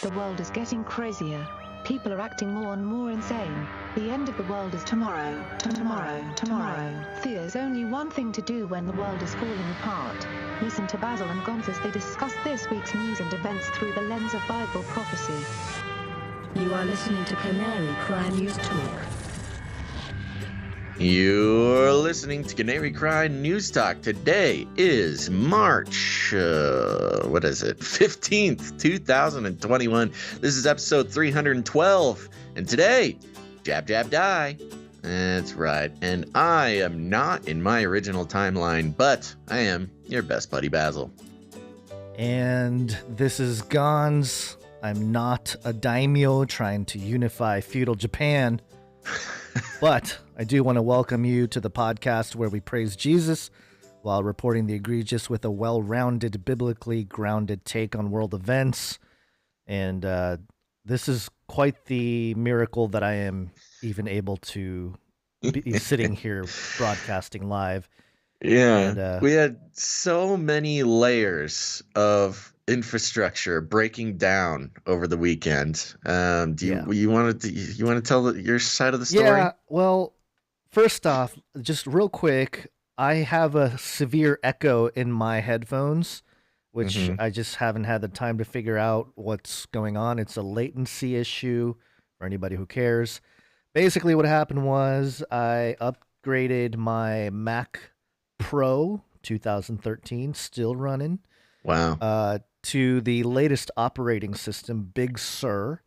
The world is getting crazier. People are acting more and more insane. The end of the world is tomorrow. Tomorrow. There's only one thing to do when the world is falling apart. Listen to Basil and Gonz as they discuss this week's news and events through the lens of Bible prophecy. You are listening to Canary Cry News Talk. You're listening to Canary Cry News Talk. Today is March, 15th, 2021. This is episode 312. And today, Jab, Jab, Die. That's right. And I am not in my original timeline, but I am your best buddy, Basil. And this is Gonz. I'm not a daimyo trying to unify feudal Japan. But I do want to welcome you to the podcast where we praise Jesus while reporting the egregious with a well-rounded, biblically grounded take on world events. And this is quite the miracle that I am even able to be sitting here broadcasting live. Yeah, and, we had so many layers of infrastructure breaking down over the weekend. You want to tell your side of the story? Yeah, well, first off, just real quick, I have a severe echo in my headphones, which I just haven't had the time to figure out what's going on. It's a latency issue for anybody who cares. Basically, what happened was I upgraded my Mac Pro 2013, still running. Wow. To the latest operating system, Big Sur,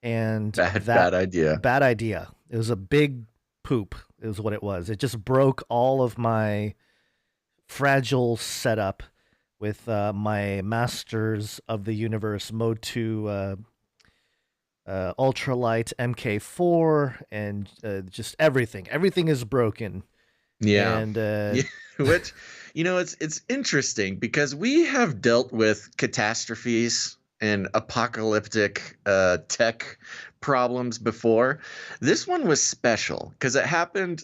and bad idea. Bad idea. It was a big poop, is what it was. It just broke all of my fragile setup with my Masters of the Universe Mode 2 Ultralight MK4 and just everything. Everything is broken. Yeah. And which, it's interesting because we have dealt with catastrophes and apocalyptic tech problems before. This one was special because it happened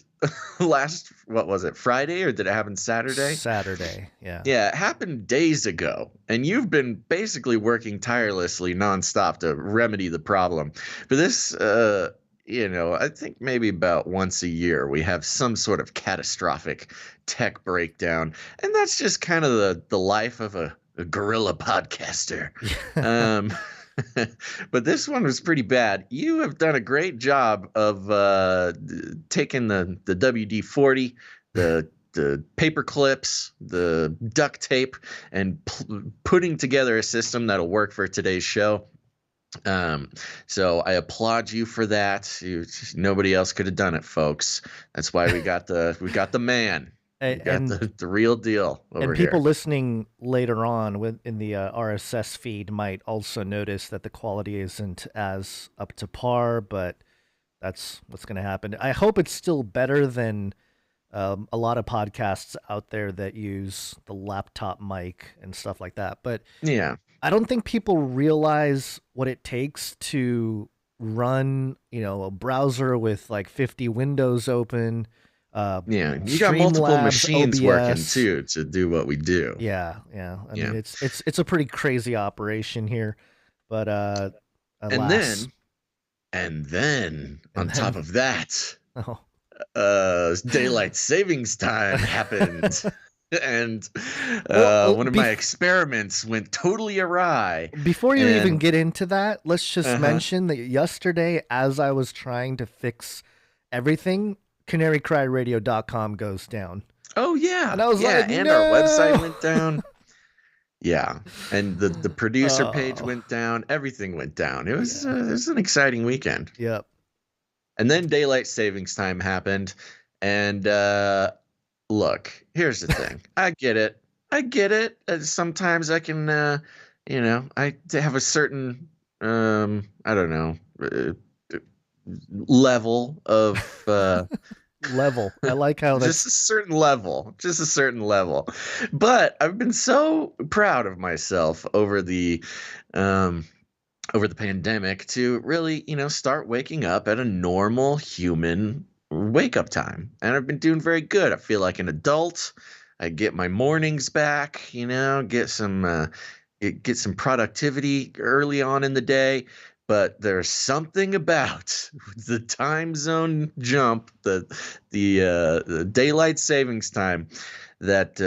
Friday, or did it happen Saturday? Saturday, yeah. Yeah, it happened days ago, and you've been basically working tirelessly nonstop to remedy the problem. But this, I think maybe about once a year we have some sort of catastrophic tech breakdown, and that's just kind of the life of a guerrilla podcaster. But this one was pretty bad. You have done a great job of taking the WD-40, the paper clips, the duct tape, and putting together a system that'll work for today's show. So I applaud you for that. Nobody else could have done it, folks. That's why we got the man. The real deal over here. And people listening later on in the RSS feed might also notice that the quality isn't as up to par, but that's what's going to happen. I hope it's still better than a lot of podcasts out there that use the laptop mic and stuff like that. But yeah, I don't think people realize what it takes to run, a browser with like 50 windows open. You got multiple machines OBS. working too to do what we do. Yeah. I mean, it's a pretty crazy operation here, but alas. And then on top of that, daylight savings time happened. And one of my experiments went totally awry. Before you even get into that, let's just mention that yesterday, as I was trying to fix everything, canarycryradio.com goes down. Oh, yeah. And I was like, and no! our website went down. Yeah. And the producer page went down. Everything went down. It was an exciting weekend. Yep. And then daylight savings time happened. And look, here's the thing. I get it. Sometimes I can, I have a certain, level of level. I like how that's just a certain level. But I've been so proud of myself over the pandemic to really, start waking up at a normal human wake up time. And I've been doing very good. I feel like an adult. I get my mornings back, get some get some productivity early on in the day. But there's something about the time zone jump, the daylight savings time, that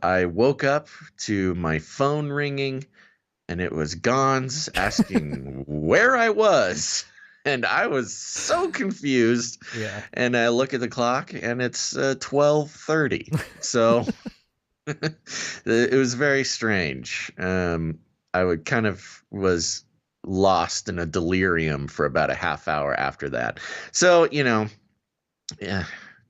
I woke up to my phone ringing, and it was Gons asking where I was. And I was so confused. Yeah. And I look at the clock, and it's 12:30. So it was very strange. I would kind of was lost in a delirium for about a half hour after that. So, yeah,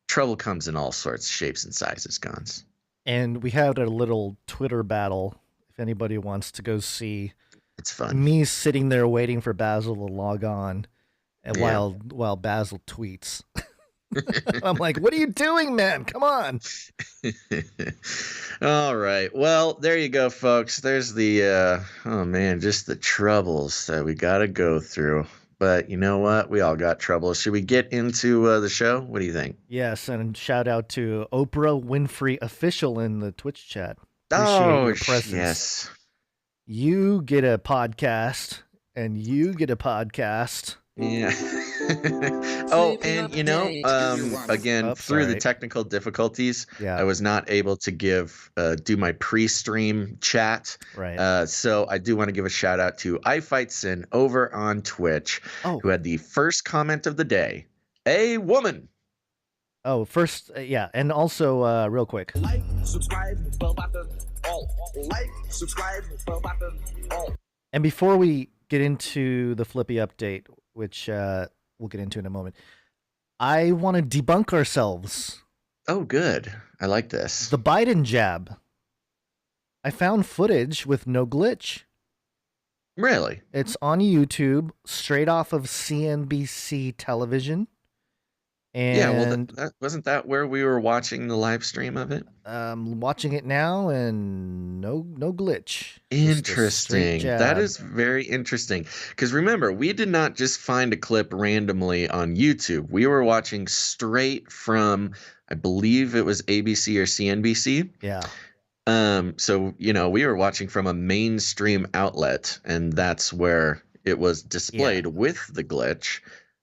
trouble comes in all sorts, shapes, and sizes, Gons. And we had a little Twitter battle. If anybody wants to go see, it's fun. Me sitting there waiting for Basil to log on, and while Basil tweets. I'm like, what are you doing, man? Come on. All right. Well, there you go, folks. There's the, just the troubles that we got to go through. But you know what? We all got troubles. Should we get into the show? What do you think? Yes, and shout out to Oprah Winfrey Official in the Twitch chat. Appreciate your presence. Yes. You get a podcast, and you get a podcast. Yeah. Again, through the technical difficulties, I was not able to do my pre-stream chat. Right. So I do want to give a shout out to iFightSin over on Twitch, who had the first comment of the day. A woman. Oh, first, and also, real quick. Like, subscribe, bell button, all. Like, subscribe, bell button, all. And before we get into the Flippy update, which we'll get into in a moment, I want to debunk ourselves. Oh, good. I like this. The Biden jab. I found footage with no glitch. Really? It's on YouTube, straight off of CNBC television. And wasn't that where we were watching the live stream of it? Watching it now, and no glitch. Interesting. That is very interesting. Because remember, we did not just find a clip randomly on YouTube. We were watching straight from, I believe it was ABC or CNBC. Yeah. So, we were watching from a mainstream outlet, and that's where it was displayed with the glitch.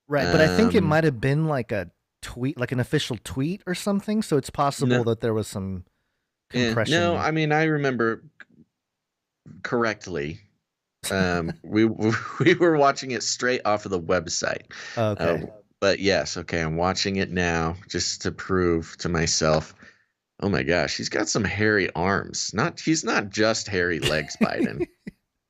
Right, but I think it might have been like a tweet, like an official tweet or something, so it's possible that there was some compression. No, I mean, I remember correctly. We were watching it straight off of the website. Okay. But yes, okay, I'm watching it now just to prove to myself. Oh my gosh, he's got some hairy arms. He's not just hairy legs, Biden.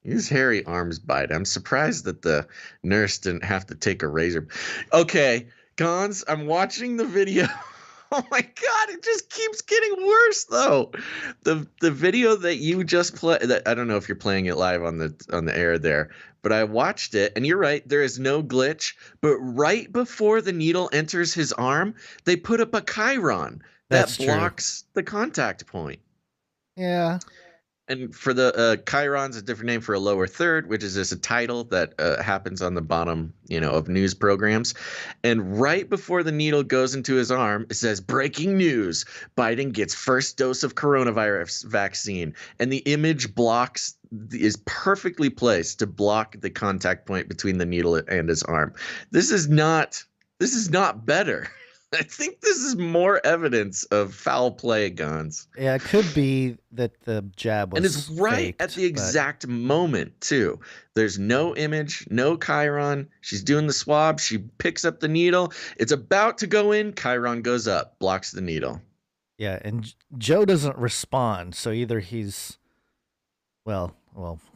He's hairy arms, Biden. I'm surprised that the nurse didn't have to take a razor. Okay, Gons, I'm watching the video. Oh my God, it just keeps getting worse though. The video that you just played, I don't know if you're playing it live on the air there, but I watched it, and you're right, there is no glitch. But right before the needle enters his arm, they put up a chyron that blocks the contact point. Yeah. And for the chyron's a different name for a lower third, which is just a title that happens on the bottom, of news programs. And right before the needle goes into his arm, it says, "Breaking news: Biden gets first dose of coronavirus vaccine." And the image is perfectly placed to block the contact point between the needle and his arm. This is not better. I think this is more evidence of foul play, Gons. Yeah, it could be that the jab was and it's right faked, at the exact moment, too. There's no image, no chyron. She's doing the swab. She picks up the needle. It's about to go in. Chyron goes up, blocks the needle. Yeah, and Joe doesn't respond, so either he's, well,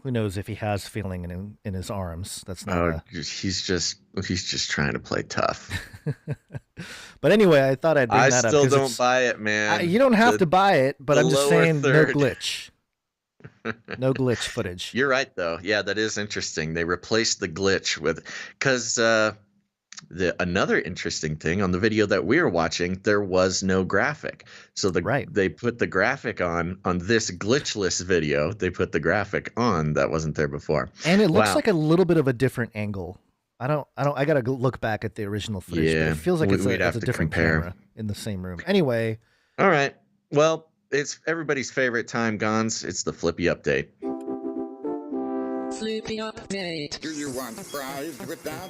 who knows if he has feeling in his arms. That's not he's just trying to play tough. But anyway, I thought I'd bring that up. I still don't buy it, man. You don't have to buy it, but I'm just saying third. No glitch. No glitch footage. You're right, though. Yeah, that is interesting. They replaced the glitch with because another interesting thing on the video that we were watching, there was no graphic. So they put the graphic on this glitchless video. They put the graphic on that wasn't there before, and it looks like a little bit of a different angle. I gotta look back at the original footage. Yeah, but it feels like it's a different compare. camera in the same room. Anyway. All right. Well, it's everybody's favorite time, Gons. It's the Flippy update. Flippy update. Do you want fries with that?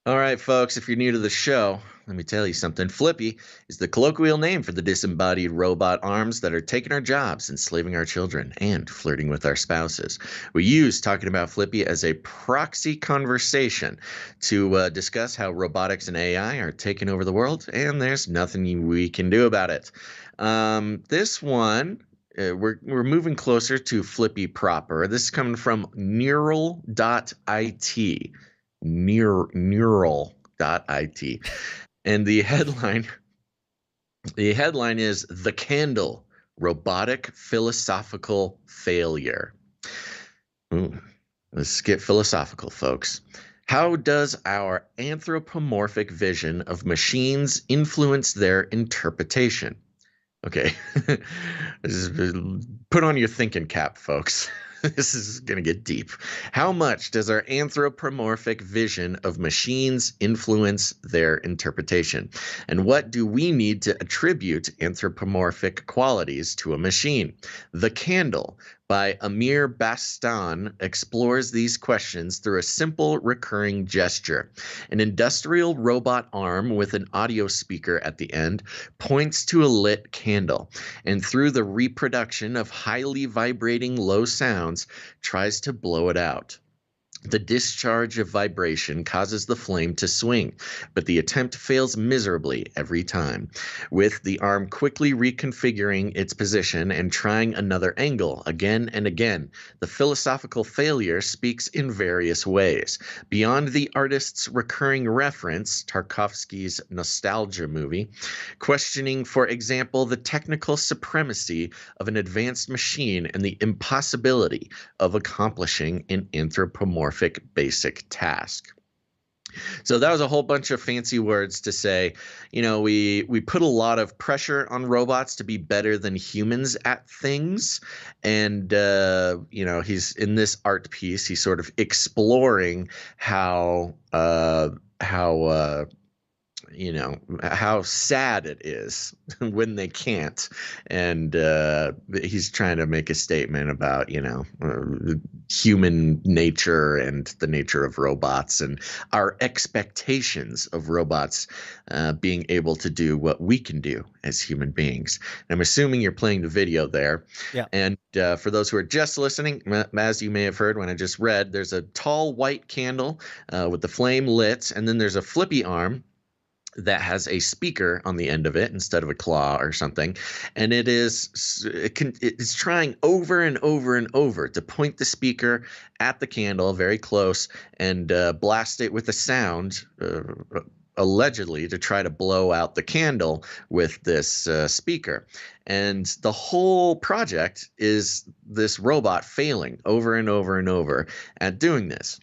All right, folks, if you're new to the show, let me tell you something. Flippy is the colloquial name for the disembodied robot arms that are taking our jobs, enslaving our children, and flirting with our spouses. We use talking about Flippy as a proxy conversation to discuss how robotics and AI are taking over the world, and there's nothing we can do about it. This one, we're moving closer to Flippy proper. This is coming from neural.it. Neural.it. And the headline is "The Candle: Robotic Philosophical Failure." Ooh, let's get philosophical, folks. How does our anthropomorphic vision of machines influence their interpretation? Okay. Put on your thinking cap, folks. This is going to get deep. How much does our anthropomorphic vision of machines influence their interpretation? And what do we need to attribute anthropomorphic qualities to a machine? The Candle by Amir Bastan explores these questions through a simple recurring gesture. An industrial robot arm with an audio speaker at the end points to a lit candle, and through the reproduction of highly vibrating low sounds, tries to blow it out. The discharge of vibration causes the flame to swing, but the attempt fails miserably every time, with the arm quickly reconfiguring its position and trying another angle again and again. The philosophical failure speaks in various ways. Beyond the artist's recurring reference, Tarkovsky's nostalgia movie, questioning, for example, the technical supremacy of an advanced machine and the impossibility of accomplishing an anthropomorphic basic task. So that was a whole bunch of fancy words to say, we put a lot of pressure on robots to be better than humans at things. And, he's in this art piece, he's sort of exploring how sad it is when they can't. And he's trying to make a statement about, human nature and the nature of robots and our expectations of robots being able to do what we can do as human beings. And I'm assuming you're playing the video there. Yeah. And for those who are just listening, as you may have heard when I just read, there's a tall white candle with the flame lit, and then there's a flippy arm that has a speaker on the end of it instead of a claw or something, and it's trying over and over and over to point the speaker at the candle very close and blast it with a sound, allegedly to try to blow out the candle with this speaker. And the whole project is this robot failing over and over and over at doing this.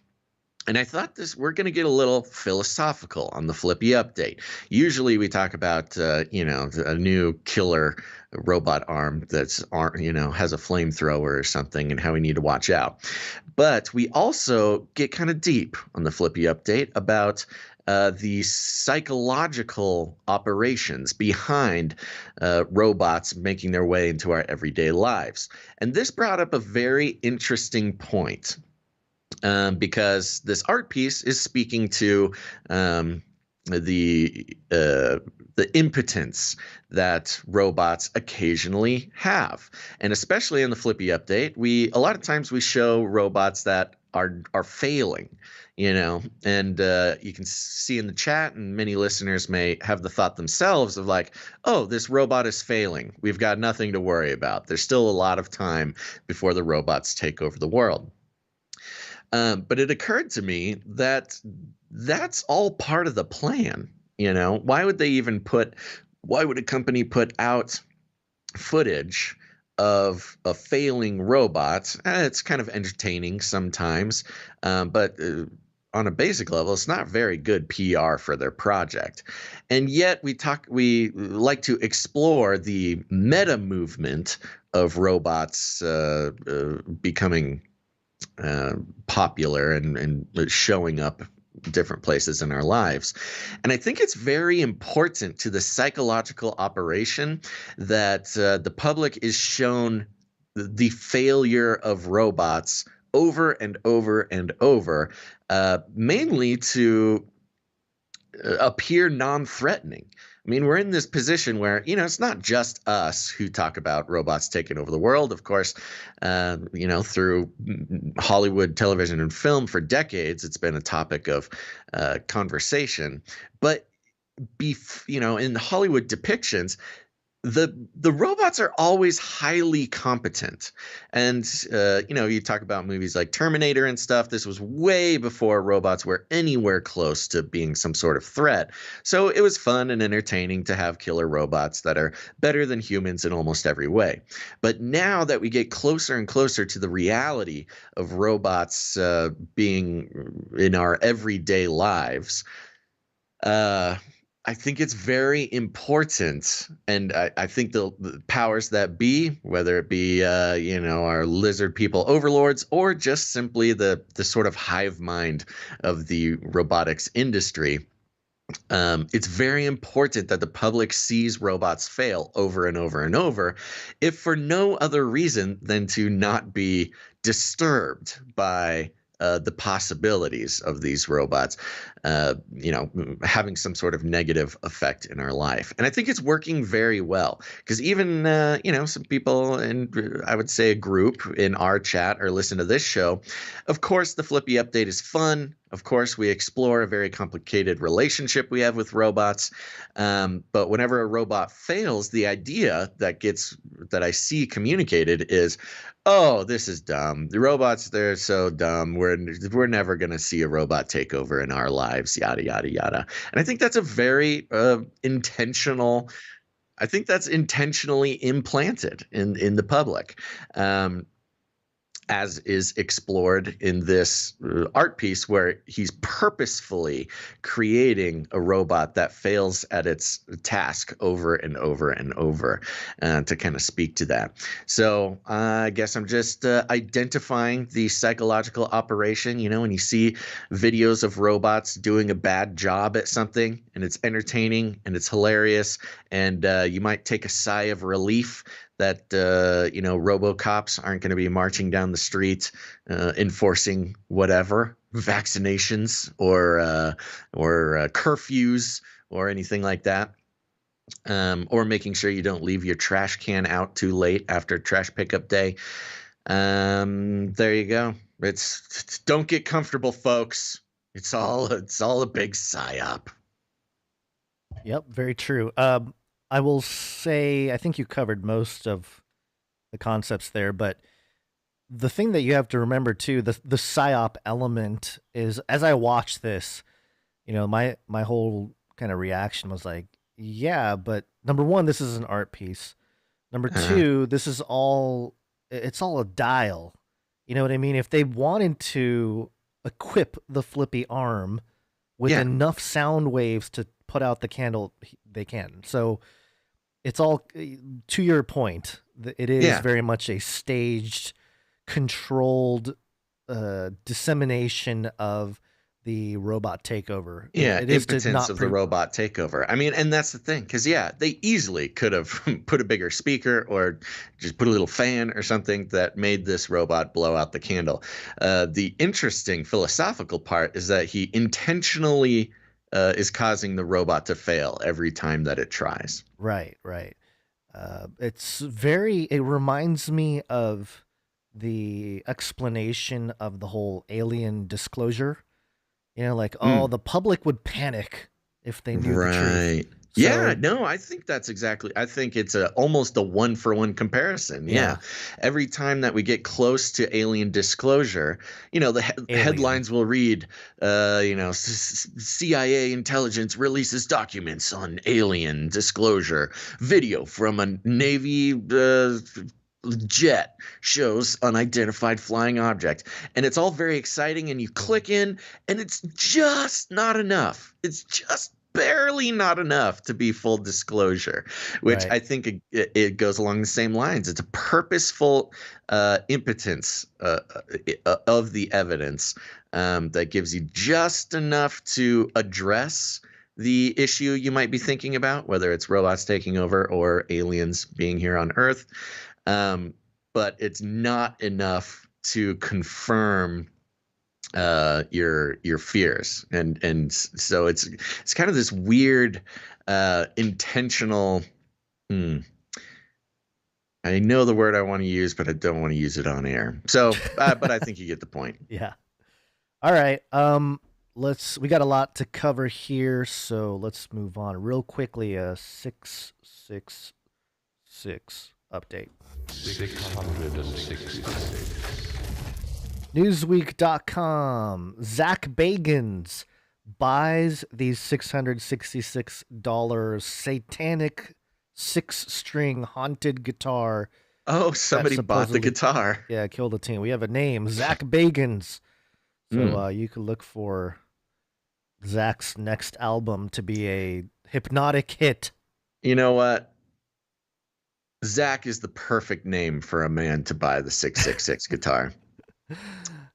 And I thought we're going to get a little philosophical on the Flippy update. Usually we talk about, a new killer robot arm that's, has a flamethrower or something and how we need to watch out. But we also get kind of deep on the Flippy update about the psychological operations behind robots making their way into our everyday lives. And this brought up a very interesting point. Because this art piece is speaking to the impotence that robots occasionally have, and especially in the Flippy update, a lot of times we show robots that are failing, and you can see in the chat, and many listeners may have the thought themselves of like, oh, this robot is failing. We've got nothing to worry about. There's still a lot of time before the robots take over the world. But it occurred to me that that's all part of the plan. Why would a company put out footage of a failing robot? It's kind of entertaining sometimes, but on a basic level, it's not very good PR for their project. And yet we like to explore the meta movement of robots becoming popular and showing up different places in our lives. And I think it's very important to the psychological operation that the public is shown the failure of robots over and over and over, mainly to appear non-threatening. I mean, we're in this position where, it's not just us who talk about robots taking over the world. Of course, through Hollywood television and film for decades, it's been a topic of conversation. But, in Hollywood depictions, the robots are always highly competent. And, you talk about movies like Terminator and stuff. This was way before robots were anywhere close to being some sort of threat. So it was fun and entertaining to have killer robots that are better than humans in almost every way. But now that we get closer and closer to the reality of robots being in our everyday lives, I think it's very important, and I think the powers that be, whether it be our lizard people overlords or just simply the sort of hive mind of the robotics industry, it's very important that the public sees robots fail over and over and over, if for no other reason than to not be disturbed by the possibilities of these robots, having some sort of negative effect in our life. And I think it's working very well, because even, some people, and I would say a group in our chat or listen to this show, of course, the Flippy update is fun. Of course, we explore a very complicated relationship we have with robots. But whenever a robot fails, the idea that I see communicated is, oh, this is dumb. The robots, they're so dumb. We're never going to see a robot take over in our lives, yada, yada, yada. And I think that's a very intentional. I think that's intentionally implanted in the public. As is explored in this art piece, where he's purposefully creating a robot that fails at its task over and over and over, to kind of speak to that. So I guess I'm just identifying the psychological operation. When you see videos of robots doing a bad job at something, and it's entertaining and it's hilarious, and you might take a sigh of relief that RoboCops aren't going to be marching down the street enforcing whatever vaccinations or curfews or anything like that, or making sure you don't leave your trash can out too late after trash pickup day. There you go. It's don't get comfortable, folks. It's all a big psyop. Yep, very true. I will say, I think you covered most of the concepts there, but the thing that you have to remember too, the psyop element is, as I watched this, my whole kind of reaction was like, yeah, but number one, this is an art piece. Number two, it's all a dial. You know what I mean? If they wanted to equip the Flippy arm with enough sound waves to put out the candle, they can. So it's all, to your point, it is very much a staged, controlled dissemination of the robot takeover. Yeah, it is impotence of the robot takeover. I mean, and that's the thing, because they easily could have put a bigger speaker or just put a little fan or something that made this robot blow out the candle. The interesting philosophical part is that he intentionally is causing the robot to fail every time that it tries. Right. It reminds me of the explanation of the whole alien disclosure. The public would panic if they knew the truth. So, I think that's exactly. I think it's almost a 1-for-1 comparison. Yeah. Every time that we get close to alien disclosure, the headlines will read, CIA intelligence releases documents on alien disclosure. Video from a Navy jet shows unidentified flying object, and it's all very exciting, and you click in, and it's just not enough. It's just barely not enough to be full disclosure, which I think it goes along the same lines. It's a purposeful impotence of the evidence that gives you just enough to address the issue you might be thinking about, whether it's robots taking over or aliens being here on Earth. But it's not enough to confirm your fears, and so it's kind of this weird intentional. I know the word I want to use, but I don't want to use it on air. So, but I think you get the point. Yeah. All right. We got a lot to cover here, so let's move on real quickly. A 666 update. 666. Newsweek.com. Zach Bagans buys these $666 satanic 6-string haunted guitar. Oh, somebody bought the guitar. Yeah, killed a teen. We have a name, Zach Bagans. So you can look for Zach's next album to be a hypnotic hit. You know what? Zach is the perfect name for a man to buy the 666 guitar.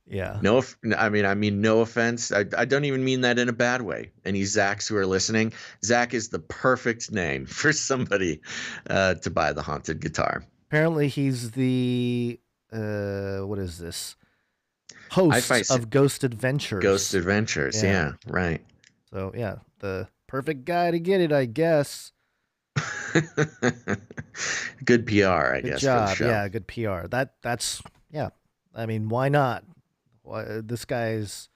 Yeah. No, I mean, no offense. I don't even mean that in a bad way. Any Zachs who are listening, Zach is the perfect name for somebody to buy the haunted guitar. Apparently, he's the what is this? Host of Ghost Adventures. Ghost Adventures, yeah, right. So yeah, the perfect guy to get it, I guess. Good PR, I guess. Good job. For the show. Yeah, good PR. That's yeah. I mean, why not? This guy's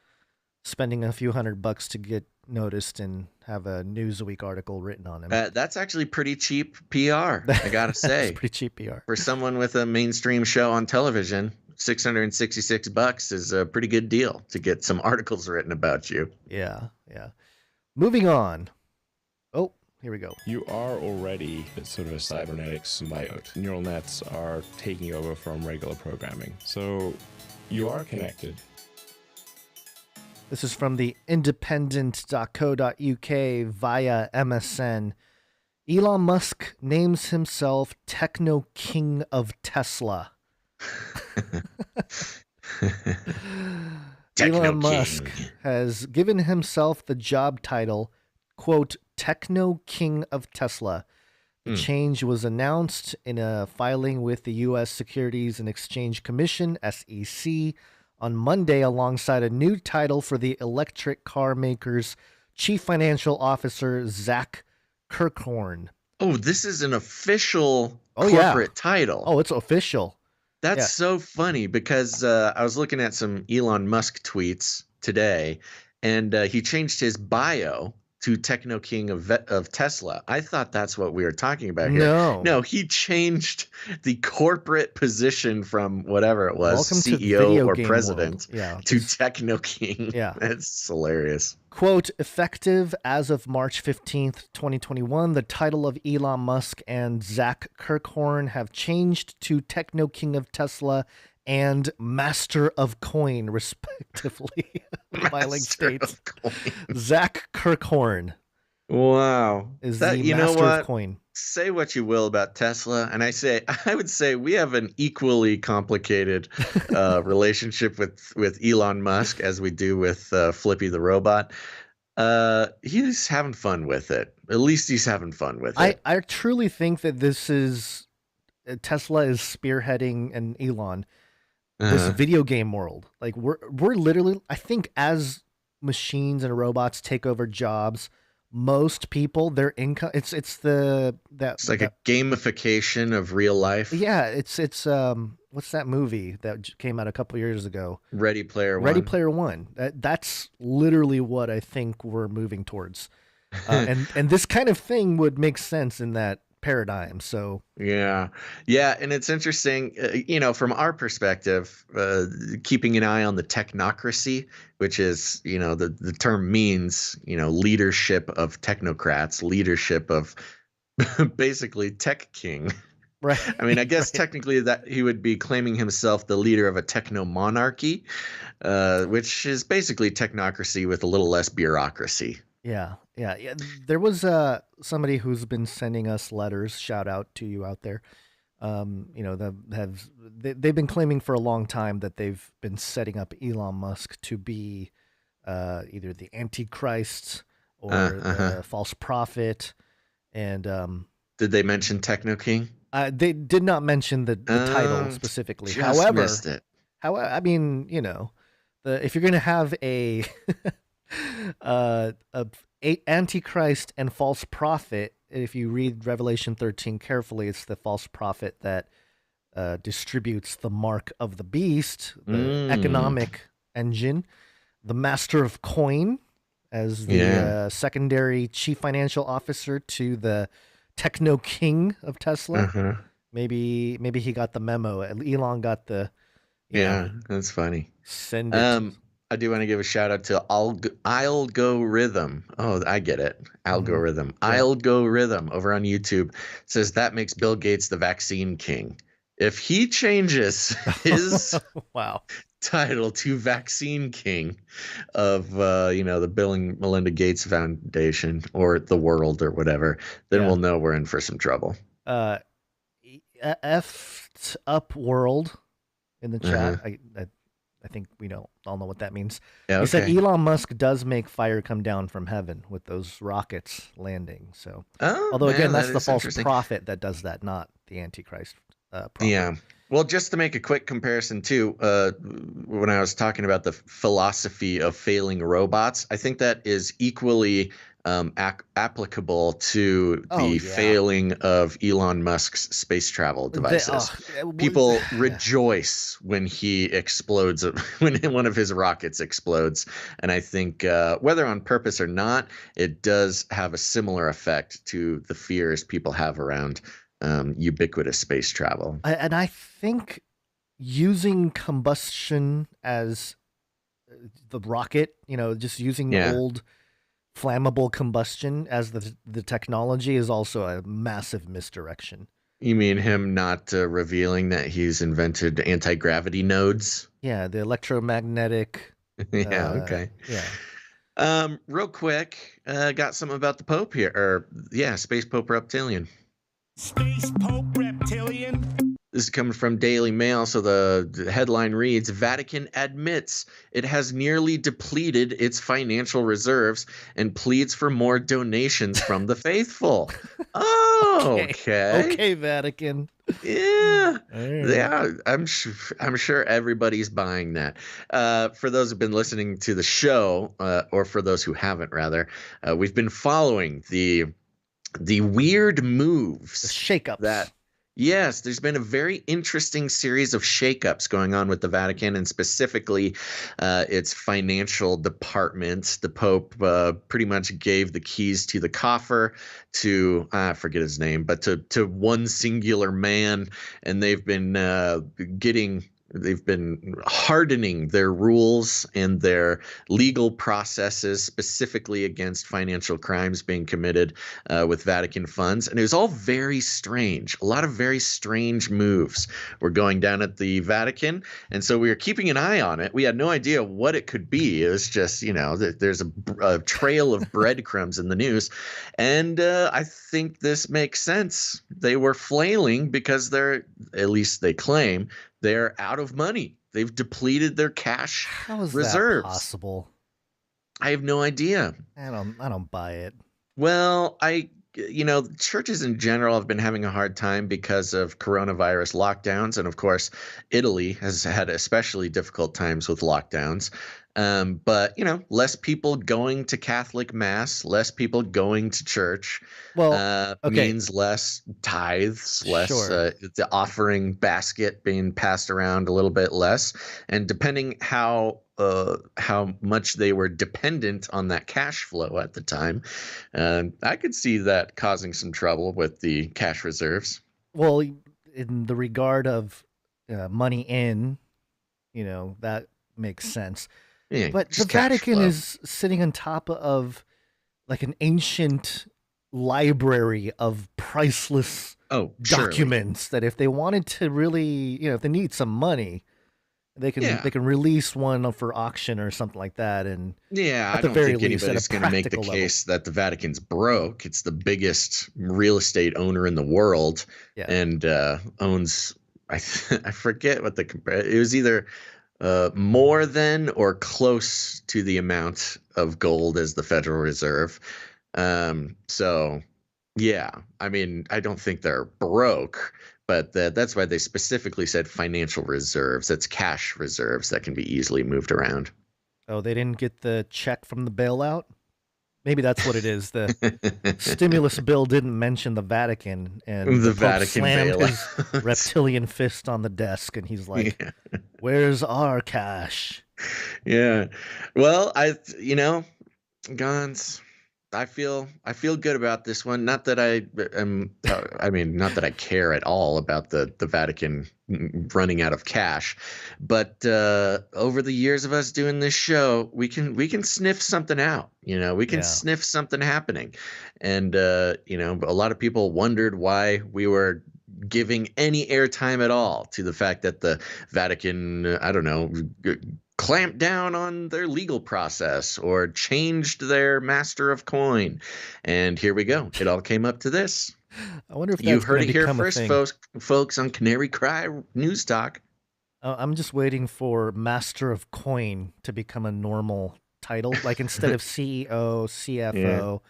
spending a few $100 to get noticed and have a Newsweek article written on him. That's actually pretty cheap PR, I gotta say. It's pretty cheap PR for someone with a mainstream show on television. $666 is a pretty good deal to get some articles written about you. Yeah, yeah. Moving on. Oh, here we go. You are already sort of a cybernetic symbiote. Neural nets are taking over from regular programming. So you are connected. This is from the independent.co.uk via MSN. Elon Musk names himself Technoking of Tesla. Elon Musk has given himself the job title, quote, Technoking of Tesla. The change was announced in a filing with the U.S. Securities and Exchange Commission, SEC, on Monday alongside a new title for the electric car maker's chief financial officer, Zach Kirkhorn. Oh, this is an official corporate title. Oh, it's official. That's so funny because I was looking at some Elon Musk tweets today, and he changed his bio to Technoking of Tesla. I thought that's what we were talking about here. No, he changed the corporate position from whatever it was, CEO or president, to Technoking. Yeah. That's hilarious. Quote, effective as of March 15th, 2021, the title of Elon Musk and Zach Kirkhorn have changed to Technoking of Tesla and Master of Coin, respectively. Filing states. Zach Kirkhorn. Wow. Is the Master of Coin. Say what you will about Tesla, and I would say we have an equally complicated relationship with Elon Musk as we do with Flippy the robot. He's having fun with it. At least he's having fun with it. I truly think that this is Tesla is spearheading and Elon this video game world. Like we're literally, I think, as machines and robots take over jobs, most people, their income, it's like a gamification of real life. Yeah, it's what's that movie that came out a couple years ago? Ready Player One. Ready Player One. That's literally what I think we're moving towards, and this kind of thing would make sense in that paradigm. So yeah, and it's interesting, from our perspective, keeping an eye on the technocracy, which is, the term means, leadership of technocrats, leadership of basically tech king. Right. I mean, I guess technically that he would be claiming himself the leader of a techno monarchy, which is basically technocracy with a little less bureaucracy. Yeah. There was somebody who's been sending us letters. Shout out to you out there. They've been claiming for a long time that they've been setting up Elon Musk to be either the Antichrist or the false prophet. And did they mention Technoking? They did not mention the title specifically. Missed it. How I mean, if you're gonna have a antichrist and false prophet, if you read Revelation 13 carefully, it's the false prophet that distributes the mark of the beast, the economic engine, the master of coin as the secondary chief financial officer to the Technoking of Tesla. Maybe he got the memo. Elon got the that's funny. Send it. I do want to give a shout out to Algorithm. Oh, I get it. Algorithm. Algorithm over on YouTube says that makes Bill Gates the vaccine king. If he changes his title to vaccine king of the Bill and Melinda Gates Foundation or the world or whatever, then we'll know we're in for some trouble. F'd up world in the chat. I think we all know what that means. Yeah, he said Elon Musk does make fire come down from heaven with those rockets landing. So, although again, that's the false prophet that does that, not the Antichrist prophet. Yeah. Well, just to make a quick comparison too, when I was talking about the philosophy of failing robots, I think that is equally applicable to the failing of Elon Musk's space travel devices. People rejoice when he explodes, when one of his rockets explodes. And I think whether on purpose or not, it does have a similar effect to the fears people have around ubiquitous space travel. And I think using combustion as the rocket, just using old flammable combustion as the technology is also a massive misdirection. You mean him not revealing that he's invented anti-gravity nodes? Yeah, the electromagnetic. Okay. Yeah. Real quick, got something about the Pope here, Space Pope Reptilian. Space Pope Reptilian. This is coming from Daily Mail. So the headline reads, Vatican admits it has nearly depleted its financial reserves and pleads for more donations from the faithful. Oh, okay. Okay, Vatican. Yeah. I'm sure everybody's buying that. For those who've been listening to the show, or for those who haven't, rather, we've been following the weird moves, the shakeups. Yes, there's been a very interesting series of shakeups going on with the Vatican, and specifically its financial department. The Pope pretty much gave the keys to the coffer to I forget his name, but to one singular man, and they've been hardening their rules and their legal processes, specifically against financial crimes being committed with Vatican funds. And it was all very strange. A lot of very strange moves were going down at the Vatican. And so we were keeping an eye on it. We had no idea what it could be. It was just, there's a trail of breadcrumbs in the news. And I think this makes sense. They were flailing because at least they claim, they're out of money. They've depleted their cash reserves. That possible? I have no idea. I don't buy it. Well, churches in general have been having a hard time because of coronavirus lockdowns. And of course, Italy has had especially difficult times with lockdowns. But, less people going to Catholic Mass, less people going to church means less tithes, less the offering basket being passed around a little bit less. And depending how much they were dependent on that cash flow at the time, I could see that causing some trouble with the cash reserves. Well, in the regard of money in, that makes sense. Yeah, but the Vatican is sitting on top of like an ancient library of priceless documents that if they wanted to really, if they need some money, they can release one for auction or something like that. And I don't think anybody's going to make the case that the Vatican's broke. It's the biggest real estate owner in the world, and owns I forget what it was either more than or close to the amount of gold as the Federal Reserve. So, I mean, I don't think they're broke, But that's why they specifically said financial reserves. That's cash reserves that can be easily moved around. Oh, they didn't get the check from the bailout? Maybe that's what it is. The stimulus bill didn't mention the Vatican, and The Pope Vatican slammed bailout. his reptilian fist on the desk, and he's like, "Where's our cash?" Yeah. Well, Gons, I feel good about this one. Not that I am, not that I care at all about the Vatican running out of cash, but over the years of us doing this show, we can sniff something out. We can sniff something happening, and a lot of people wondered why we were giving any airtime at all to the fact that the Vatican, I don't know, clamped down on their legal process or changed their master of coin. And here we go. It all came up to this. I wonder if that's You heard it here become a first, thing. folks on Canary Cry News Talk. I'm just waiting for Master of Coin to become a normal title. Like instead of CEO, CFO,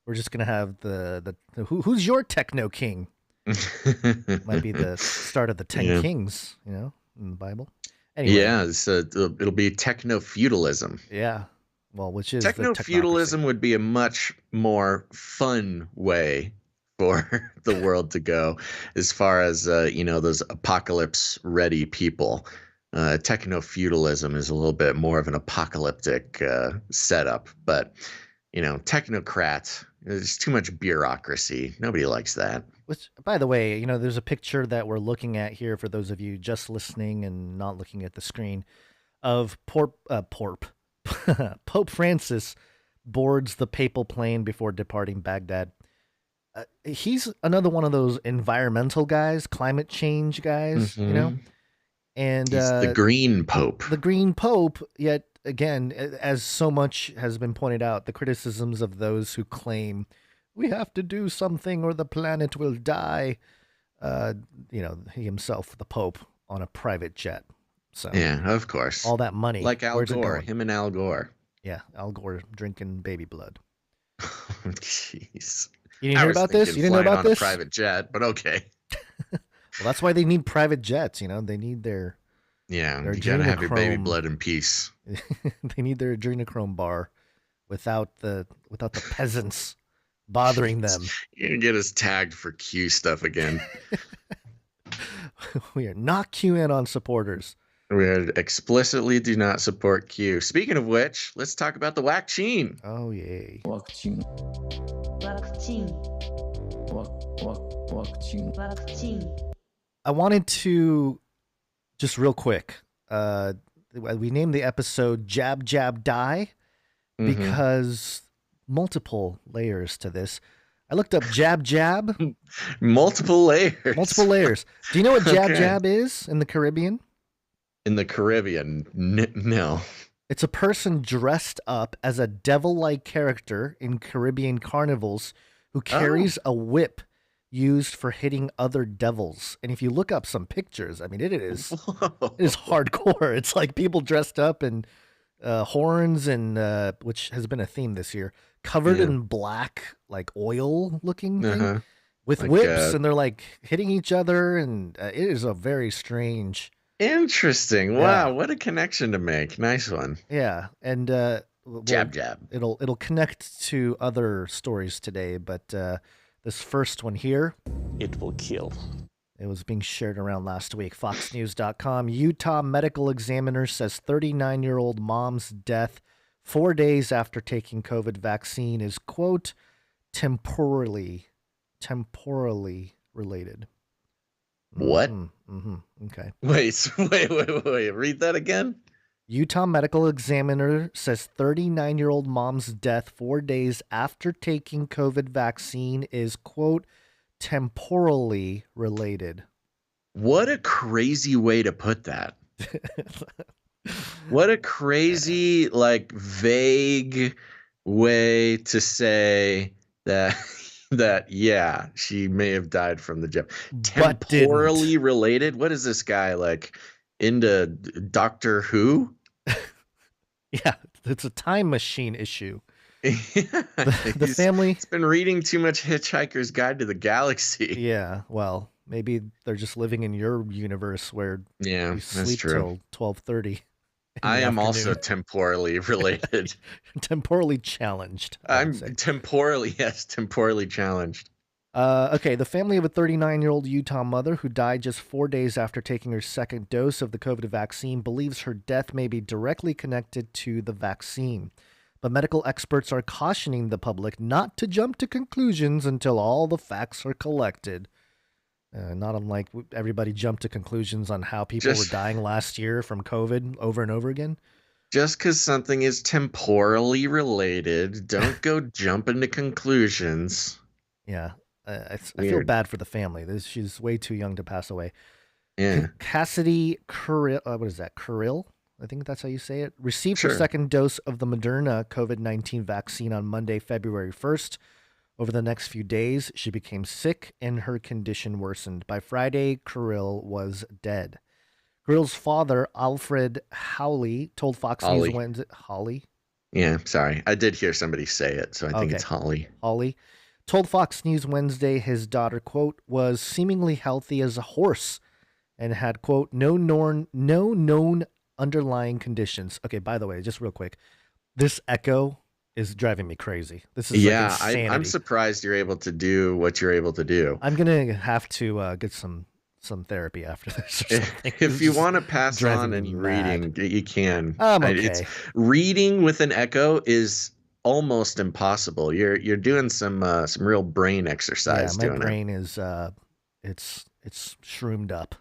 we're just gonna have the who's your Technoking? Might be the start of the 10 kings, in the Bible. Anyway. Yeah, it'll be techno-feudalism. Yeah. Well, which is Techno-feudalism would be a much more fun way for the world to go as far as, those apocalypse-ready people. Techno-feudalism is a little bit more of an apocalyptic setup. But, technocrat, there's too much bureaucracy. Nobody likes that. Which, by the way, there's a picture that we're looking at here for those of you just listening and not looking at the screen of Pope Francis boards the papal plane before departing Baghdad. He's another one of those environmental guys, climate change guys, and he's the Green Pope. The Green Pope, yet again, as so much has been pointed out, the criticisms of those who claim we have to do something or the planet will die. He himself, the Pope, on a private jet. So yeah, of course. All that money. Like Al Gore, him and Al Gore. Yeah, Al Gore drinking baby blood. Jeez. You didn't hear about this? You didn't know about this? A private jet, but okay. Well, that's why they need private jets. They need their you gotta have your baby blood in peace. They need their adrenochrome bar without the peasants bothering them. You're gonna get us tagged for Q stuff again. We are not QAnon supporters. We explicitly do not support Q. Speaking of which, let's talk about the Waccine. Oh yay! Waccine. I wanted to just real quick. We named the episode "Jab Jab Die" because multiple layers to this. I looked up jab jab. Multiple layers. Do you know what jab jab is in the Caribbean? In the Caribbean, no. It's a person dressed up as a devil-like character in Caribbean carnivals who carries a whip used for hitting other devils. And if you look up some pictures, it is hardcore. It's like people dressed up in horns and which has been a theme this year, covered in black, like oil looking thing with like, whips, and they're like hitting each other, and it is a very strange. Interesting. Wow, what a connection to make. Nice one. Yeah, and jab. It'll connect to other stories today, but this first one here, it will kill. It was being shared around last week. FoxNews.com. Utah medical examiner says 39-year-old mom's death 4 days after taking COVID vaccine is, quote, temporally related. What? Okay. Wait. Read that again. Utah medical examiner says 39-year-old mom's death 4 days after taking COVID vaccine is, quote, temporally related. What a crazy way to put that. What a crazy, vague way to say that yeah, she may have died from the jab. Temporally related? What is this guy, into Doctor Who? Yeah, it's a time machine issue. The family. He's been reading too much Hitchhiker's Guide to the Galaxy. Yeah, well, Maybe they're just living in your universe where Yeah, you that's sleep true. till 12:30 in I the am also afternoon. temporally related. Temporally challenged, I would I'm say. temporally challenged. Okay, the family of a 39-year-old Utah mother who died just 4 days after taking her second dose of the COVID vaccine believes her death may be directly connected to the vaccine. But medical experts are cautioning the public not to jump to conclusions until all the facts are collected. Not unlike everybody jumped to conclusions on how people were Just dying last year from COVID over and over again. just because something is temporally related, don't go jumping to conclusions. Yeah, I feel Weird. bad for the family. She's way too young to pass away. Yeah, Cassidy Kurill, what is that? Kurill? I think that's how you say it. Received her sure. second dose of the Moderna COVID-19 vaccine on Monday, February 1st. Over the next few days, she became sick and her condition worsened. By Friday, Kurill was dead. Kurill's father, Alfred Hawley, told Fox News Holly. Wednesday. Holly? Yeah, sorry. I did hear somebody say it, so I think Okay. it's Holly. Hawley told Fox News Wednesday his daughter, quote, was seemingly healthy as a horse and had, quote, no known underlying conditions. Okay, by the way, just real quick, this echo is driving me crazy. This is Yeah, like insanity. I'm surprised you're able to do what you're able to do. I'm gonna have to get some therapy after this. Or something. If you want to pass driving on me any mad. reading, you can. I'm It's okay. reading with an echo is almost impossible. You're doing some real brain Yeah, exercise my doing brain is it's shroomed up.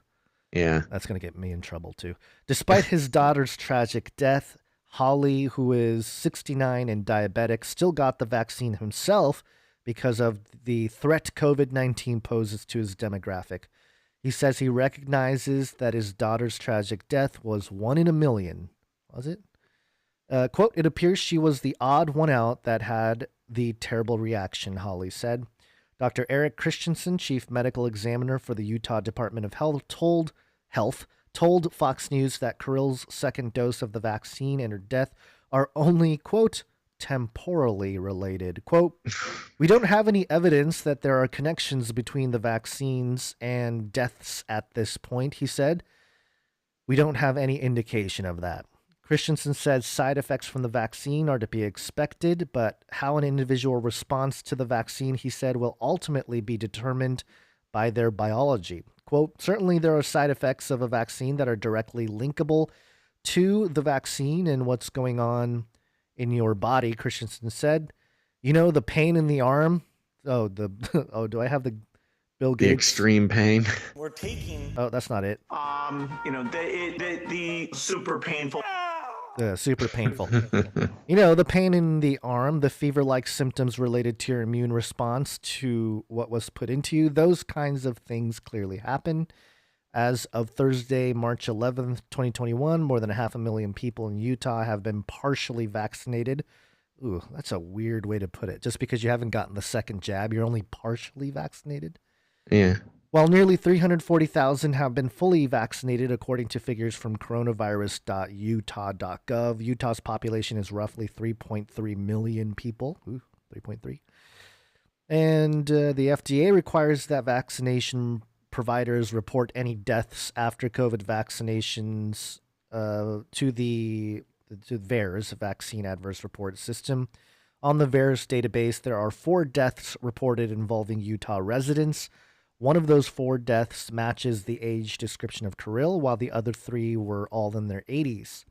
it. Yeah. That's going to get me in trouble, too. Despite his daughter's tragic death, Holly, who is 69 and diabetic, still got the vaccine himself because of the threat COVID-19 poses to his demographic. He says he recognizes that his daughter's tragic death was 1 in a million. Was it? Quote, it appears she was the odd one out that had the terrible reaction, Holly said. Dr. Eric Christensen, chief medical examiner for the Utah Department of Health, told Fox News that Kurill's second dose of the vaccine and her death are only, quote, temporally related. Quote, we don't have any evidence that there are connections between the vaccines and deaths at this point, he said. We don't have any indication of that. Christensen said side effects from the vaccine are to be expected, but how an individual responds to the vaccine, he said, will ultimately be determined by their biology. Quote, certainly there are side effects of a vaccine that are directly linkable to the vaccine and what's going on in your body, Christensen said. You know, the pain in the arm. Oh, do I have the Bill Gates? The extreme pain. We're taking, Oh, that's not it. the super painful. Super painful. You know, the pain in the arm, the fever-like symptoms related to your immune response to what was put into you, those kinds of things clearly happen. As of Thursday, March 11th, 2021, more than 500,000 people in Utah have been partially vaccinated. Ooh, that's a weird way to put it. Just because you haven't gotten the second jab, you're only partially vaccinated? Yeah. While nearly 340,000 have been fully vaccinated, according to figures from coronavirus.utah.gov. Utah's population is roughly 3.3 million people. Ooh, 3.3. And the FDA requires that vaccination providers report any deaths after COVID vaccinations to the VAERS, Vaccine Adverse Report System. On the VAERS database, there are 4 deaths reported involving Utah residents. One of those 4 deaths matches the age description of Kurill, while the other 3 were all in their 80s.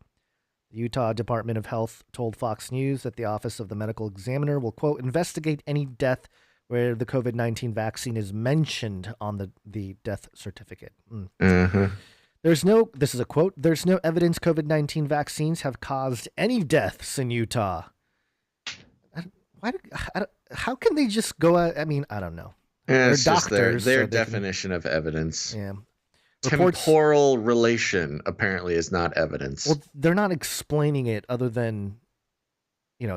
The Utah Department of Health told Fox News that the Office of the Medical Examiner will, quote, investigate any death where the COVID-19 vaccine is mentioned on the death certificate. This is a quote, there's no evidence COVID-19 vaccines have caused any deaths in Utah. How can they just go out? I mean, I don't know. Yeah, They're it's just doctors. their so they definition of evidence. Yeah. Reports, Temporal relation apparently is not evidence. well, they're not explaining it other than,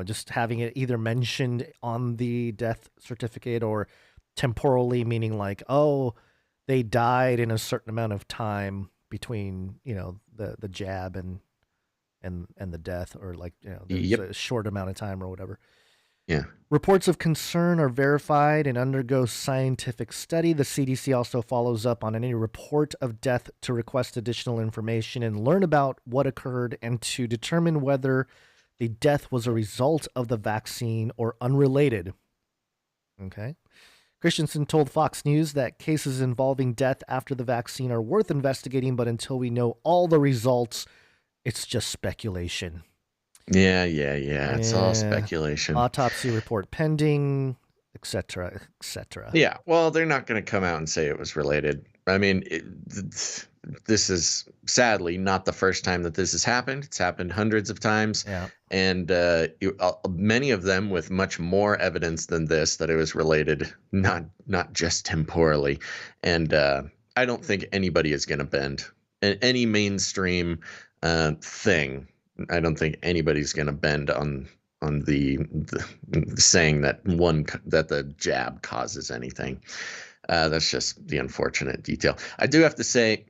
just having it either mentioned on the death certificate or temporally, meaning like, oh, they died in a certain amount of time between, the jab and the death, or like, there's Yep. a short amount of time or whatever. Yeah. Reports of concern are verified and undergo scientific study. The CDC also follows up on any report of death to request additional information and learn about what occurred and to determine whether the death was a result of the vaccine or unrelated. Okay. Christensen told Fox News that cases involving death after the vaccine are worth investigating, but until we know all the results, it's just speculation. Yeah. It's all speculation. Autopsy report pending, etc., etc. Yeah. Well, they're not going to come out and say it was related. I mean, this is sadly not the first time that this has happened. It's happened hundreds of times. Yeah. And many of them with much more evidence than this that it was related, not just temporally. And I don't think anybody is going to bend any mainstream thing. I don't think anybody's going to bend on the saying that the jab causes anything. That's just the unfortunate detail. I do have to say,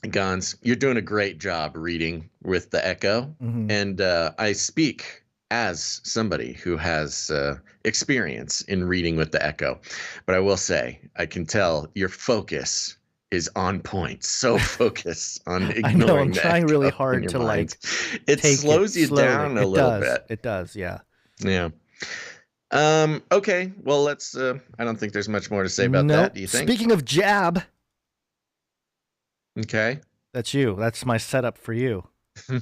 Gons, you're doing a great job reading with the Echo, and I speak as somebody who has experience in reading with the Echo. But I will say, I can tell your focus is on point. So focused on ignoring I know, I'm the trying Echo really in hard your to mind. like It take slows you slowly. down a little bit. It does, yeah. Yeah. Okay. Well, let's. I don't think there's much more to say about that. Do you think? Speaking of jab, Okay. that's you. That's my setup for you.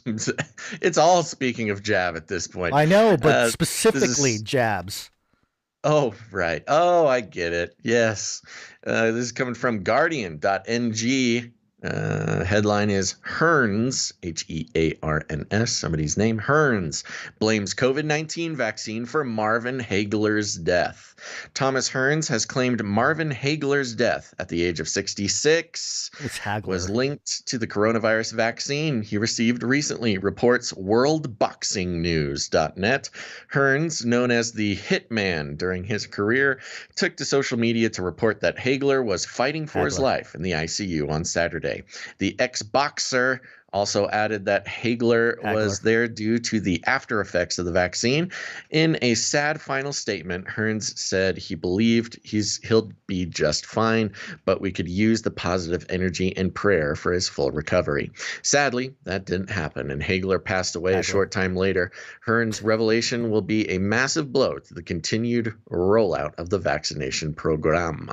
It's all speaking of jab at this point. I know, but this specifically is- jabs. Oh, right. Oh, I get it. Yes. This is coming from Guardian.ng. Headline is Hearns, Hearns, somebody's name, Hearns, blames COVID-19 vaccine for Marvin Hagler's death. Thomas Hearns has claimed Marvin Hagler's death at the age of 66 It's Hagler. was linked to the coronavirus vaccine he received recently, reports worldboxingnews.net. Hearns, known as the Hitman during his career, took to social media to report that Hagler was fighting for his life in the ICU on Saturday. The ex-boxer also added that Hagler was there due to the after effects of the vaccine. In a sad final statement, Hearns said he believed he'll be just fine, but we could use the positive energy and prayer for his full recovery. Sadly, that didn't happen, and Hagler passed away a short time later. Hearns' revelation will be a massive blow to the continued rollout of the vaccination program.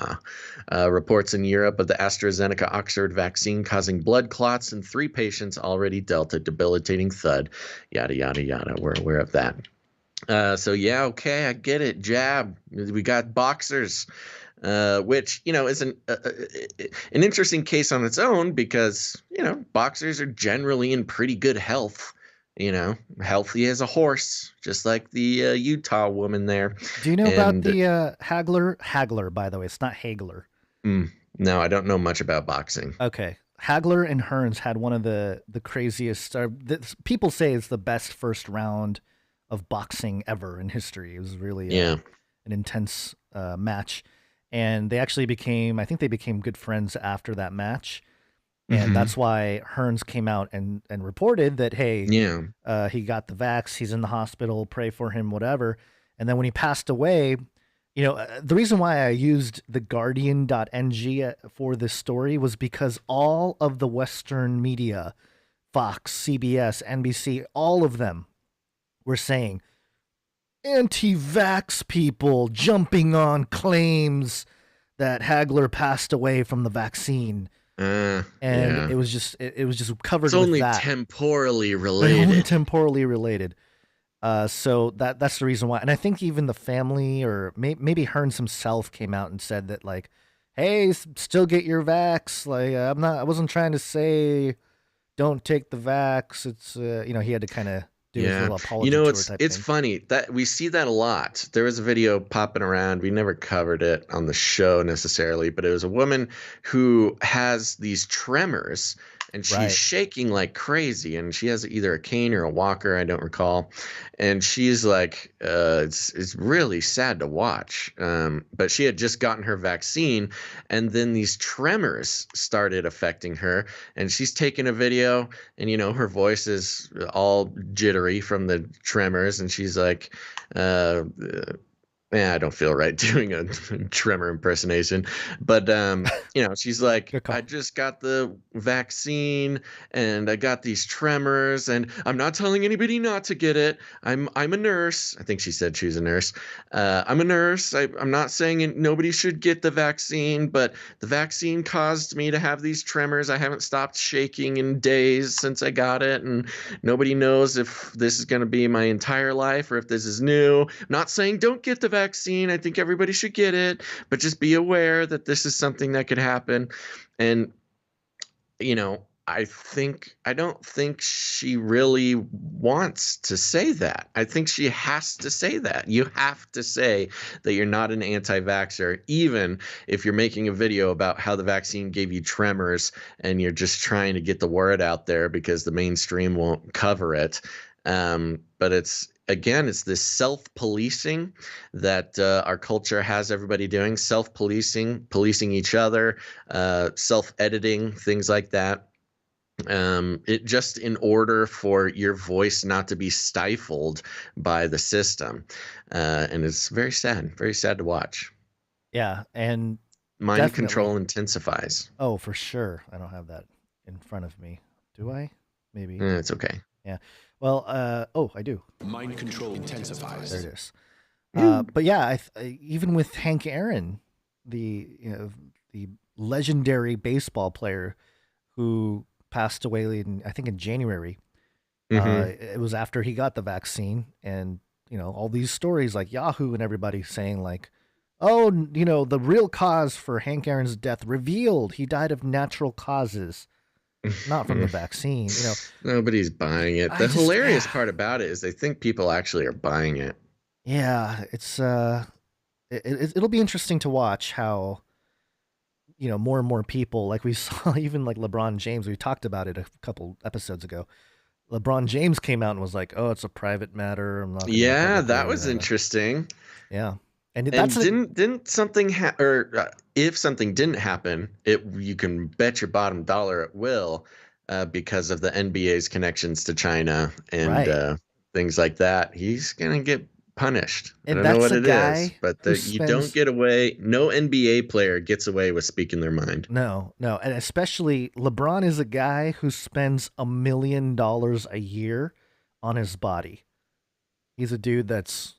Reports in Europe of the AstraZeneca-Oxford vaccine causing blood clots in 3 patients already dealt a debilitating thud. Yada, yada, yada. We're aware of that. So, yeah, okay, I get it. Jab. We got boxers, which, is an interesting case on its own because, boxers are generally in pretty good health. Healthy as a horse, just like the Utah woman there. Do you know about the Hagler? Hagler, by the way. It's not Hagler. No, I don't know much about boxing. Okay. Hagler and Hearns had one of the craziest, people say it's the best first round of boxing ever in history. It was really an intense match. And they actually became good friends after that match. And that's why Hearns came out and reported that, hey, he got the vax, he's in the hospital, pray for him, whatever. And then when he passed away, the reason why I used the Guardian.ng for this story was because all of the Western media, Fox, CBS, NBC, all of them were saying anti-vax people jumping on claims that Hagler passed away from the vaccine. It was just covered with that. It's only temporally related. So that's the reason why. And I think even the family or maybe Hearns himself came out and said that, like, hey, still get your vax. Like, I wasn't trying to say don't take the vax. It's, he had to kind of do his little apology tour type it's thing. funny that we see that a lot. There was a video popping around. We never covered it on the show necessarily, but it was a woman who has these tremors and she's Right. shaking like crazy, and she has either a cane or a walker, I don't recall, and she's like, it's really sad to watch. But she had just gotten her vaccine, and then these tremors started affecting her, and she's taking a video, and her voice is all jittery from the tremors, and she's like, I don't feel right doing a tremor impersonation, but she's like, Good call. I just got the vaccine and I got these tremors, and I'm not telling anybody not to get it. I'm a nurse. I think she said she was a nurse. I'm a nurse. I'm not saying nobody should get the vaccine, but the vaccine caused me to have these tremors. I haven't stopped shaking in days since I got it, and nobody knows if this is going to be my entire life or if this is new. I'm not saying don't get the vaccine. I think everybody should get it, but just be aware that this is something that could happen. And I don't think she really wants to say that. I think she has to say that. You have to say that you're not an anti-vaxxer, even if you're making a video about how the vaccine gave you tremors and you're just trying to get the word out there because the mainstream won't cover it. But it's this self-policing that our culture has everybody doing, self-policing, policing each other, self-editing, things like that. It just in order for your voice not to be stifled by the system. And it's very sad to watch. Yeah, and Mind definitely. control intensifies. Oh, for sure. I don't have that in front of me. Do I? Maybe. It's okay. Yeah. Well, I do. Mind control intensifies. There it is. But yeah, even with Hank Aaron, the legendary baseball player who passed away I think in January. It was after he got the vaccine, and all these stories like Yahoo and everybody saying like, oh, the real cause for Hank Aaron's death revealed. He died of natural causes. Not from the vaccine, Nobody's buying it. The hilarious part about it is they think people actually are buying it. Yeah, it's it'll be interesting to watch how more and more people, like we saw even like LeBron James, we talked about it a couple episodes ago. LeBron James came out and was like, "Oh, it's a private matter. I'm not." Yeah, that was interesting. Yeah. And didn't something if something didn't happen, you can bet your bottom dollar it will, because of the NBA's connections to China and things like that. He's gonna get punished. And I don't know what it is, but you don't get away. No NBA player gets away with speaking their mind. No, and especially LeBron is a guy who spends $1 million a year on his body. He's a dude that's.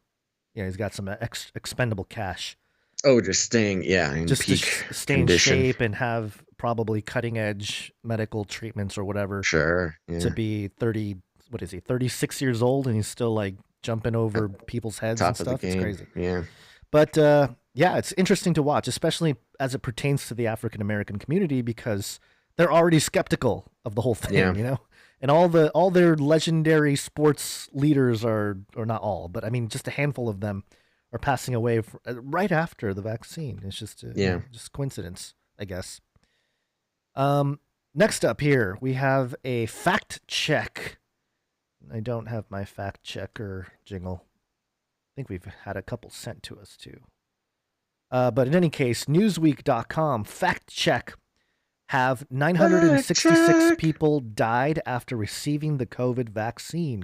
Yeah, he's got some expendable cash. Oh, just staying, in just peak to stay condition. in shape and have probably cutting edge medical treatments or whatever. Sure. Yeah. To be 36 years old, and he's still like jumping over people's heads and stuff. It's crazy. Yeah. But it's interesting to watch, especially as it pertains to the African American community, because they're already skeptical of the whole thing, And all their legendary sports leaders or not all, but I mean just a handful of them are passing away right after the vaccine. It's just just coincidence, I guess. Next up here we have a fact check. I don't have my fact checker jingle. I think we've had a couple sent to us too. But in any case, Newsweek.com fact check. Have 966 people died after receiving the COVID vaccine? ?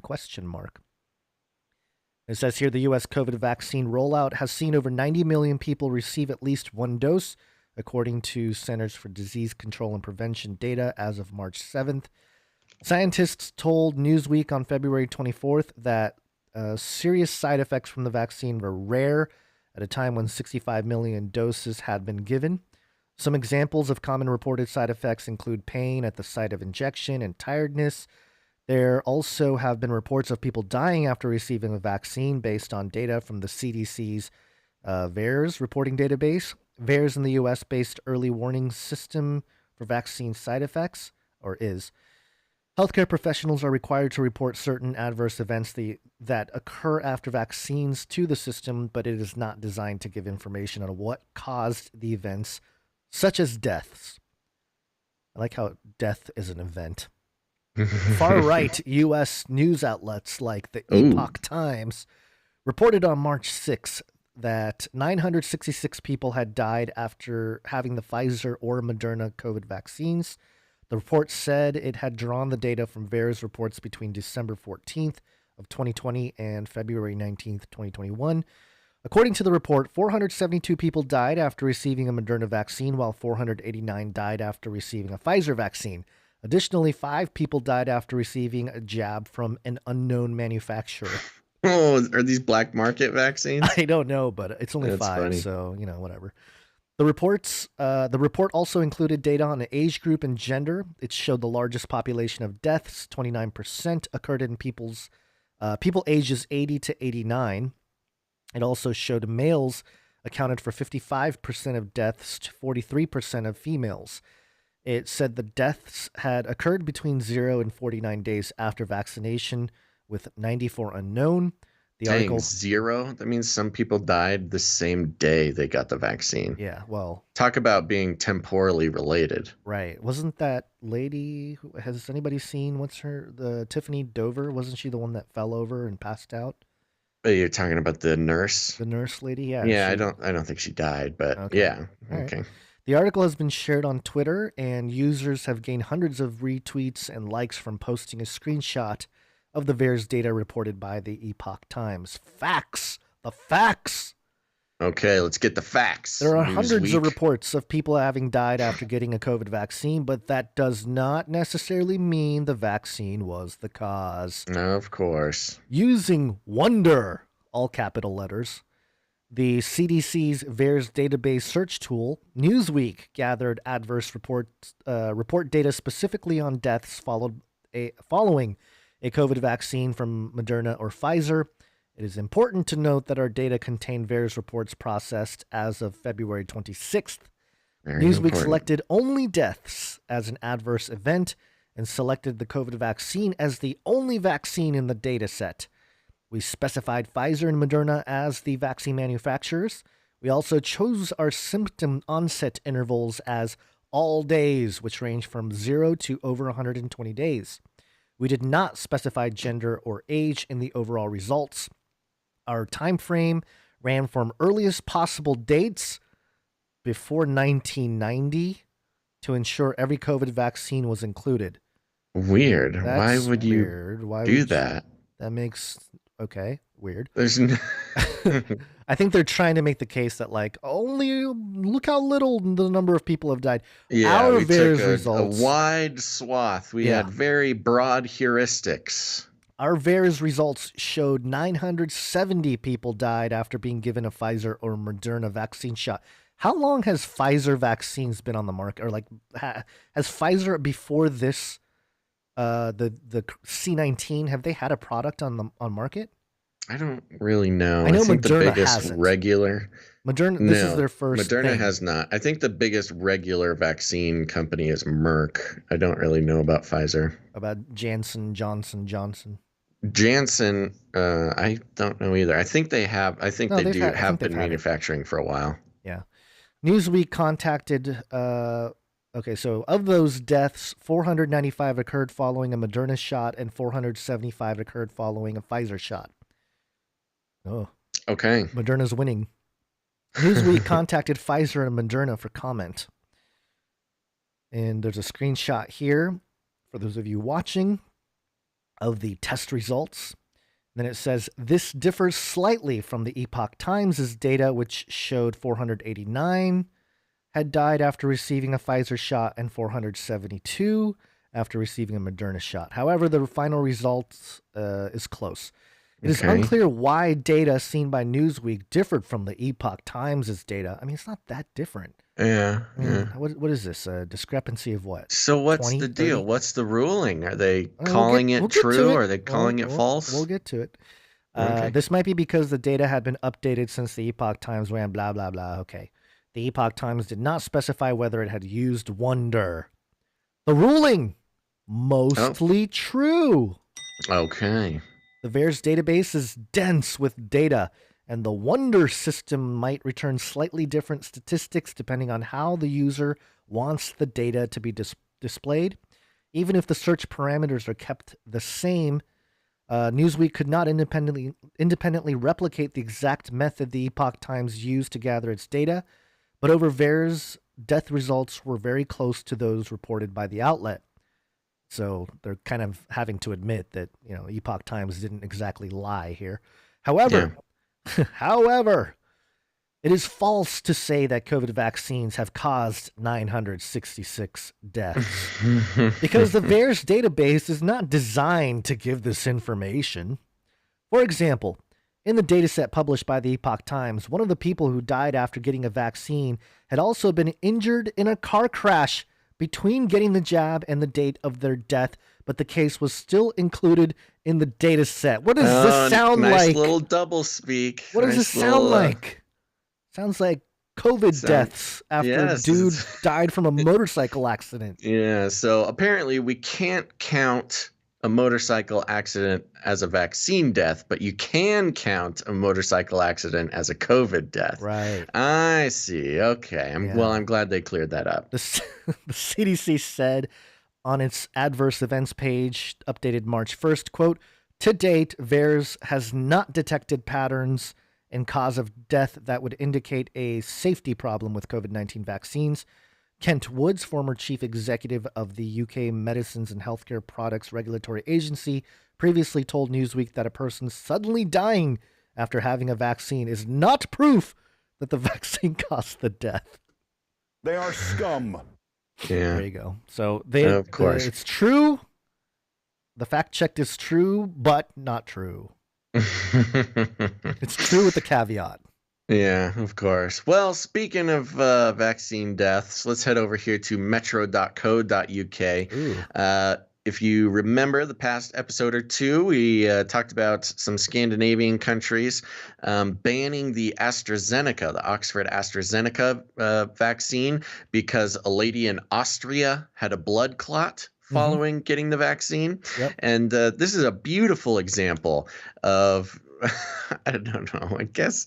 It says here the U.S. COVID vaccine rollout has seen over 90 million people receive at least one dose, according to Centers for Disease Control and Prevention data as of March 7th. Scientists told Newsweek on February 24th that serious side effects from the vaccine were rare at a time when 65 million doses had been given. Some examples of common reported side effects include pain at the site of injection and tiredness. There also have been reports of people dying after receiving the vaccine based on data from the CDC's VAERS reporting database. VAERS in the U.S.-based early warning system for vaccine side effects, or is. Healthcare professionals are required to report certain adverse events that occur after vaccines to the system, but it is not designed to give information on what caused the events, such as deaths. I like how death is an event. Far-right U.S. news outlets like the Epoch Times reported on March 6th that 966 people had died after having the Pfizer or Moderna COVID vaccines. The report said it had drawn the data from various reports between December 14th of 2020 and February 19th, 2021. According to the report, 472 people died after receiving a Moderna vaccine, while 489 died after receiving a Pfizer vaccine. Additionally, 5 people died after receiving a jab from an unknown manufacturer. Oh, are these black market vaccines? I don't know, but it's only That's 5, funny. so, whatever. The report also included data on the age group and gender. It showed the largest population of deaths, 29%, occurred in people ages 80 to 89. It also showed males accounted for 55% of deaths to 43% of females. It said the deaths had occurred between 0 and 49 days after vaccination, with 94 unknown. The article 0? That means some people died the same day they got the vaccine. Yeah, well, Talk about being temporally related. right. Wasn't that lady has anybody seen the Tiffany Dover? Wasn't she the one that fell over and passed out? But you're talking about the nurse? The nurse lady? Yeah. Yeah, I don't think she died, but Okay. yeah. All right. Okay. The article has been shared on Twitter, and users have gained hundreds of retweets and likes from posting a screenshot of the VAERS data reported by the Epoch Times. Facts! The facts! Okay, let's get the facts. There are hundreds of Newsweek. reports of people having died after getting a COVID vaccine, but that does not necessarily mean the vaccine was the cause. Of course. Using Wonder, all capital letters, the CDC's VAERS database search tool, Newsweek gathered adverse report data specifically on deaths following a COVID vaccine from Moderna or Pfizer. It is important to note that our data contain VAERS reports processed as of February 26th. Very Newsweek important. selected only deaths as an adverse event and selected the COVID vaccine as the only vaccine in the data set. We specified Pfizer and Moderna as the vaccine manufacturers. We also chose our symptom onset intervals as all days, which range from 0 to over 120 days. We did not specify gender or age in the overall results. Our time frame ran from earliest possible dates before 1990 to ensure every COVID vaccine was included. Weird. Why That's would you weird. Why do would that? That makes okay, weird. There's no... I think they're trying to make the case that only look how little the number of people have died. Yeah, Our we VAERS took results. a wide swath. We Yeah. had very broad heuristics. Our VAERS results showed 970 people died after being given a Pfizer or Moderna vaccine shot. How long has Pfizer vaccines been on the market? Or has Pfizer before this, the C19, have they had a product on market? I don't really know. I know think Moderna the biggest hasn't. Moderna. This is their first Moderna thing. has not. I think the biggest regular vaccine company is Merck. I don't really know about Pfizer. About Johnson. Janssen, I don't know either. I think they have. I think No, they they've do had- I have think they've been had it. manufacturing for a while. Yeah. Newsweek contacted, so of those deaths, 495 occurred following a Moderna shot and 475 occurred following a Pfizer shot. Oh, Okay. Moderna's winning. Newsweek contacted Pfizer and Moderna for comment. And there's a screenshot here for those of you watching of the test results. Then it says, this differs slightly from the Epoch Times' data, which showed 489 had died after receiving a Pfizer shot and 472 after receiving a Moderna shot. However, the final result is close. It is Okay. unclear why data seen by Newsweek differed from the Epoch Times' data. I mean, it's not that different. Yeah. I mean, Yeah. what is this? A discrepancy of what? So what's 20, the deal? 30? What's the ruling? Are they We'll calling get it to true? it. Or are they calling it false? We'll get to it. Okay. This might be because the data had been updated since the Epoch Times ran blah, blah, blah. Okay. The Epoch Times did not specify whether it had used Wonder. The ruling, mostly true. Okay. The VAERS database is dense with data, and the Wonder system might return slightly different statistics depending on how the user wants the data to be displayed. Even if the search parameters are kept the same, Newsweek could not independently replicate the exact method the Epoch Times used to gather its data, but over VAERS, death results were very close to those reported by the outlet. So they're kind of having to admit that, Epoch Times didn't exactly lie here. However, it is false to say that COVID vaccines have caused 966 deaths because the VAERS database is not designed to give this information. For example, in the dataset published by the Epoch Times, one of the people who died after getting a vaccine had also been injured in a car crash between getting the jab and the date of their death, but the case was still included in the dataset. What does this sound like? Nice little double speak. What does this sound like? Sounds like COVID deaths after a dude died from a motorcycle accident. Yeah, so apparently we can't count a motorcycle accident as a vaccine death, but you can count a motorcycle accident as a COVID death. Right. I see. Okay. Well, I'm glad they cleared that up. The CDC said on its adverse events page, updated March 1st, quote, "To date, VAERS has not detected patterns and cause of death that would indicate a safety problem with COVID-19 vaccines." Kent Woods, former chief executive of the UK Medicines and Healthcare Products Regulatory Agency, previously told Newsweek that a person suddenly dying after having a vaccine is not proof that the vaccine caused the death. They are scum. Yeah. There you go. So of course. It's true. The fact check is true, but not true. It's true with the caveat. Yeah, of course. Well, speaking of vaccine deaths, let's head over here to metro.co.uk. If you remember the past episode or two, we talked about some Scandinavian countries banning the AstraZeneca, the Oxford AstraZeneca vaccine, because a lady in Austria had a blood clot following getting the vaccine. Yep. And this is a beautiful example of, I don't know, I guess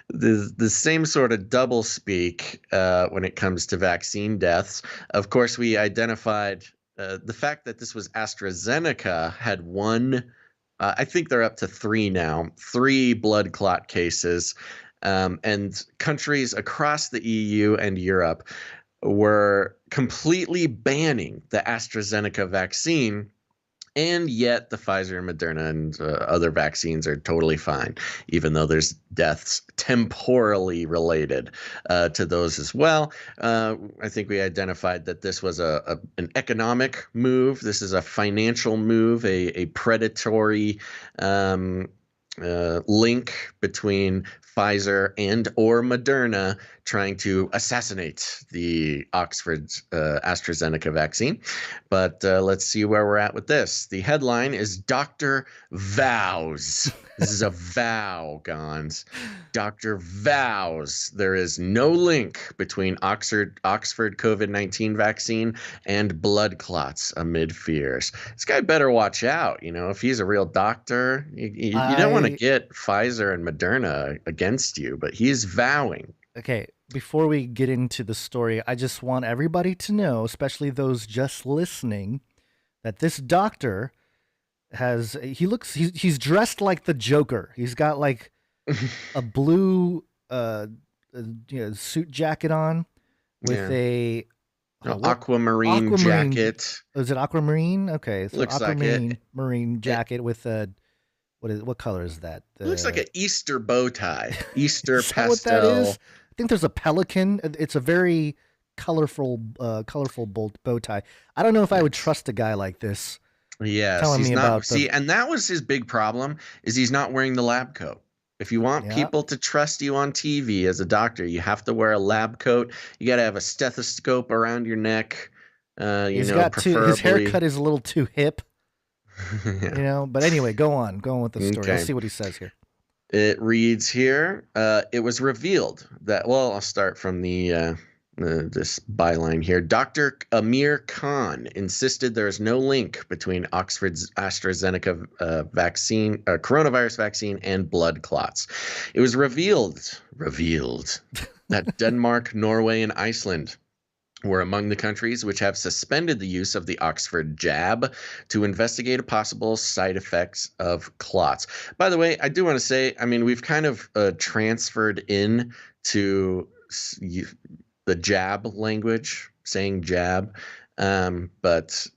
the same sort of double speak when it comes to vaccine deaths. Of course, we identified the fact that this was AstraZeneca had one, I think they're up to 3 now, 3 blood clot cases, and countries across the EU and Europe were completely banning the AstraZeneca vaccine. And yet the Pfizer and Moderna and other vaccines are totally fine, even though there's deaths temporally related to those as well. I think we identified that this was an economic move. This is a financial move, a predatory link between Pfizer and or Moderna trying to assassinate the Oxford AstraZeneca vaccine. But let's see where we're at with this. The headline is Doctor Vows. This is a vow, Gons. Doctor vows there is no link between Oxford COVID-19 vaccine and blood clots amid fears. This guy better watch out. If he's a real doctor, you don't want to get Pfizer and Moderna against you, but he's vowing. Okay, before we get into the story, I just want everybody to know, especially those just listening, that this doctor he's dressed like the Joker. He's got like a blue suit jacket on with an aquamarine jacket. Is it aquamarine? Okay, so looks like it. Marine jacket with a what color is that? It looks like an Easter bow tie. Easter is pastel. What that is? I think there's a pelican. It's a very colorful bow tie. I don't know if I would trust a guy like this. Yes, telling me about and that was his big problem, is he's not wearing the lab coat. If you want people to trust you on TV as a doctor, you have to wear a lab coat. You got to have a stethoscope around your neck. His haircut is a little too hip. But anyway, go on with the story. Let's see what he says here. It reads here, it was revealed that, I'll start from this byline here. Dr. Amir Khan insisted there is no link between Oxford's AstraZeneca coronavirus vaccine and blood clots. It was revealed that Denmark, Norway, and Iceland were among the countries which have suspended the use of the Oxford jab to investigate possible side effects of clots. By the way, I do want to say, I mean, we've kind of transferred in to the jab language, saying jab, but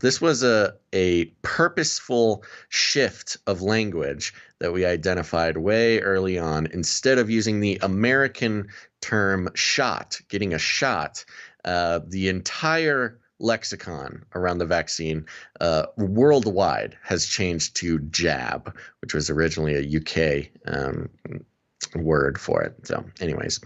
this was a purposeful shift of language that we identified way early on. Instead of using the American term shot, getting a shot, the entire lexicon around the vaccine worldwide has changed to jab, which was originally a UK word for it. So anyways,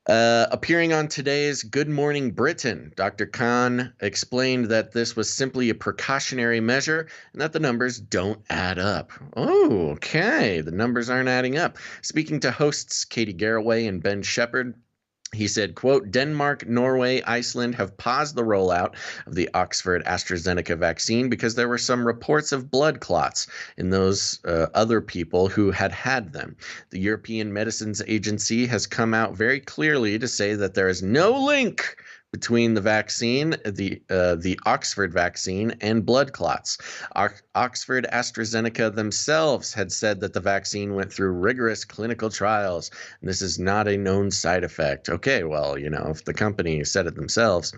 appearing on today's Good Morning Britain, Dr. Khan explained that this was simply a precautionary measure and that the numbers don't add up. Oh, okay. The numbers aren't adding up. Speaking to hosts Katie Garraway and Ben Shepherd, he said, quote, Denmark, Norway, Iceland have paused the rollout of the Oxford AstraZeneca vaccine because there were some reports of blood clots in those other people who had them. The European Medicines Agency has come out very clearly to say that there is no link between the vaccine, the Oxford vaccine, and blood clots. Oxford AstraZeneca themselves had said that the vaccine went through rigorous clinical trials, and this is not a known side effect. Okay, well, if the company said it themselves.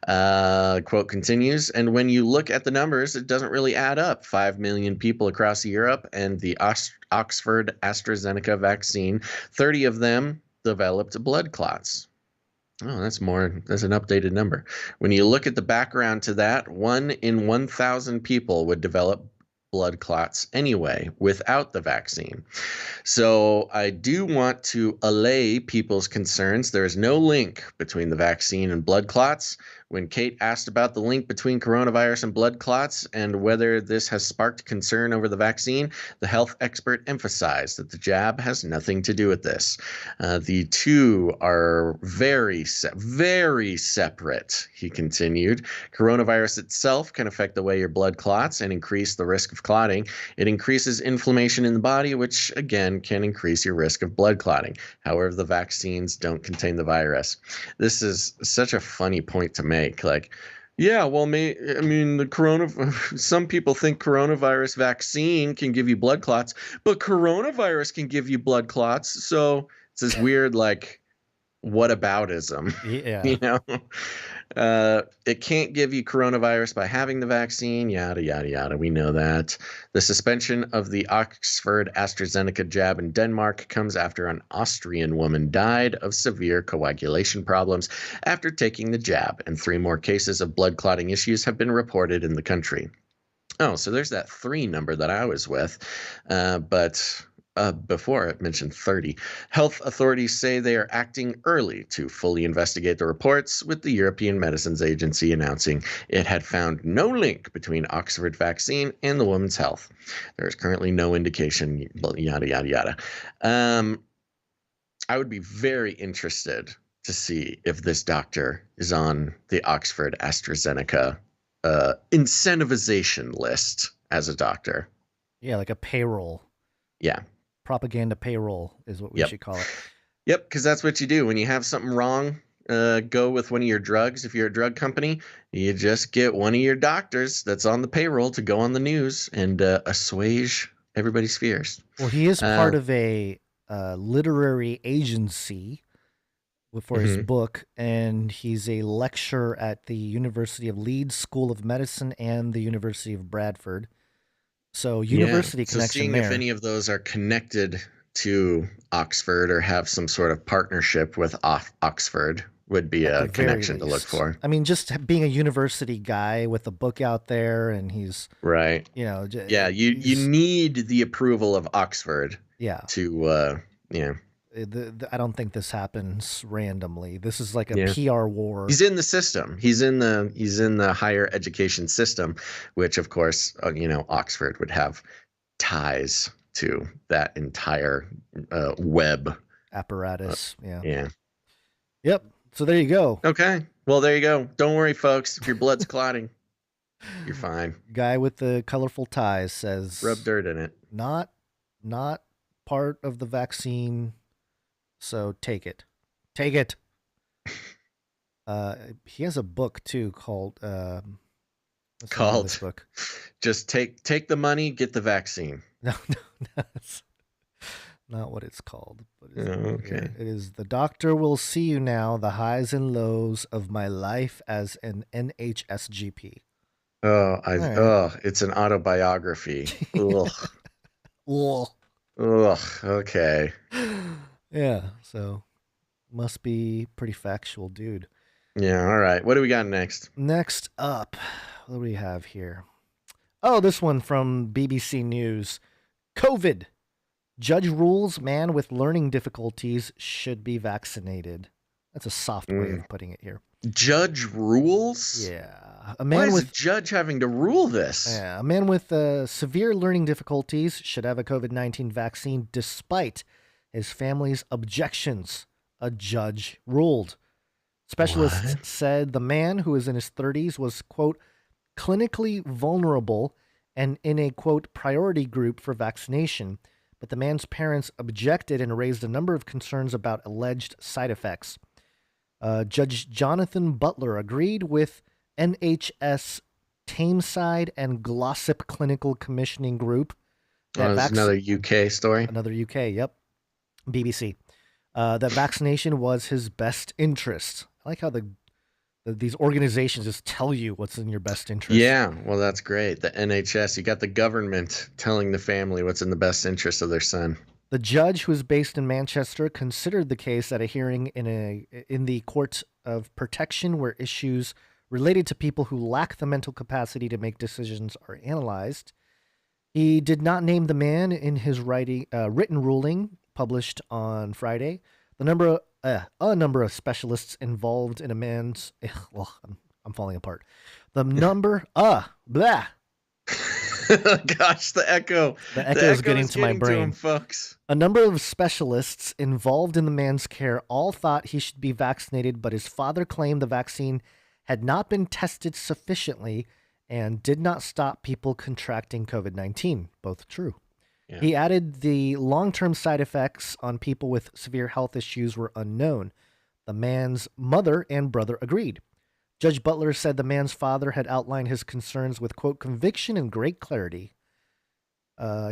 Quote continues, and when you look at the numbers, it doesn't really add up. 5 million people across Europe, and the Oxford AstraZeneca vaccine, 30 of them developed blood clots. Oh, that's an updated number. When you look at the background to that, 1 in 1,000 people would develop blood clots anyway without the vaccine. So I do want to allay people's concerns. There is no link between the vaccine and blood clots. When Kate asked about the link between coronavirus and blood clots and whether this has sparked concern over the vaccine, the health expert emphasized that the jab has nothing to do with this. The two are very separate, he continued. Coronavirus itself can affect the way your blood clots and increase the risk of clotting. It increases inflammation in the body, which again can increase your risk of blood clotting. However, the vaccines don't contain the virus. This is such a funny point to make. Like, yeah, well, some people think coronavirus vaccine can give you blood clots, but coronavirus can give you blood clots. So it's this weird, like, whataboutism. Yeah. It can't give you coronavirus by having the vaccine, yada, yada, yada. We know that. The suspension of the Oxford AstraZeneca jab in Denmark comes after an Austrian woman died of severe coagulation problems after taking the jab, and 3 more cases of blood clotting issues have been reported in the country. Oh, so there's that 3 number that I was with, but before it mentioned 30. Health authorities say they are acting early to fully investigate the reports, with the European Medicines Agency announcing it had found no link between Oxford vaccine and the woman's health. There is currently no indication, yada, yada, yada. I would be very interested to see if this doctor is on the Oxford AstraZeneca incentivization list as a doctor. Yeah, like a payroll. Yeah. Propaganda payroll is what we should call it. Yep, because that's what you do when you have something wrong. Go with one of your drugs. If you're a drug company, you just get one of your doctors that's on the payroll to go on the news and assuage everybody's fears. Well, he is part of a literary agency for his book, and he's a lecturer at the University of Leeds School of Medicine and the University of Bradford. So university connection seeing there. If any of those are connected to Oxford or have some sort of partnership with Oxford would be a connection to look for. I mean, just being a university guy with a book out there, and he's right. You need the approval of Oxford. Yeah. To I don't think this happens randomly. This is like a PR war. He's in the system. He's in the higher education system, which of course, Oxford would have ties to that entire web apparatus. Yeah. Yep. So there you go. Okay. Well, there you go. Don't worry, folks. If your blood's clotting, you're fine. Guy with the colorful ties says, rub dirt in it. Not part of the vaccine. So take it. He has a book too called what's the name of this Called book? just take the money, get the vaccine. No, that's not what it's called. But Oh, okay. it is The Doctor Will See You Now: The Highs and Lows of My Life as an NHSGP. Oh, All right. it's an autobiography. Ugh. Well, Ugh. Okay. yeah, so must be pretty factual, dude. Yeah. All right. What do we got next? Next up, what do we have here? Oh, this one from BBC News. COVID. Judge rules man with learning difficulties should be vaccinated. That's a soft way of putting it here. Judge rules? Yeah. Why is a judge having to rule this? Yeah, a man with severe learning difficulties should have a COVID-19 vaccine despite his family's objections, a judge ruled. Specialists said the man, who is in his 30s, was, quote, clinically vulnerable and in a, quote, priority group for vaccination, but the man's parents objected and raised a number of concerns about alleged side effects. Judge Jonathan Butler agreed with NHS Tameside and Glossop Clinical Commissioning Group. That's another UK story. Another UK, yep. BBC. That vaccination was his best interest. I like how these organizations just tell you what's in your best interest. Yeah, well, that's great. The NHS, you got the government telling the family what's in the best interest of their son. The judge, who is based in Manchester, considered the case at a hearing in the Court of Protection, where issues related to people who lack the mental capacity to make decisions are analyzed. He did not name the man in his written ruling published on Friday. A number of specialists involved in a man's. I'm falling apart. The number. Blah. Gosh, the echo. The echo is getting to my brain, him, folks. A number of specialists involved in the man's care all thought he should be vaccinated, but his father claimed the vaccine had not been tested sufficiently and did not stop people contracting COVID-19. Both true. Yeah. He added the long-term side effects on people with severe health issues were unknown. The man's mother and brother agreed. Judge Butler said the man's father had outlined his concerns with, quote, conviction and great clarity.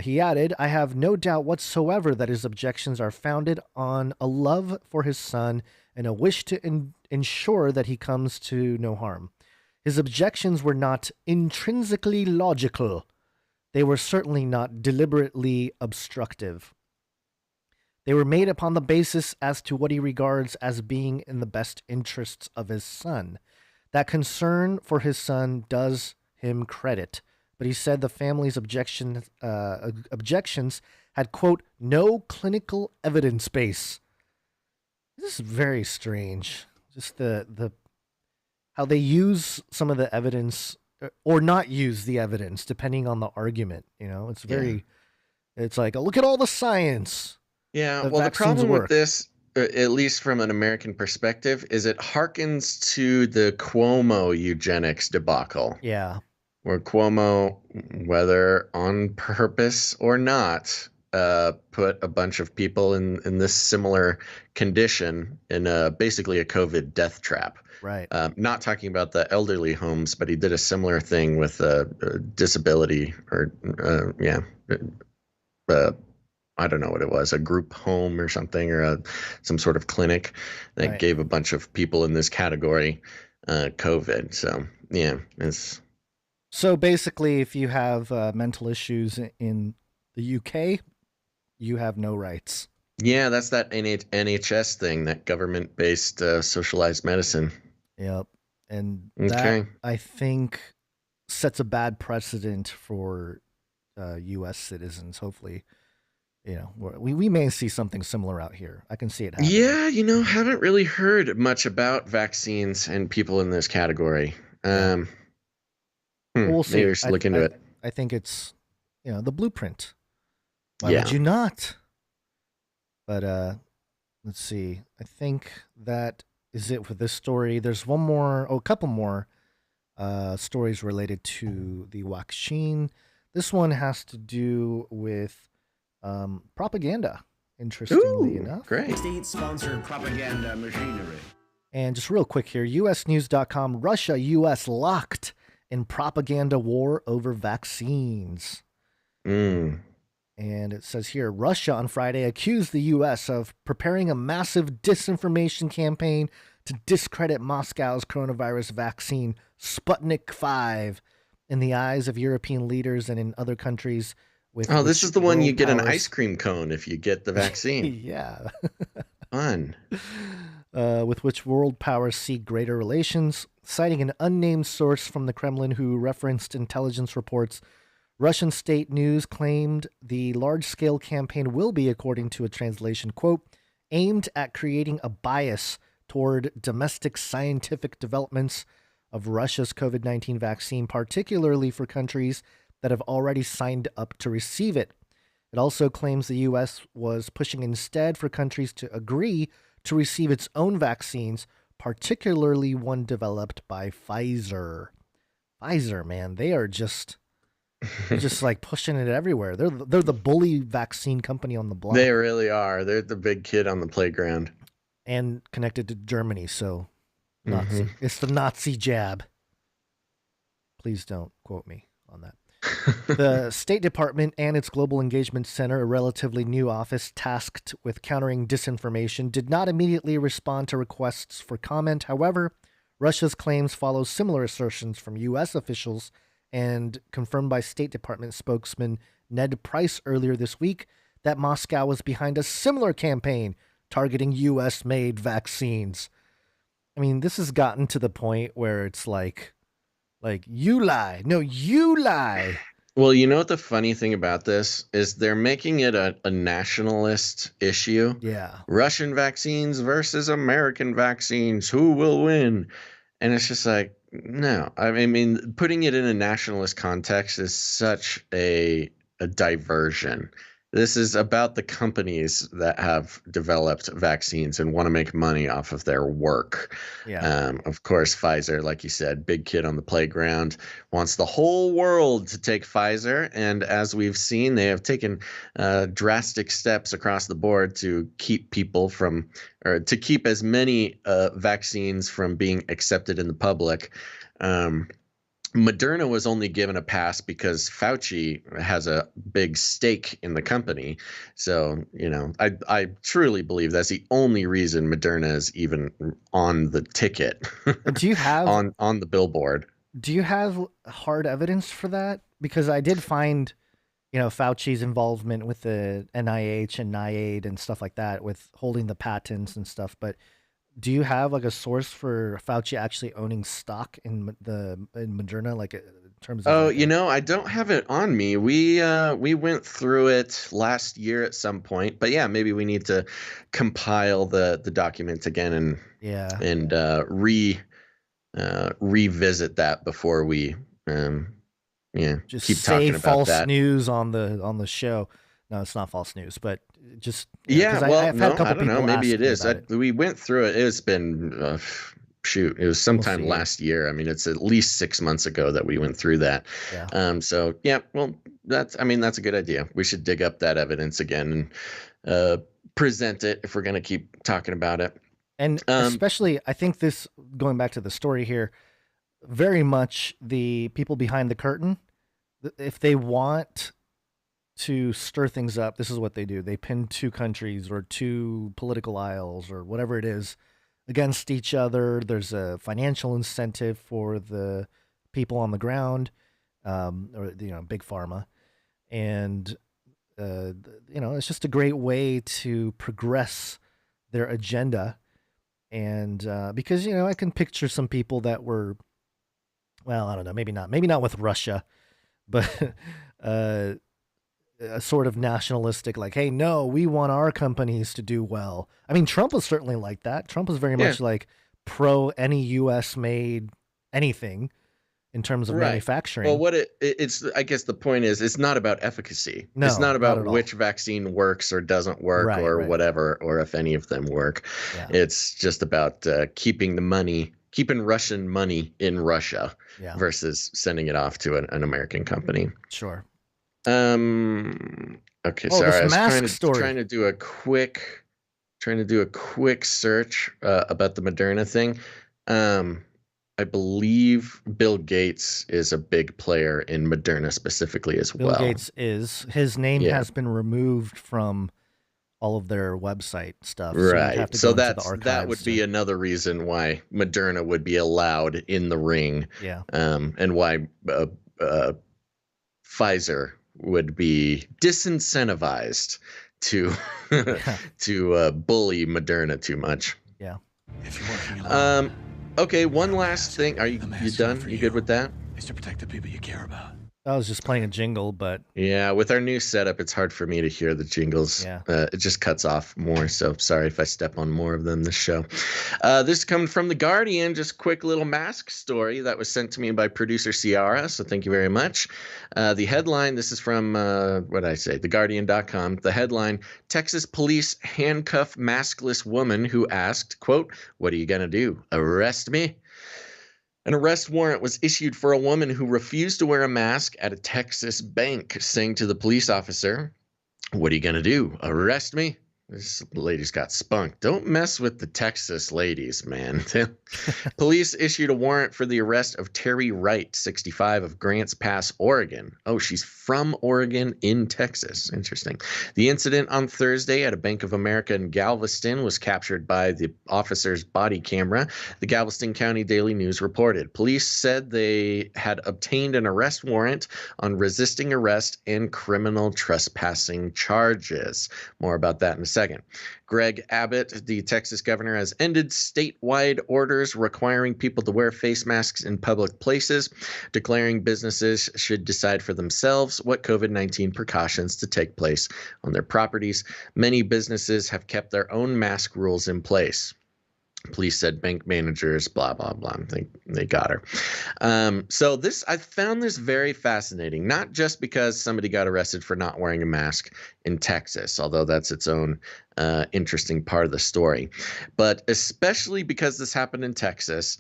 He added, I have no doubt whatsoever that his objections are founded on a love for his son and a wish to ensure that he comes to no harm. His objections were not intrinsically logical. They were certainly not deliberately obstructive. They were made upon the basis as to what he regards as being in the best interests of his son. That concern for his son does him credit, but he said the family's objections had, quote, no clinical evidence base. This is very strange. Just the how they use some of the evidence or not use the evidence depending on the argument. You know, it's very, it's like, look at all the science. Yeah, well, the problem with this, at least from an American perspective, is it harkens to the Cuomo eugenics debacle. Yeah. Where Cuomo, whether on purpose or not, put a bunch of people in this similar condition in basically a COVID death trap. Right. Not talking about the elderly homes, but he did a similar thing with disability or, I don't know what it was, a group home or something, or some sort of clinic that gave a bunch of people in this category COVID. So, yeah. So basically, if you have mental issues in the UK, you have no rights. Yeah, that's that NHS thing, that government-based socialized medicine. Yep. And that, I think, sets a bad precedent for U.S. citizens, hopefully. You know, we may see something similar out here. I can see it happening. Yeah, haven't really heard much about vaccines and people in this category. We'll see. Maybe just look into it. I think it's, the blueprint. Why would you not? But let's see. I think that is it for this story. There's a couple more stories related to the Waccine. This one has to do with propaganda, interestingly enough. Great. State-sponsored propaganda machinery. And just real quick here, usnews.com, Russia, U.S. locked in propaganda war over vaccines. Mm. And it says here, Russia on Friday accused the U.S. of preparing a massive disinformation campaign to discredit Moscow's coronavirus vaccine, Sputnik 5, in the eyes of European leaders and in other countries. This is the one you get an powers... ice cream cone if you get the vaccine. Yeah. Fun. With which world powers seek greater relations. Citing an unnamed source from the Kremlin who referenced intelligence reports, Russian state news claimed the large-scale campaign will be, according to a translation, quote, aimed at creating a bias toward domestic scientific developments of Russia's COVID-19 vaccine, particularly for countries that have already signed up to receive it. It also claims the U.S. was pushing instead for countries to agree to receive its own vaccines, particularly one developed by Pfizer. Pfizer, man, they're just like pushing it everywhere. They're the bully vaccine company on the block. They really are. They're the big kid on the playground. And connected to Germany, so Nazi. It's the Nazi jab. Please don't quote me on that. The State Department and its Global Engagement Center, a relatively new office tasked with countering disinformation, did not immediately respond to requests for comment. However, Russia's claims follow similar assertions from U.S. officials and confirmed by State Department spokesman Ned Price earlier this week that Moscow was behind a similar campaign targeting U.S.-made vaccines. I mean, this has gotten to the point where it's like, you lie. No, you lie. Well, you know what the funny thing about this is? They're making it a nationalist issue. Yeah. Russian vaccines versus American vaccines. Who will win? And it's just like, no. I mean, putting it in a nationalist context is such a diversion. This is about the companies that have developed vaccines and want to make money off of their work. Yeah. Of course, Pfizer, like you said, big kid on the playground, wants the whole world to take Pfizer. And as we've seen, they have taken drastic steps across the board to keep people from, or to keep as many vaccines from being accepted in the public. Moderna was only given a pass because Fauci has a big stake in the company. So, you know, I truly believe that's the only reason Moderna is even on the ticket. Do you have on the billboard? Do you have hard evidence for that? Because I did find, you know, Fauci's involvement with the NIH and NIAID and stuff like that, with holding the patents and stuff. But do you have like a source for Fauci actually owning stock in Moderna, like in terms of? Oh, you know, I don't have it on me. We went through it last year at some point, but yeah, maybe we need to compile the document again and revisit that before we just keep say talking about false that. News on the show. No, it's not false news, but just I've had a couple I don't know. people Maybe ask it me is. about it. We went through it. It's been shoot. It was sometime see. last year. I mean, it's at least 6 months ago that we went through that. Yeah. So yeah. Well, that's a good idea. We should dig up that evidence again and present it if we're gonna keep talking about it. And especially, I think this, going back to the story here, very much the people behind the curtain, if they want to stir things up, this is what they do. They pin two countries or two political aisles or whatever it is against each other. There's a financial incentive for the people on the ground, or, you know, big pharma. And, you know, it's just a great way to progress their agenda. And because, you know, I can picture some people that were, well, I don't know, maybe not with Russia, but a sort of nationalistic, like, hey, no, we want our companies to do well. I mean, Trump was certainly like that. Trump was very much like pro any U.S. made anything in terms of manufacturing. Well, it's I guess the point is, it's not about efficacy. No, it's not about not at which vaccine works or doesn't work whatever, or if any of them work. Yeah. It's just about keeping Russian money in Russia versus sending it off to an American company. Sure. Okay, Oh, sorry. this I was mask story. trying to do a quick trying to do a quick search about the Moderna thing. I believe Bill Gates is a big player in Moderna specifically as well. Bill Gates is. His name Yeah. has been removed from all of their website stuff. Right. you'd have to So go into the that archives would be another reason why Moderna would be allowed in the ring. Yeah. And why Pfizer would be disincentivized to to bully Moderna too much. Yeah. If you're working alone, Okay, one last thing. Are you done? You good with that? is to protect the people you care about. I was just playing a jingle, but Yeah, with our new setup, it's hard for me to hear the jingles. Yeah. It just cuts off more, so sorry if I step on more of them this show. This is coming from The Guardian, just a quick little mask story that was sent to me by producer Ciara, so thank you very much. The headline, this is from, theguardian.com. The headline, Texas police handcuff maskless woman who asked, quote, "What are you going to do, arrest me?" An arrest warrant was issued for a woman who refused to wear a mask at a Texas bank, saying to the police officer, "What are you going to do? Arrest me?" This lady's got spunk. Don't mess with the Texas ladies, man. Police issued a warrant for the arrest of Terry Wright, 65, of Grants Pass, Oregon. Oh, she's from Oregon in Texas. Interesting. The incident on Thursday at a Bank of America in Galveston was captured by the officer's body camera, the Galveston County Daily News reported. Police said they had obtained an arrest warrant on resisting arrest and criminal trespassing charges. More about that in a second. Greg Abbott, the Texas governor, has ended statewide orders requiring people to wear face masks in public places, declaring businesses should decide for themselves what COVID-19 precautions to take place on their properties. Many businesses have kept their own mask rules in place. Police said bank managers, blah, blah, blah. They got her. So I found this very fascinating, not just because somebody got arrested for not wearing a mask in Texas, although that's its own interesting part of the story, but especially because this happened in Texas.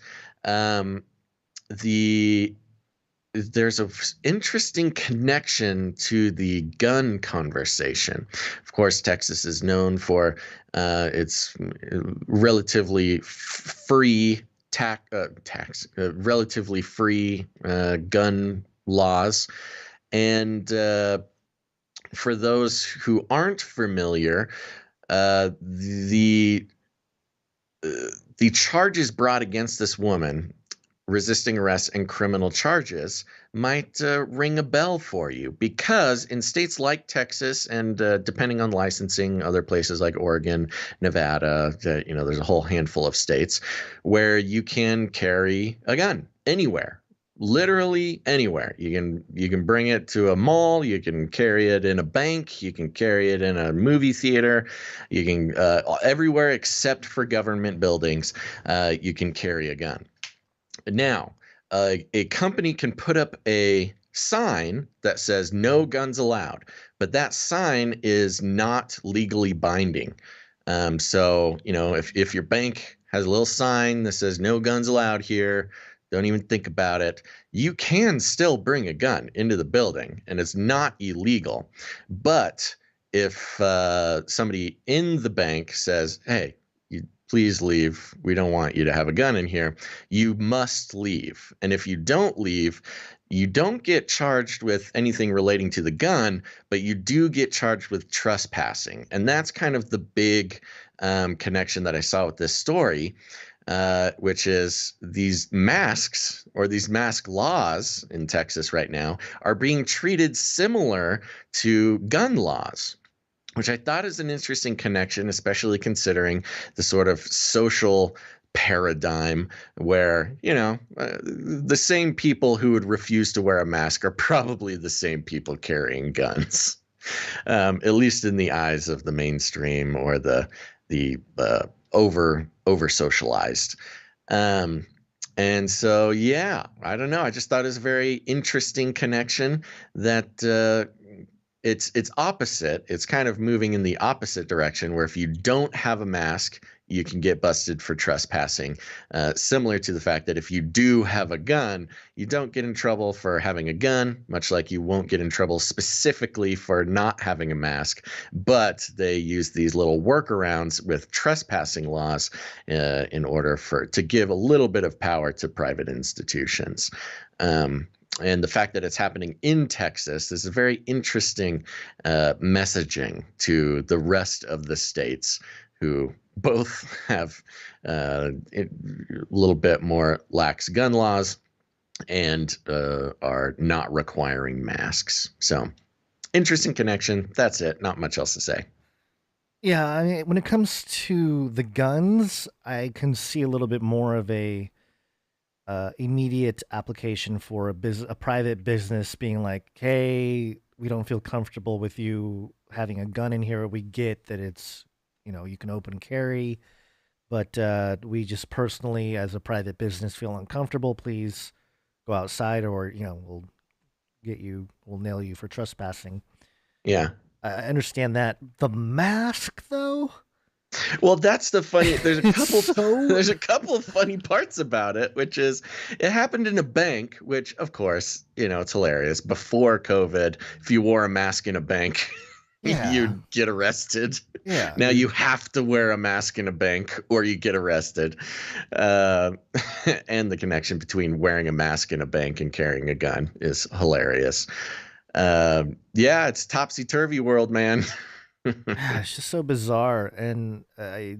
There's an interesting connection to the gun conversation. Of course, Texas is known for its relatively free relatively free gun laws. And for those who aren't familiar, the charges brought against this woman, resisting arrest and criminal charges, might ring a bell for you, because in states like Texas and depending on licensing, other places like Oregon, Nevada, there's a whole handful of states where you can carry a gun anywhere, literally anywhere. You can bring it to a mall, you can carry it in a bank, you can carry it in a movie theater, you can everywhere except for government buildings, you can carry a gun. Now, a company can put up a sign that says no guns allowed, but that sign is not legally binding. So, if your bank has a little sign that says no guns allowed here, don't even think about it, you can still bring a gun into the building and it's not illegal. But if somebody in the bank says, "Hey, please leave. We don't want you to have a gun in here," you must leave. And if you don't leave, you don't get charged with anything relating to the gun, but you do get charged with trespassing. And that's kind of the big connection that I saw with this story, which is these masks, or these mask laws in Texas right now, are being treated similar to gun laws, which I thought is an interesting connection, especially considering the sort of social paradigm where, the same people who would refuse to wear a mask are probably the same people carrying guns, at least in the eyes of the mainstream or the over socialized. And so, yeah, I don't know. I just thought it was a very interesting connection that it's opposite. It's kind of moving in the opposite direction, where if you don't have a mask, you can get busted for trespassing. Similar to the fact that if you do have a gun, you don't get in trouble for having a gun, much like you won't get in trouble specifically for not having a mask. But they use these little workarounds with trespassing laws in order to give a little bit of power to private institutions. And the fact that it's happening in Texas is a very interesting messaging to the rest of the states, who both have a little bit more lax gun laws and are not requiring masks. So interesting connection. That's it. Not much else to say. Yeah, I mean, when it comes to the guns, I can see a little bit more of a immediate application for a private business being like, hey, we don't feel comfortable with you having a gun in here. We get that it's, you can open carry, but we just personally, as a private business, feel uncomfortable. Please go outside, or we'll nail you for trespassing. Yeah, I understand that. The mask, though. Well, that's the funny. There's a couple of funny parts about it, which is it happened in a bank, which of course, it's hilarious. Before COVID, if you wore a mask in a bank, you'd get arrested. Yeah. Now you have to wear a mask in a bank or you get arrested. And the connection between wearing a mask in a bank and carrying a gun is hilarious. Yeah, it's topsy-turvy world, man. It's just so bizarre, and I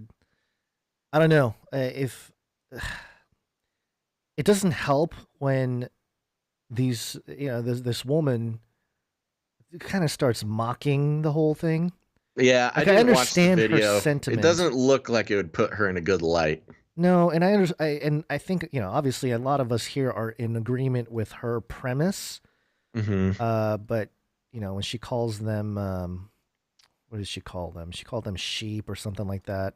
don't know if it doesn't help when these this woman kind of starts mocking the whole thing. Yeah, Like, I didn't understand watch the video. her sentiment. It doesn't look like it would put her in a good light. No, and I think obviously a lot of us here are in agreement with her premise. Mm-hmm. But when she calls them. What did she call them? She called them sheep or something like that.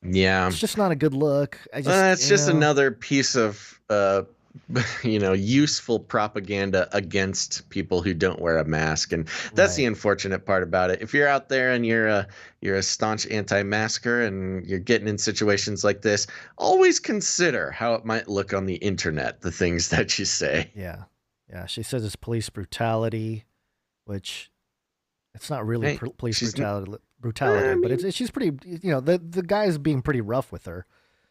Yeah. It's just not a good look. It's just another piece of, useful propaganda against people who don't wear a mask. And that's the unfortunate part about it. If you're out there and you're a staunch anti-masker and you're getting in situations like this, always consider how it might look on the internet, the things that you say. Yeah. Yeah. She says it's police brutality, which... It's not really police brutality, but she's pretty. The guy's being pretty rough with her.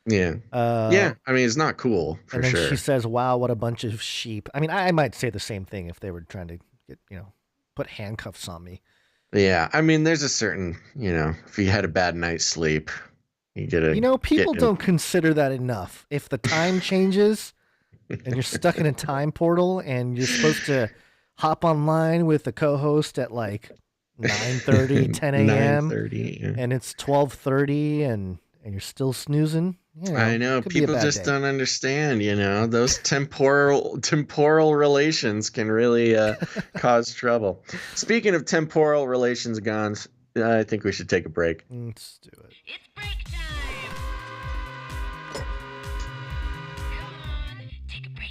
Yeah. Yeah. I mean, it's not cool for and then sure. She says, "Wow, what a bunch of sheep." I mean, I might say the same thing if they were trying to get put handcuffs on me. Yeah. I mean, there's a certain if you had a bad night's sleep, you get a. People don't consider that enough. If the time changes, and you're stuck in a time portal, and you're supposed to hop online with the co-host at like 9:30, 10 a.m. 9:30, yeah. And it's 12:30, and you're still snoozing. I know people just don't understand. Those temporal relations can really cause trouble. Speaking of temporal relations, Gons, I think we should take a break. Let's do it. It's break time. Come on, take a break.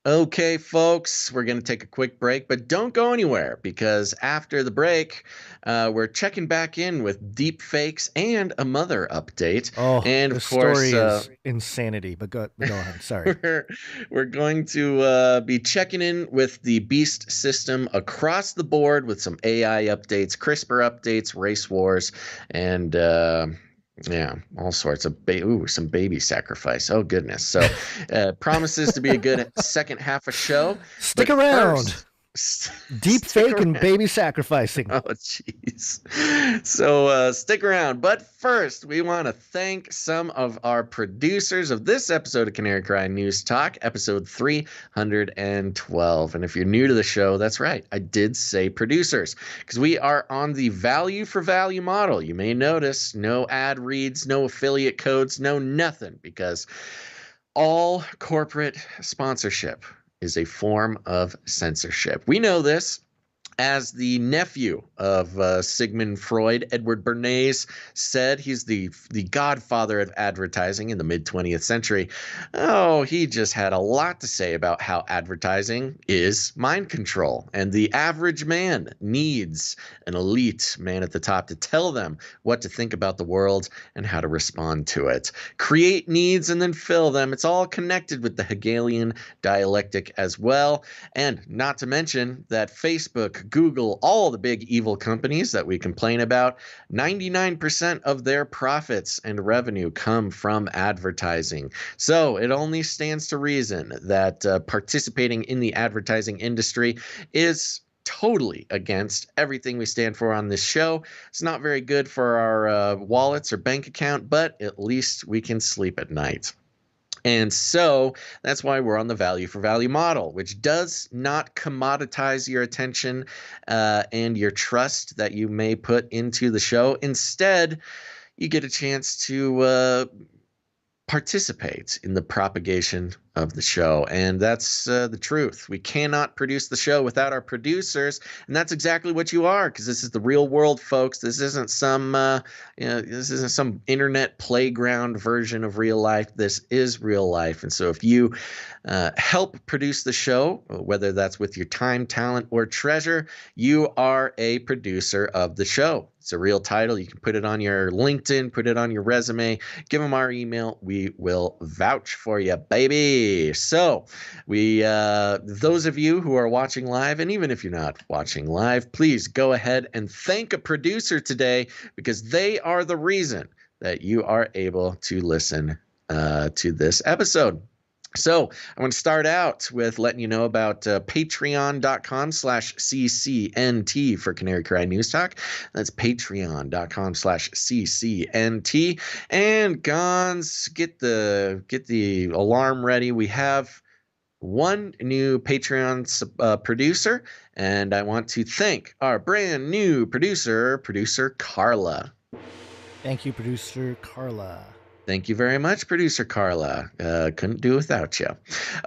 Okay, folks, we're going to take a quick break, but don't go anywhere, because after the break, we're checking back in with deep fakes and a mother update. Oh, and the of course, story is insanity. But go ahead. Sorry. we're going to be checking in with the Beast system across the board with some AI updates, CRISPR updates, race wars, and yeah, all sorts of some baby sacrifice. Oh goodness! So promises to be a good second half of show. Stick around. Deep fake and baby sacrificing. Oh jeez. So stick around. But first, we want to thank some of our producers of this episode of Canary Cry News Talk, episode 312. And if you're new to the show, that's right, I did say producers, because we are on the value for value model. You may notice no ad reads, no affiliate codes, no nothing, because all corporate sponsorship is a form of censorship. We know this. As the nephew of Sigmund Freud, Edward Bernays said, he's the godfather of advertising in the mid-20th century. Oh, he just had a lot to say about how advertising is mind control, and the average man needs an elite man at the top to tell them what to think about the world and how to respond to it. Create needs and then fill them. It's all connected with the Hegelian dialectic as well. And not to mention that Facebook, Google, all the big evil companies that we complain about, 99% of their profits and revenue come from advertising. So it only stands to reason that participating in the advertising industry is totally against everything we stand for on this show. It's not very good for our wallets or bank account, but at least we can sleep at night. And so that's why we're on the value for value model, which does not commoditize your attention and your trust that you may put into the show. Instead, you get a chance to participate in the propagation of the show. And that's the truth. We cannot produce the show without our producers. And that's exactly what you are, because this is the real world, folks. This isn't some internet playground version of real life. This is real life. And so if you help produce the show, whether that's with your time, talent, or treasure, you are a producer of the show. It's a real title. You can put it on your LinkedIn, put it on your resume, give them our email. We will vouch for you, baby. So those of you who are watching live, and even if you're not watching live, please go ahead and thank a producer today, because they are the reason that you are able to listen to this episode. So I want to start out with letting you know about patreon.com/CCNT for Canary Cry News Talk. That's patreon.com/CCNT. And Gons, get the alarm ready. We have one new Patreon producer, and I want to thank our brand new producer Carla. Thank you, producer Carla. Thank you very much, producer Carla. Couldn't do without you.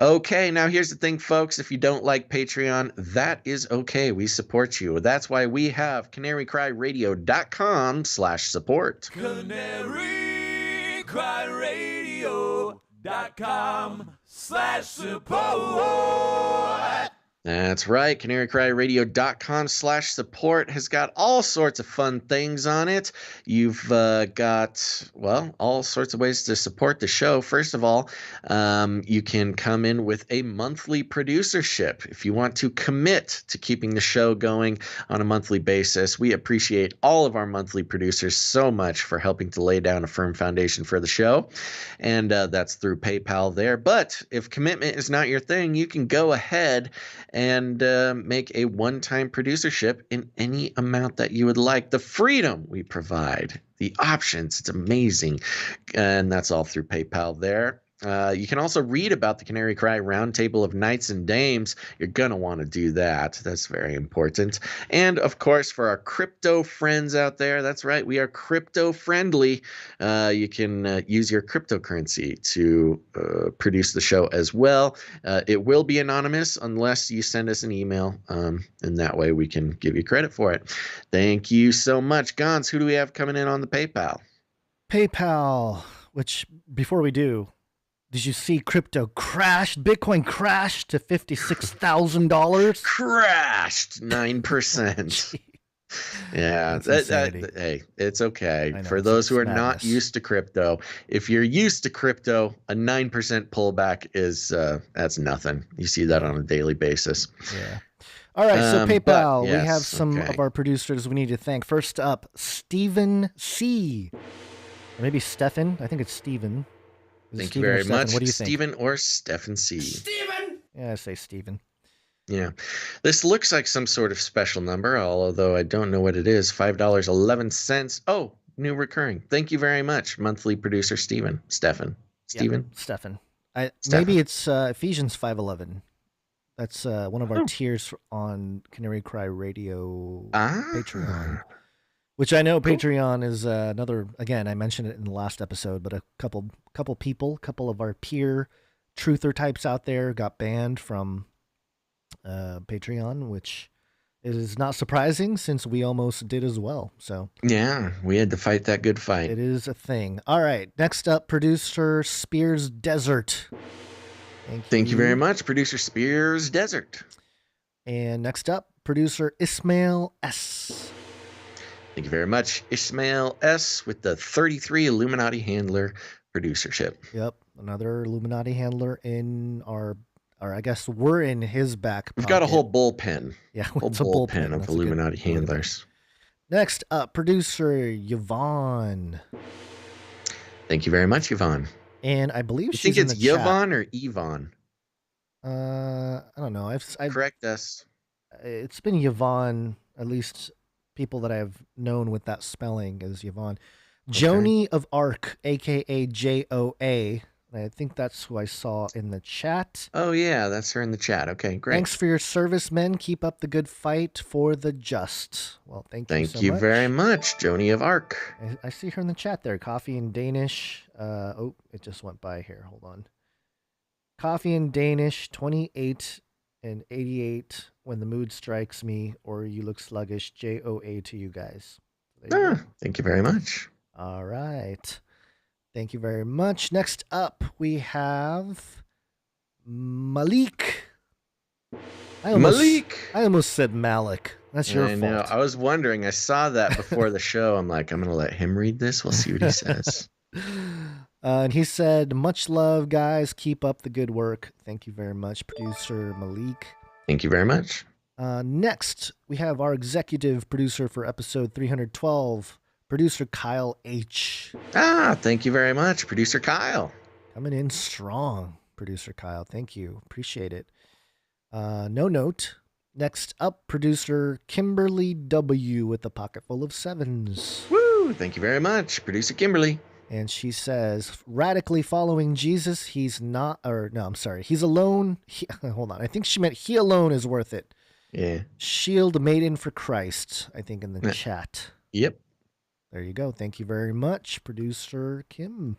Okay, now here's the thing, folks. If you don't like Patreon, that is okay. We support you. That's why we have canarycryradio.com/support. canarycryradio.com/support. That's right. canarycryradio.com/support has got all sorts of fun things on it. You've got, well, all sorts of ways to support the show. First of all, you can come in with a monthly producership. If you want to commit to keeping the show going on a monthly basis, we appreciate all of our monthly producers so much for helping to lay down a firm foundation for the show. And that's through PayPal there. But if commitment is not your thing, you can go ahead and make a one-time producership in any amount that you would like. The freedom we provide, the options, it's amazing. And that's all through PayPal there. You can also read about the Canary Cry Roundtable of Knights and Dames. You're going to want to do that. That's very important. And, of course, for our crypto friends out there, that's right, we are crypto friendly. You can use your cryptocurrency to produce the show as well. It will be anonymous unless you send us an email, and that way we can give you credit for it. Thank you so much. Gons, who do we have coming in on the PayPal? PayPal, which, before we do, did you see crypto crashed? Bitcoin crashed to $56,000. Crashed 9%. Yeah, hey, it's okay. For those who are not used to crypto, if you're used to crypto, a 9% pullback is that's nothing. You see that on a daily basis. Yeah. All right, so PayPal, we have some of our producers we need to thank. First up, Stephen C. Or maybe Stefan. I think it's Stephen. Thank you very much. What do you think? Stephen or Stefan C. Stephen! Yeah, I say Stephen. Yeah. This looks like some sort of special number, although I don't know what it is. $5.11. Oh, new recurring. Thank you very much, monthly producer Stephen. Stefan. Stephen? Yeah, Stefan. Maybe it's Ephesians 5:11. That's one of our tiers on Canary Cry Radio Patreon. Which I know Patreon is another, again, I mentioned it in the last episode, but a couple of our peer truther types out there got banned from Patreon, which It is not surprising since we almost did as well. So Yeah, we had to fight that good fight. it is a thing. All right. Next up, producer Spears Desert. Thank you very much, producer Spears Desert. And next up, producer Ismail S. Thank you very much, Ismail S. with the 33 Illuminati Handler producership. Yep, another Illuminati handler in our, or I guess we're in his back pocket. We've got a whole bullpen. Yeah, it's a bullpen of Illuminati handlers. Next up, producer Yvonne. Thank you very much, Yvonne. And I believe you she's think it's in the Yvonne or Yvonne? I don't know. I've correct us. It's been Yvonne. At least people that I've known with that spelling is Yvonne. Okay. Joni of Arc, aka JOA. I think that's who I saw in the chat. Oh yeah, that's her in the chat. Okay, great. Thanks for your service, men. Keep up the good fight for the just. Well, thank you so much. Thank you very much, Joni of Arc. I see her in the chat there. Coffee in Danish. Oh, it just went by here. Hold on. Coffee in Danish, 28 and 88. When the mood strikes me, or you look sluggish. JOA to you guys. Thank you very much. All right. Thank you very much. Next up, we have Malik. I almost said Malik. That's your fault. Know. I was wondering. I saw that before the show. I'm like, I'm going to let him read this. We'll see what he says. And he said, much love, guys. Keep up the good work. Thank you very much, producer Malik. Thank you very much. Next, we have our executive producer for episode 312, producer Kyle H. Thank you very much, producer Kyle. Coming in strong, producer Kyle. Thank you. Appreciate it. No note. Next up, producer Kimberly W. with a pocket full of sevens. Woo! Thank you very much, producer Kimberly. And she says, radically following Jesus, he's not, or no, I'm sorry, he's alone. Hold on. I think she meant he alone is worth it. Yeah. Shield maiden for Christ, I think in the chat. Yep. There you go. Thank you very much, producer Kim.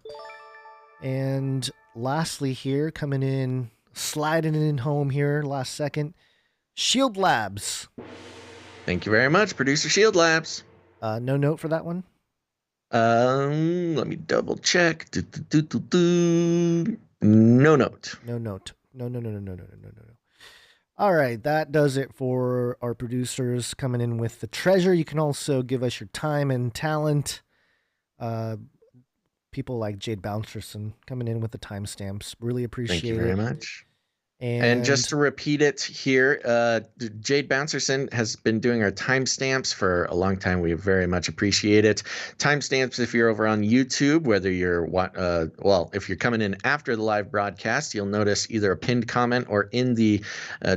And lastly here, coming in, sliding in home here, last second, Shield Labs. Thank you very much, producer Shield Labs. No note for that one? Let me double check. No note. No note. No. All right, that does it for our producers coming in with the treasure. You can also give us your time and talent. People like Jade Bouncerson coming in with the timestamps. Really appreciate it. Thank you very much. And just to repeat it here, Jade Bouncerson has been doing our timestamps for a long time. We very much appreciate it. Timestamps, if you're over on YouTube, whether you're if you're coming in after the live broadcast, you'll notice either a pinned comment or in the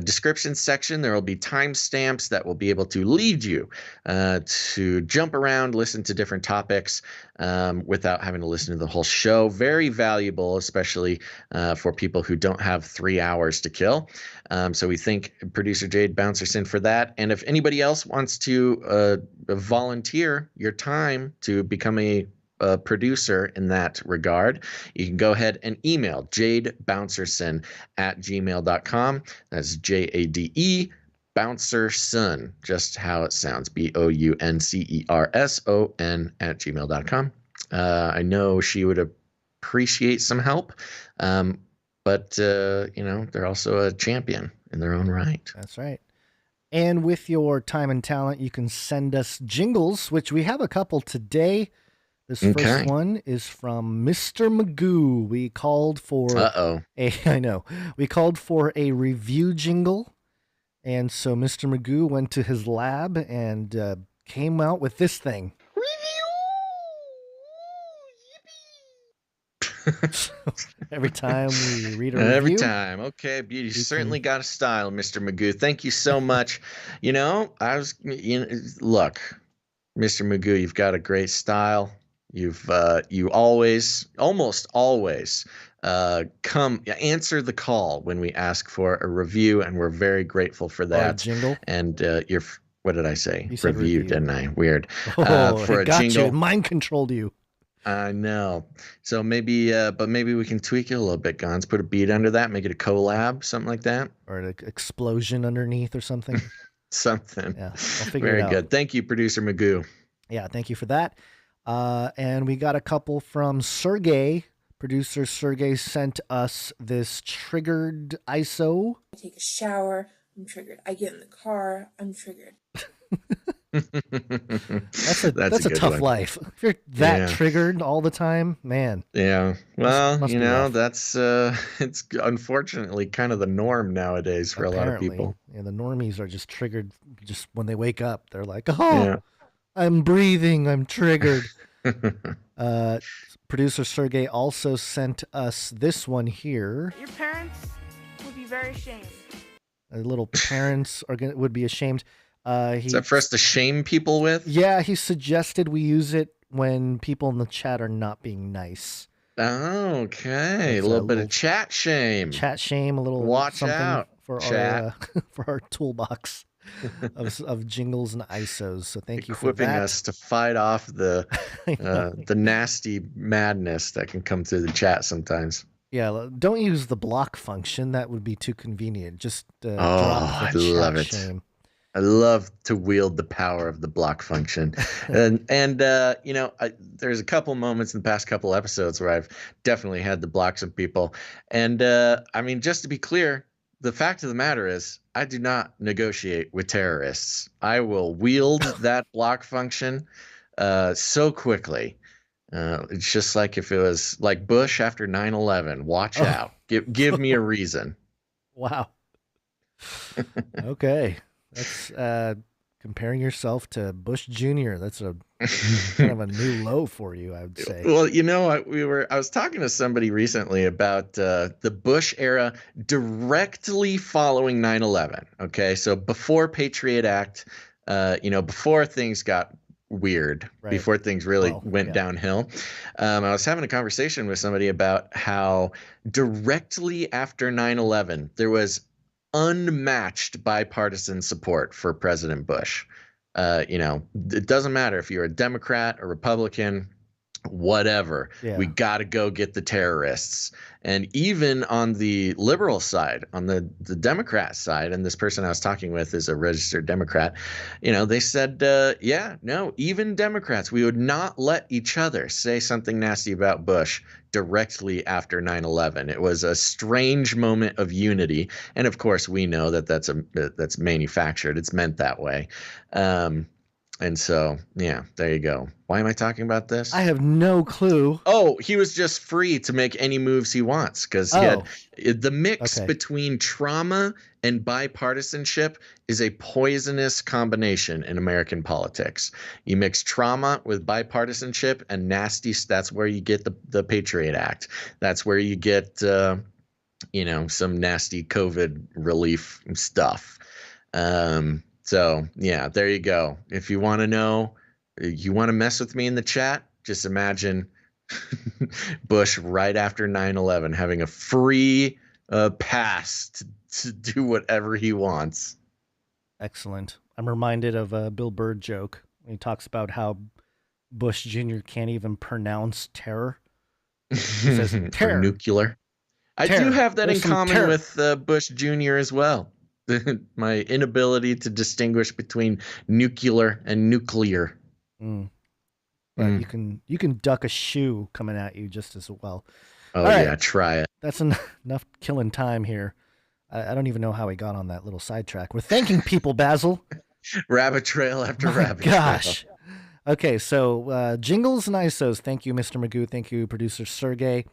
description section, there will be timestamps that will be able to lead you to jump around, listen to different topics without having to listen to the whole show. Very valuable, especially for people who don't have 3 hours to kill. So we thank producer Jade Bouncerson for that. And if anybody else wants to volunteer your time to become a producer in that regard, you can go ahead and email jadebouncerson@gmail.com. That's JADE Bouncerson, just how it sounds, BOUNCERSON @gmail.com. I know she would appreciate some help. But, they're also a champion in their own right. That's right. And with your time and talent, you can send us jingles, which we have a couple today. This first one is from Mr. Magoo. We called for we called for a review jingle. And so Mr. Magoo went to his lab and came out with this thing. Every time we read a review. Every time. Okay, you certainly got a style, Mr. Magoo. Thank you so much. Look, Mr. Magoo, you've got a great style. You almost always answer the call when we ask for a review, and we're very grateful for that. Jingle. And what did I say? You said review, didn't I? Weird. For a jingle. You. Mind controlled you. I know. So maybe we can tweak it a little bit, Gons. Put a beat under that, make it a collab, something like that. Or an explosion underneath or something. Something. Yeah, I'll figure Very it out. good. Thank you, producer Magoo. Yeah, thank you for that. And we got a couple from Sergey. Producer Sergey sent us this triggered ISO. I take a shower, I'm triggered. I get in the car, I'm triggered. That's a tough one. life. If you're that triggered all the time, man. Yeah. Well, must you be know, rough. that's it's unfortunately kind of the norm nowadays for a lot of people. Yeah, the normies are just triggered just when they wake up. They're like, "Oh, I'm breathing, I'm triggered." Producer Sergey also sent us this one here. Your parents would be very ashamed. Little parents would be ashamed. Is that for us to shame people with? Yeah, he suggested we use it when people in the chat are not being nice. Oh, okay. A little bit of chat shame. Chat shame, a little watch something out for chat. our toolbox of jingles and ISOs. So thank you for equipping that. us to fight off the nasty madness that can come through the chat sometimes. Yeah, don't use the block function. That would be too convenient. Just drop I the love chat it. shame. I love to wield the power of the block function. and you know, there's a couple moments in the past couple episodes where I've definitely had to block some people. And I mean, just to be clear, the fact of the matter is I do not negotiate with terrorists. I will wield that block function so quickly. It's just like if it was like Bush after 9/11. Watch out. Give me a reason. Wow. Okay. That's comparing yourself to Bush Jr. That's a kind of a new low for you, I would say. Well, you know, I was talking to somebody recently about the Bush era directly following 9/11. Okay, so before Patriot Act, you know, before things got weird, before things really went downhill. I was having a conversation with somebody about how directly after 9/11 there was unmatched bipartisan support for President Bush. You know, it doesn't matter if you're a Democrat or Republican, whatever. Yeah. We got to go get the terrorists. And even on the liberal side, on the Democrat side, and this person I was talking with is a registered Democrat, you know, they said, yeah, no, even Democrats, we would not let each other say something nasty about Bush directly after 9/11. It was a strange moment of unity. And of course, we know that that's manufactured. It's meant that way. And so, yeah, there you go. Why am I talking about this? I have no clue. Oh, he was just free to make any moves he wants because he had the mix between trauma and bipartisanship is a poisonous combination in American politics. You mix trauma with bipartisanship and nasty. That's where you get the Patriot Act. That's where you get, you know, some nasty COVID relief stuff. So, yeah, there you go. If you want to know, you want to mess with me in the chat, just imagine Bush right after 9/11 having a free pass to do whatever he wants. Excellent. I'm reminded of a Bill Burr joke. He talks about how Bush Jr. can't even pronounce terror. He says terror. Or nuclear. I do have that in common with Bush Jr. as well. My inability to distinguish between nuclear and nuclear. But you can duck a shoe coming at you just as well. Oh, yeah, try it. That's enough killing time here. I don't even know how we got on that little sidetrack. We're thanking people, Basil. Rabbit trail after rabbit trail. Okay, so jingles and ISOs. Thank you, Mr. Magoo. Thank you, producer Sergey.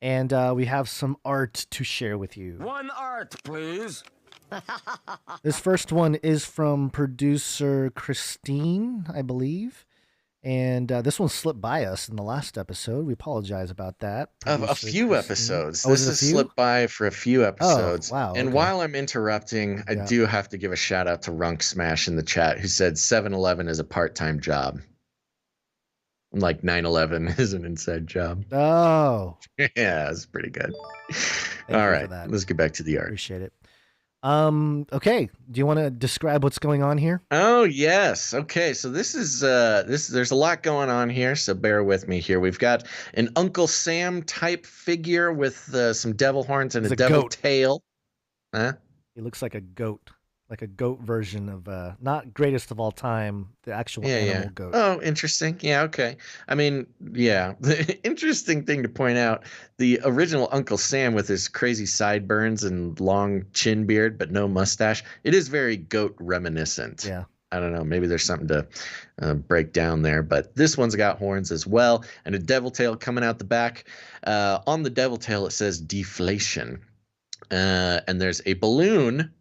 And we have some art to share with you. One art, please. This first one is from producer Christine, I believe. And this one slipped by us in the last episode. We apologize about that. A few episodes. This has slipped by for a few episodes. Oh, wow. And while I'm interrupting, I do have to give a shout out to Runk Smash in the chat who said 7-Eleven is a part-time job. Like 9/11 is an inside job. Oh. Yeah, it's pretty good. All right, let's get back to the art. Appreciate it. Okay. Do you want to describe what's going on here? Oh, yes. Okay. So this is, there's a lot going on here. So bear with me here. We've got an Uncle Sam type figure with some devil horns and a devil tail. Huh? He looks like a goat. like a goat version of not greatest of all time, the actual animal goat. Oh, interesting. Yeah, okay. I mean, yeah. The interesting thing to point out, the original Uncle Sam with his crazy sideburns and long chin beard, but no mustache, it is very goat reminiscent. Yeah. I don't know. Maybe there's something to break down there, but this one's got horns as well, and a devil tail coming out the back. On the devil tail, it says deflation, and there's a balloon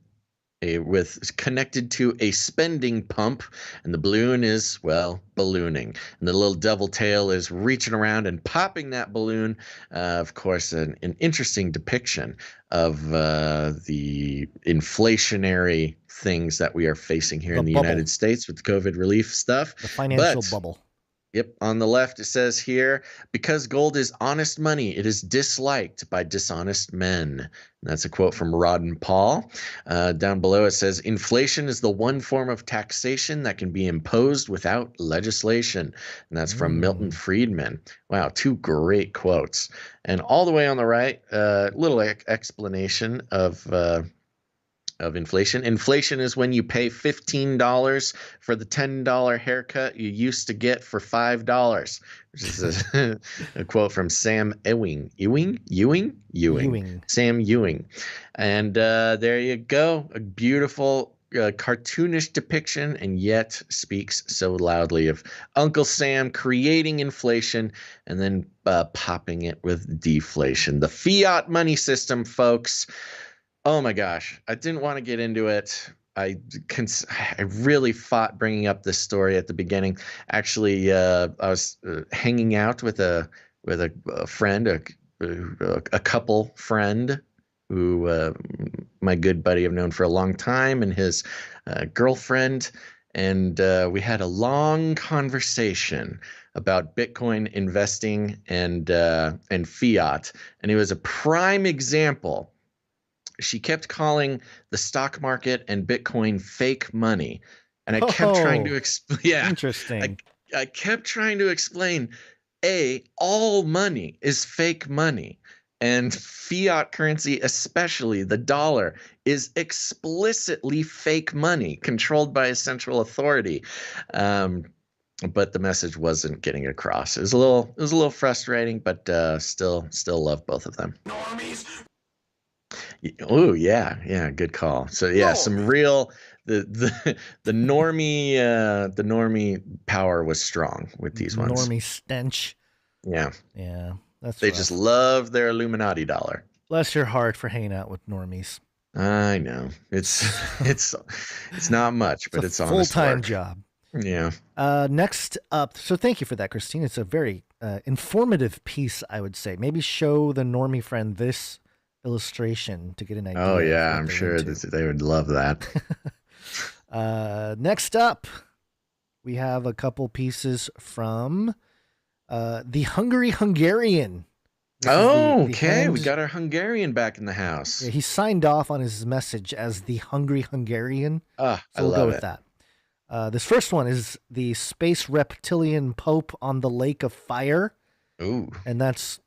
with connected to a spending pump, and the balloon is, well, ballooning, and the little devil tail is reaching around and popping that balloon. Of course, an interesting depiction of the inflationary things that we are facing here in the United States with COVID relief stuff. The financial bubble. Yep. On the left, it says here, because gold is honest money, it is disliked by dishonest men. And that's a quote from Rod and Paul. Down below, it says, inflation is the one form of taxation that can be imposed without legislation. And that's from Milton Friedman. Wow, two great quotes. And all the way on the right, little explanation of inflation. Inflation is when you pay $15 for the $10 haircut you used to get for $5, which is a quote from Sam Ewing. Sam Ewing. And there you go. A beautiful cartoonish depiction, and yet speaks so loudly of Uncle Sam creating inflation and then popping it with deflation. The fiat money system, folks. Oh my gosh, I didn't want to get into it. I really fought bringing up this story at the beginning. Actually, I was hanging out with a friend, a couple friend who my good buddy I've known for a long time, and his girlfriend, and we had a long conversation about Bitcoin investing and fiat, and it was a prime example. She kept calling the stock market and Bitcoin fake money. And I kept trying to explain. Yeah. Interesting. I kept trying to explain, all money is fake money. And fiat currency, especially the dollar, is explicitly fake money controlled by a central authority. But the message wasn't getting across. It was a little frustrating, but still love both of them. Normies. Oh yeah, good call. So yeah, some real the normie power was strong with these ones. Normie stench. Yeah, that's they rough. just love their Illuminati dollar. Bless your heart for hanging out with normies. I know it's not much, but it's a honest full-time work. job. Yeah. Next up, so thank you for that, Christine. It's a very informative piece, I would say. Maybe show the normie friend this illustration to get an idea. Oh yeah, I'm sure they would love that. Next up, we have a couple pieces from the Hungarian. Okay, we got our Hungarian back in the house. Yeah, he signed off on his message as the Hungry Hungarian. So we'll go with that. This first one is the space reptilian pope on the lake of fire. Ooh, and that's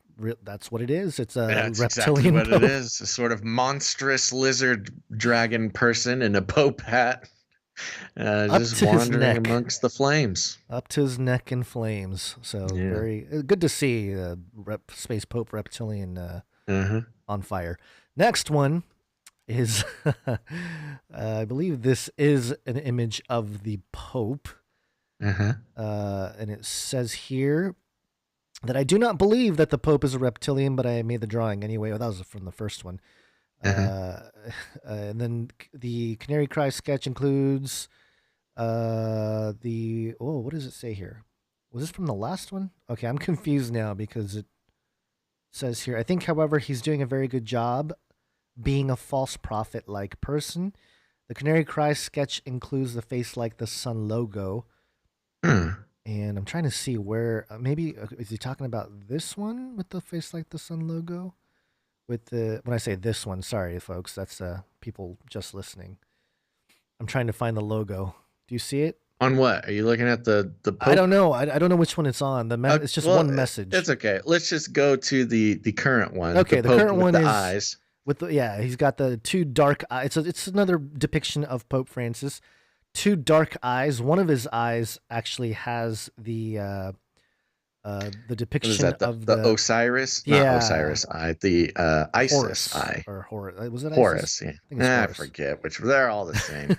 what it is. It's a That's reptilian exactly what pope. it is. A sort of monstrous lizard dragon person in a pope hat, just wandering amongst the flames. Up to his neck in flames. So very good to see space pope reptilian on fire. Next one is, I believe this is an image of the pope. And it says here that I do not believe that the Pope is a reptilian, but I made the drawing anyway. Well, that was from the first one. And then the Canary Cry sketch includes what does it say here? Was this from the last one? Okay, I'm confused now because it says here, I think, however, he's doing a very good job being a false prophet-like person. The Canary Cry sketch includes the face like the sun logo. And I'm trying to see where, maybe, is he talking about this one with the face like the sun logo? When I say this one, sorry, folks, that's people just listening. I'm trying to find the logo. Do you see it? On what? Are you looking at the Pope? I don't know. I don't know which one it's on. It's just one message. It's okay. Let's just go to the current one. Okay, the current one with is the eyes. He's got the two dark eyes. It's another depiction of Pope Francis. Two dark eyes. One of his eyes actually has the depiction What is that? of The Osiris? Not Osiris eye. The Isis Horus, eye. or Horus. Was it Horus? Isis? Yeah. I think it's I Horus. forget which. They're all the same.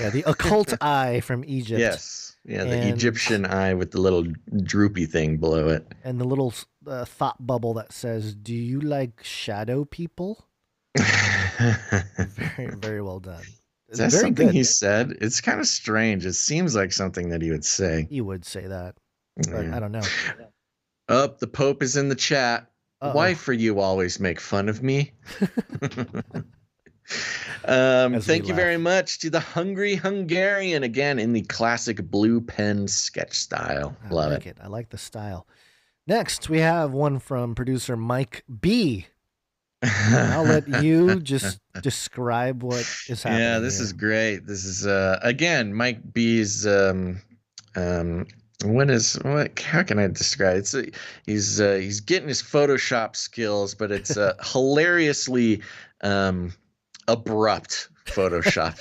Yeah, the occult eye from Egypt. Yes. Yeah, the Egyptian eye with the little droopy thing below it. And the little thought bubble that says, "Do you like shadow people?" Very, very well done. Is that very something good. he said? It's kind of strange. It seems like something that he would say. He would say that, but Yeah. I don't know. The Pope is in the chat. Why for you always make fun of me? Thank you very much to the Hungry Hungarian again in the classic blue pen sketch style. Love it. I like the style. Next, we have one from producer Mike B. I'll let you just describe what is happening. Yeah, this is great. This is again Mike B's how can I describe it? He's getting his Photoshop skills, but it's hilariously abrupt Photoshop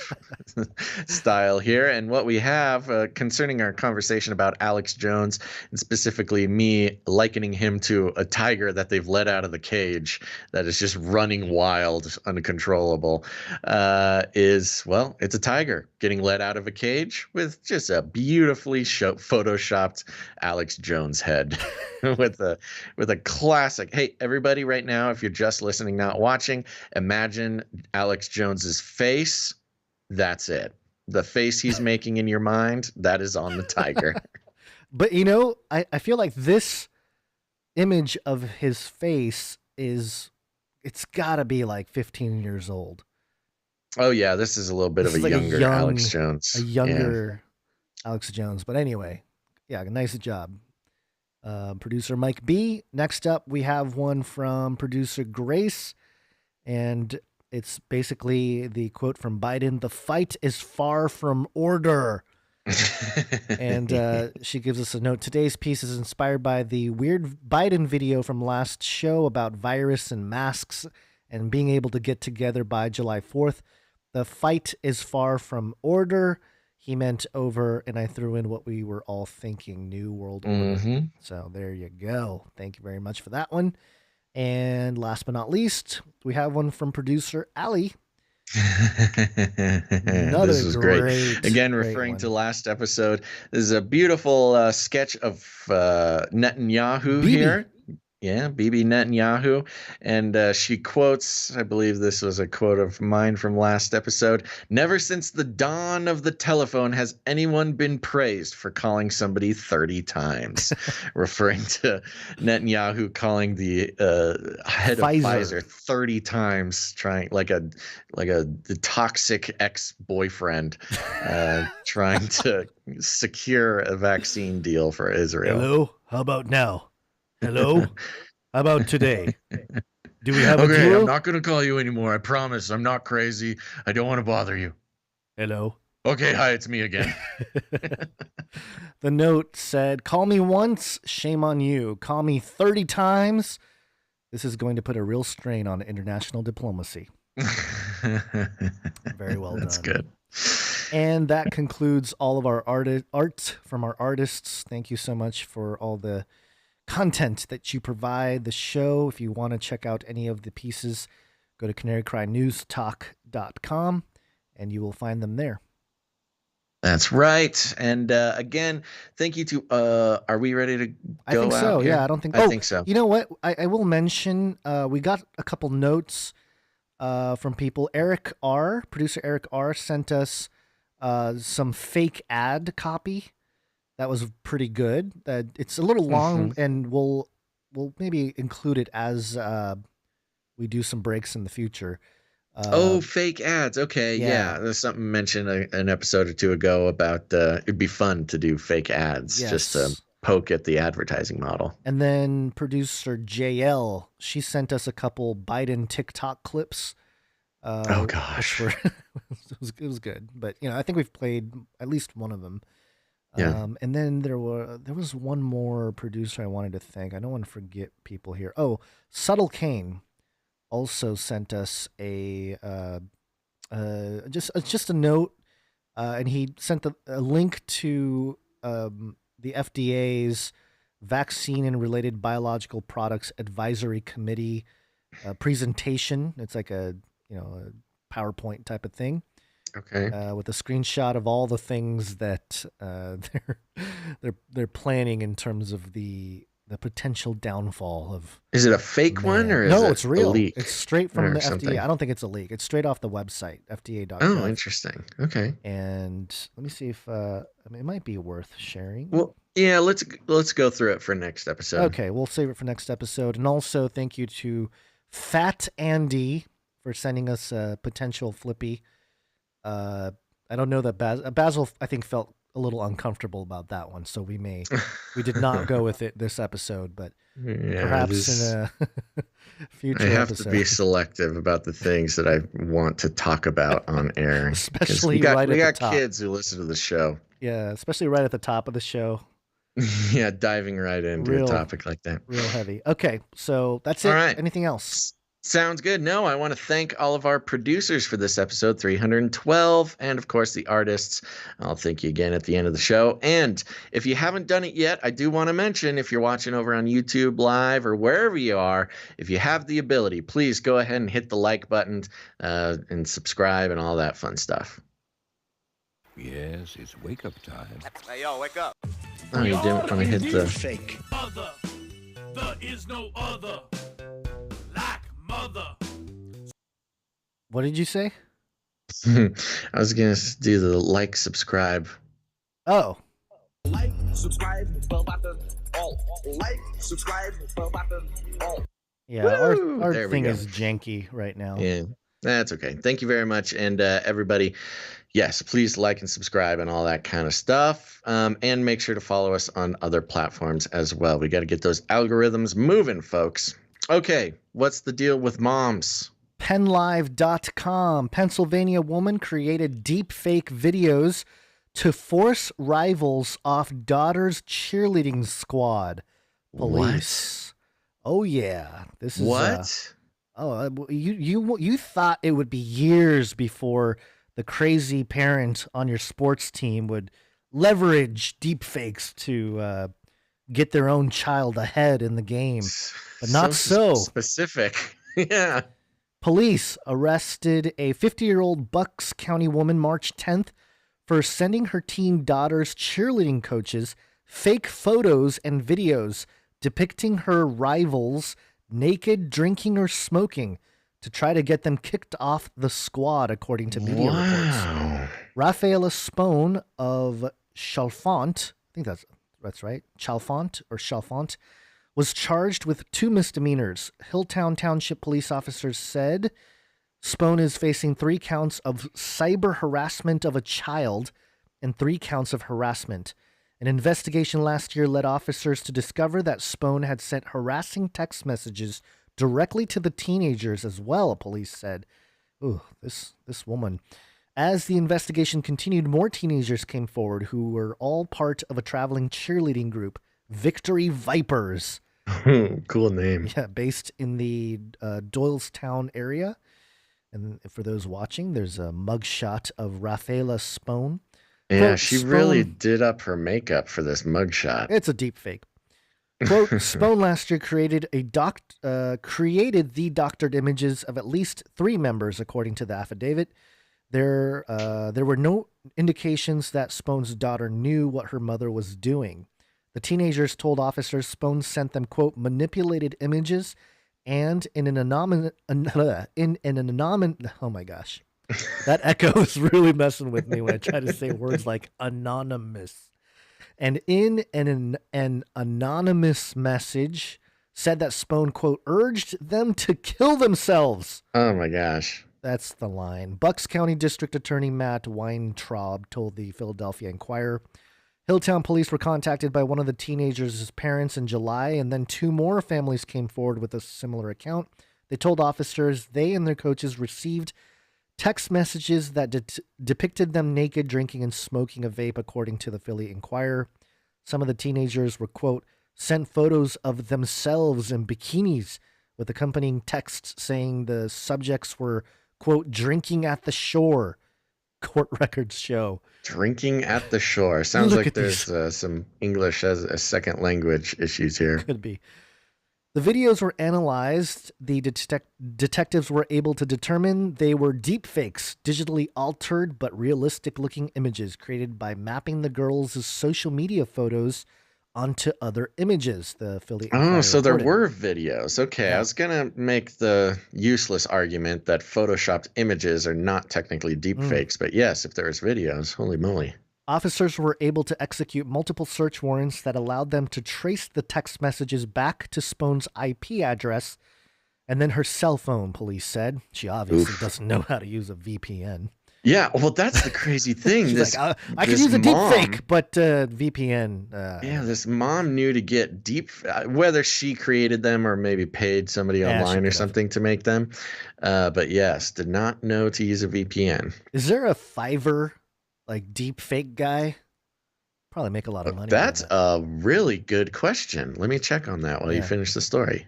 style here. And what we have concerning our conversation about Alex Jones, and specifically me likening him to a tiger that they've let out of the cage that is just running wild, uncontrollable, it's a tiger getting let out of a cage with just a beautifully photoshopped Alex Jones head. with a classic. Hey, everybody, right now, if you're just listening, not watching, imagine Alex Jones's face. That's it. The face he's making in your mind, that is on the tiger. But I feel like this image of his face it's gotta be like 15 years old. Oh yeah, this is a little bit of a younger Alex Jones. A younger Alex Jones. But anyway, yeah, nice job. Producer Mike B. Next up, we have one from producer Grace, and it's basically the quote from Biden: "The fight is far from order." And she gives us a note. Today's piece is inspired by the weird Biden video from last show about virus and masks and being able to get together by July 4th. The fight is far from order. He meant over, and I threw in what we were all thinking, New World Order. Mm-hmm. So there you go. Thank you very much for that one. And last but not least, we have one from producer Ali. This was great. Again, referring to last episode, this is a beautiful sketch of Netanyahu Bibi. here. Yeah, Bibi Netanyahu. And she quotes, I believe this was a quote of mine from last episode: "Never since the dawn of the telephone has anyone been praised for calling somebody 30 times. Referring to Netanyahu calling the head of Pfizer 30 times, trying like a toxic ex-boyfriend trying to secure a vaccine deal for Israel. Hello? How about now? Hello? How about today? Do we have a Okay, duo? I'm not going to call you anymore. I promise. I'm not crazy. I don't want to bother you. Hello? Okay, hi, it's me again. The note said, "Call me once, shame on you. Call me 30 times. This is going to put a real strain on international diplomacy." Very well done. That's good. And that concludes all of our art from our artists. Thank you so much for all the content that you provide the show. If you want to check out any of the pieces, go to canarycrynewstalk.com and you will find them there. That's right. And again, thank you to are we ready to go? I think so. Here? Yeah, I think so. You know what? I will mention we got a couple notes from people. Producer Eric R sent us some fake ad copy. That was pretty good. It's a little long, and we'll maybe include it as we do some breaks in the future. Fake ads. Okay, yeah. There's something mentioned an episode or two ago about it'd be fun to do fake ads, just to poke at the advertising model. And then producer JL, she sent us a couple Biden TikTok clips. Oh gosh, it was good. But I think we've played at least one of them. Yeah. And then there was one more producer I wanted to thank. I don't want to forget people here. Oh, Subtle Kane also sent us just a note, and he sent a link to the FDA's Vaccine and Related Biological Products Advisory Committee presentation. It's like a PowerPoint type of thing. Okay. With a screenshot of all the things that they're planning in terms of the potential downfall of. Is it a fake one or is it it's real? a leak? It's straight from the something? FDA. I don't think it's a leak. It's straight off the website, FDA.gov. Oh, interesting. Okay. And let me see if it might be worth sharing. Well, yeah, let's go through it for next episode. Okay, we'll save it for next episode. And also thank you to Fat Andy for sending us a potential Flippy. I don't know that Basil I think felt a little uncomfortable about that one, so we did not go with it this episode, but perhaps in a future episode. I have to be selective about the things that I want to talk about on air. Especially we got the top. Kids who listen to the show. Yeah, especially right at the top of the show. Yeah, diving right into a topic like that. Real heavy. Okay, so that's it. All right. Anything else? Sounds good. No, I want to thank all of our producers for this episode 312, and of course the artists. I'll thank you again at the end of the show. And if you haven't done it yet, I do want to mention, if you're watching over on YouTube Live or wherever you are, if you have the ability, please go ahead and hit the like button and subscribe and all that fun stuff. Yes, it's wake up time. Hey, yo, wake up. Oh, you didn't want to hit the fake. Other. There is no other. Like mother. What did you say? I was going to do the like, subscribe. Oh. Like, subscribe, bell button, all. Like, subscribe, bell button, all. Yeah, our thing is janky right now. Yeah, that's okay. Thank you very much. And everybody, yes, please like and subscribe and all that kind of stuff. And make sure to follow us on other platforms as well. We got to get those algorithms moving, folks. Okay, what's the deal with moms? PennLive.com. Pennsylvania woman created deepfake videos to force rivals off daughter's cheerleading squad. Police. What? Oh yeah, this is what? You thought it would be years before the crazy parent on your sports team would leverage deepfakes to get their own child ahead in the game, but not so specific. Yeah. Police arrested a 50-year-old Bucks County woman March 10th for sending her teen daughter's cheerleading coaches fake photos and videos depicting her rivals naked, drinking, or smoking to try to get them kicked off the squad, according to media reports. Rafaela Spone of Chalfont, I think that's right, Chalfont, was charged with 2 misdemeanors. Hilltown Township police officers said Spone is facing 3 counts of cyber harassment of a child and 3 counts of harassment. An investigation last year led officers to discover that Spone had sent harassing text messages directly to the teenagers as well, police said. Ooh, this woman. As the investigation continued, more teenagers came forward who were all part of a traveling cheerleading group, Victory Vipers. Cool name. Yeah, based in the Doylestown area. And for those watching, there's a mugshot of Rafaela Spone. Yeah, Quote, she Spone, really did up her makeup for this mugshot. It's a deep fake. Quote, Spone last year created the doctored images of at least 3 members, according to the affidavit. There were no indications that Spone's daughter knew what her mother was doing. The teenagers told officers Spone sent them, quote, manipulated images and in an anonymous, oh my gosh. That echo is really messing with me when I try to say words like anonymous. And in an anonymous message said that Spone, quote, urged them to kill themselves. Oh my gosh. That's the line. Bucks County District Attorney Matt Weintraub told the Philadelphia Inquirer. Hilltown police were contacted by one of the teenagers' parents in July, and then 2 more families came forward with a similar account. They told officers they and their coaches received text messages that depicted them naked, drinking, and smoking a vape, according to the Philly Inquirer. Some of the teenagers were, quote, sent photos of themselves in bikinis with accompanying texts saying the subjects were, quote, drinking at the shore. Court records show. Drinking at the shore. Sounds Look like at there's some English as a second language issues here. Could be. The videos were analyzed. The detectives were able to determine they were deep fakes, digitally altered but realistic-looking images created by mapping the girls' social media photos onto other images, the Philly Inquirer So there reported. were videos. Okay, Yeah. I was going to make the useless argument that photoshopped images are not technically deep fakes, but yes, if there's videos, holy moly. Officers were able to execute multiple search warrants that allowed them to trace the text messages back to Spone's IP address and then her cell phone, police said. She obviously doesn't know how to use a VPN. Yeah, well, that's the crazy thing. She's like, I could use a deep fake, but VPN. Yeah, this mom knew to get deep, whether she created them or maybe paid somebody online or something to make them. But yes, did not know to use a VPN. Is there a Fiverr, like, deep fake guy? Probably make a lot of money. That's a really good question. Let me check on that while you finish the story.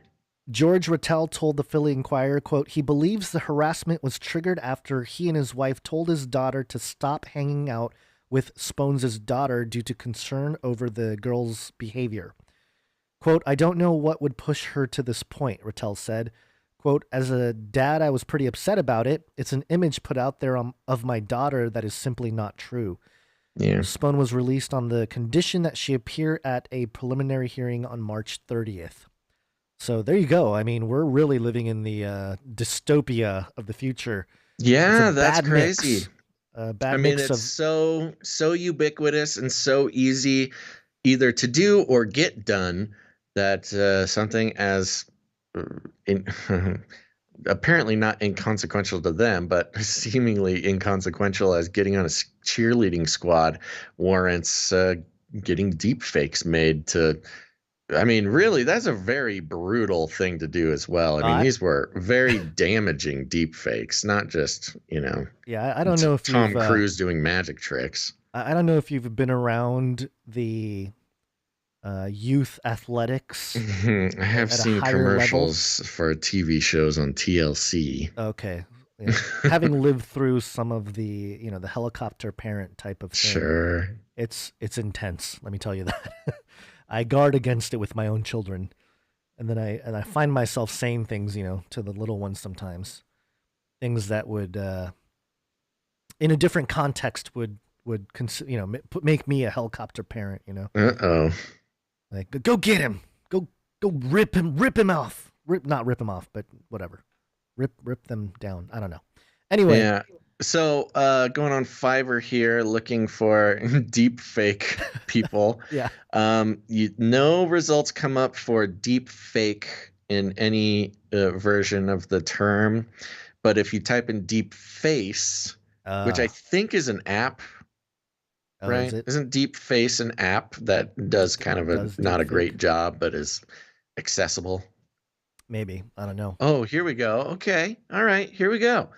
George Rattel told the Philly Inquirer, quote, he believes the harassment was triggered after he and his wife told his daughter to stop hanging out with Spones' daughter due to concern over the girl's behavior. Quote, I don't know what would push her to this point, Rattel said. Quote, as a dad, I was pretty upset about it. It's an image put out there of my daughter that is simply not true. Yeah. Spone was released on the condition that she appear at a preliminary hearing on March 30th. So there you go. I mean, we're really living in the dystopia of the future. Yeah, that's crazy. Bad mix it's so ubiquitous and so easy either to do or get done that something as apparently not inconsequential to them, but seemingly inconsequential as getting on a cheerleading squad warrants getting deep fakes made to. I mean, really, that's a very brutal thing to do as well. I mean, these were very damaging deep fakes, not just, Yeah, I don't know if Tom Cruise doing magic tricks. I don't know if you've been around the youth athletics. I have seen commercials for TV shows on TLC. Okay. Yeah. Having lived through some of the, the helicopter parent type of thing. Sure. It's intense, let me tell you that. I guard against it with my own children. And then I find myself saying things, to the little ones sometimes. Things that would, in a different context, would make me a helicopter parent, Uh-oh. Like, go get him. Go rip him off. Not rip him off, but whatever. Rip them down. I don't know. Anyway. Yeah. So going on Fiverr here, looking for deep fake people. Yeah. No results come up for deep fake in any version of the term. But if you type in deep face, which I think is an app, right? Isn't Deep Face an app that does kind of not a great job, but is accessible? Maybe. I don't know. Oh, here we go. Okay. All right. Here we go.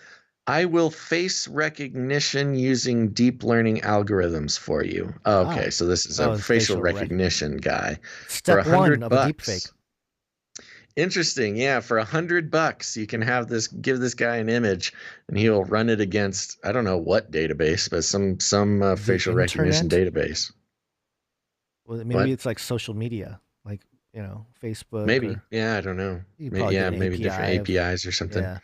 I will face recognition using deep learning algorithms for you. Okay, so this is a facial recognition guy. Step for $100 one of a deep fake. Interesting. Yeah, for $100, you can give this guy an image, and he'll run it against I don't know what database, but some facial recognition database. Well, maybe it's like social media, like Facebook. Maybe. Yeah, I don't know. Maybe different APIs or something. Yeah.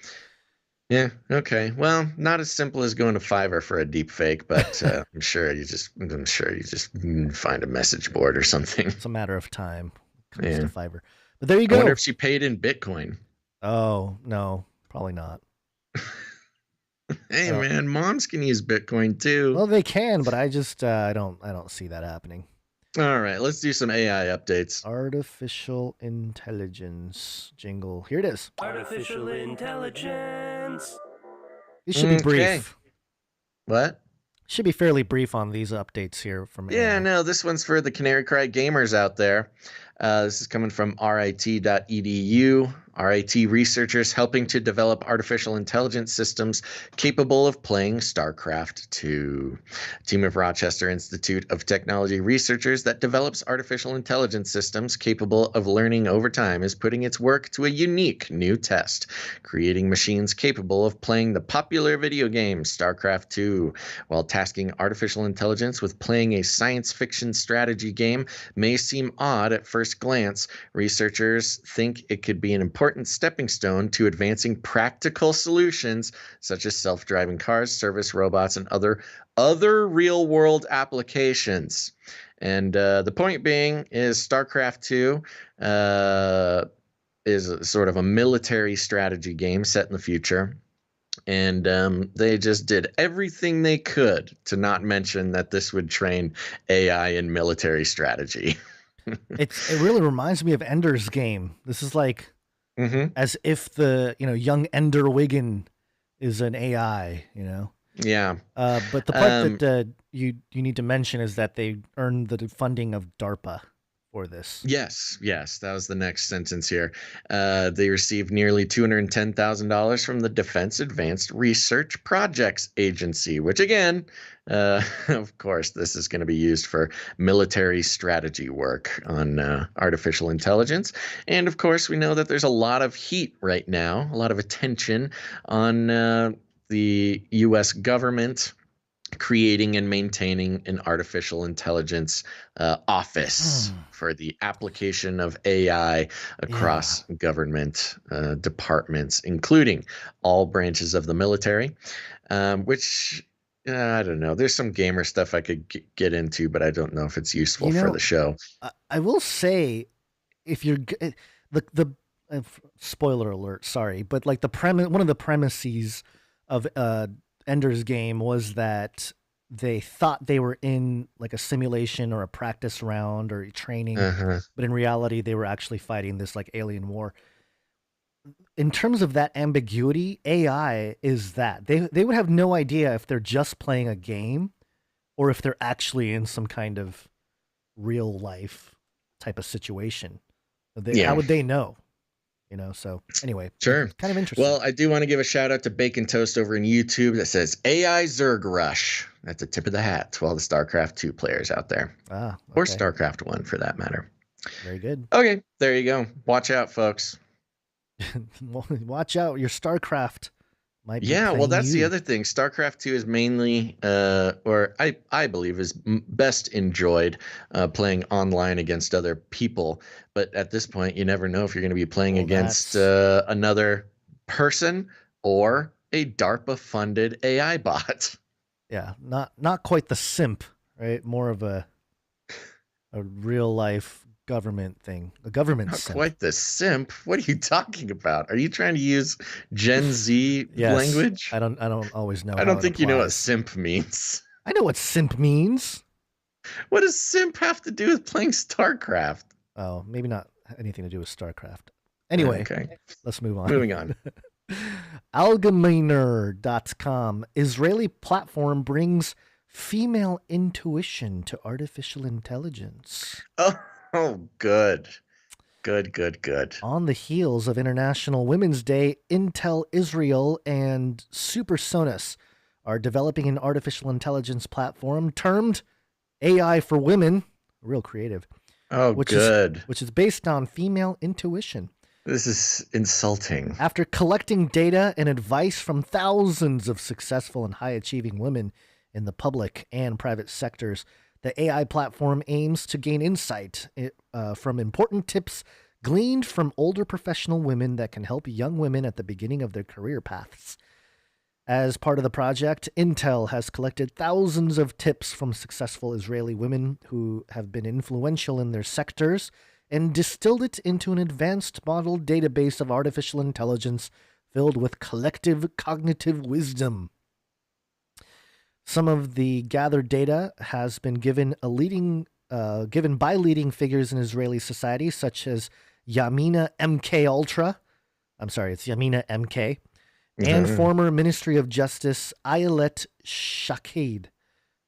Yeah. Okay. Well, not as simple as going to Fiverr for a deep fake, but I'm sure you just find a message board or something. It's a matter of time. When it comes to Fiverr. But there you go. I wonder if she paid in Bitcoin. Oh no, probably not. Hey man, moms can use Bitcoin too. Well, they can, but I just I don't see that happening. All right, let's do some AI updates. Artificial intelligence jingle. Here it is. Artificial intelligence. These should be brief. What? Should be fairly brief on these updates here from AI. Yeah, no, this one's for the Canary Cry gamers out there. This is coming from rit.edu. RIT researchers helping to develop artificial intelligence systems capable of playing StarCraft II. A team of Rochester Institute of Technology researchers that develops artificial intelligence systems capable of learning over time is putting its work to a unique new test, creating machines capable of playing the popular video game StarCraft II. While tasking artificial intelligence with playing a science fiction strategy game may seem odd at first glance, researchers think it could be an important stepping stone to advancing practical solutions such as self-driving cars, service robots, and other real-world applications. And the point being is StarCraft II is sort of a military strategy game set in the future. And they just did everything they could to not mention that this would train AI in military strategy. It really reminds me of Ender's Game. This is like as if the young Ender Wiggin is an AI. Yeah. But the part that you need to mention is that they earned the funding of DARPA for this. Yes, that was the next sentence here. They received nearly $210,000 from the Defense Advanced Research Projects Agency, which again, of course, this is going to be used for military strategy work on artificial intelligence. And of course, we know that there's a lot of heat right now, a lot of attention on the U.S. government creating and maintaining an artificial intelligence office for the application of AI across government departments, including all branches of the military, which I don't know. There's some gamer stuff I could get into, but I don't know if it's useful for the show. I will say, if you're the spoiler alert, sorry, but like one of the premises of Ender's Game was that they thought they were in like a simulation or a practice round or training, but in reality they were actually fighting this like alien war. In terms of that ambiguity, AI is that they would have no idea if they're just playing a game or if they're actually in some kind of real life type of situation. How would they know? So anyway, sure. Kind of interesting. Well, I do want to give a shout out to Bacon Toast over in YouTube that says AI Zerg Rush. That's a tip of the hat to all the StarCraft II players out there. Okay. Or StarCraft 1 for that matter. Very good. Okay, there you go. Watch out, folks. Watch out. Your StarCraft might be well, that's you. the other thing. StarCraft 2 is mainly, or I believe is best enjoyed playing online against other people. But at this point, you never know if you're going to be playing against another person or a DARPA-funded AI bot. Yeah, not quite the simp, right? More of a real life government thing. A government Not simp. quite the simp. What are you talking about? Are you trying to use Gen Z language? I don't always know. I don't think you know what simp means. I know what simp means. What does simp have to do with playing StarCraft? Oh, maybe not anything to do with StarCraft. Anyway, let's move on. Moving on. Algemeiner.com. Israeli platform brings female intuition to artificial intelligence. Oh, good. Good. On the heels of International Women's Day, Intel Israel and Supersonus are developing an artificial intelligence platform termed AI for Women. Real creative. Which is based on female intuition. This is insulting. After collecting data and advice from thousands of successful and high-achieving women in the public and private sectors, the AI platform aims to gain insight from important tips gleaned from older professional women that can help young women at the beginning of their career paths. As part of the project, Intel has collected thousands of tips from successful Israeli women who have been influential in their sectors and distilled it into an advanced model database of artificial intelligence filled with collective cognitive wisdom. Some of the gathered data has been given by leading figures in Israeli society, such as Yamina MK Ultra. I'm sorry, it's Yamina MK. And former Ministry of Justice Ayelet Shaked,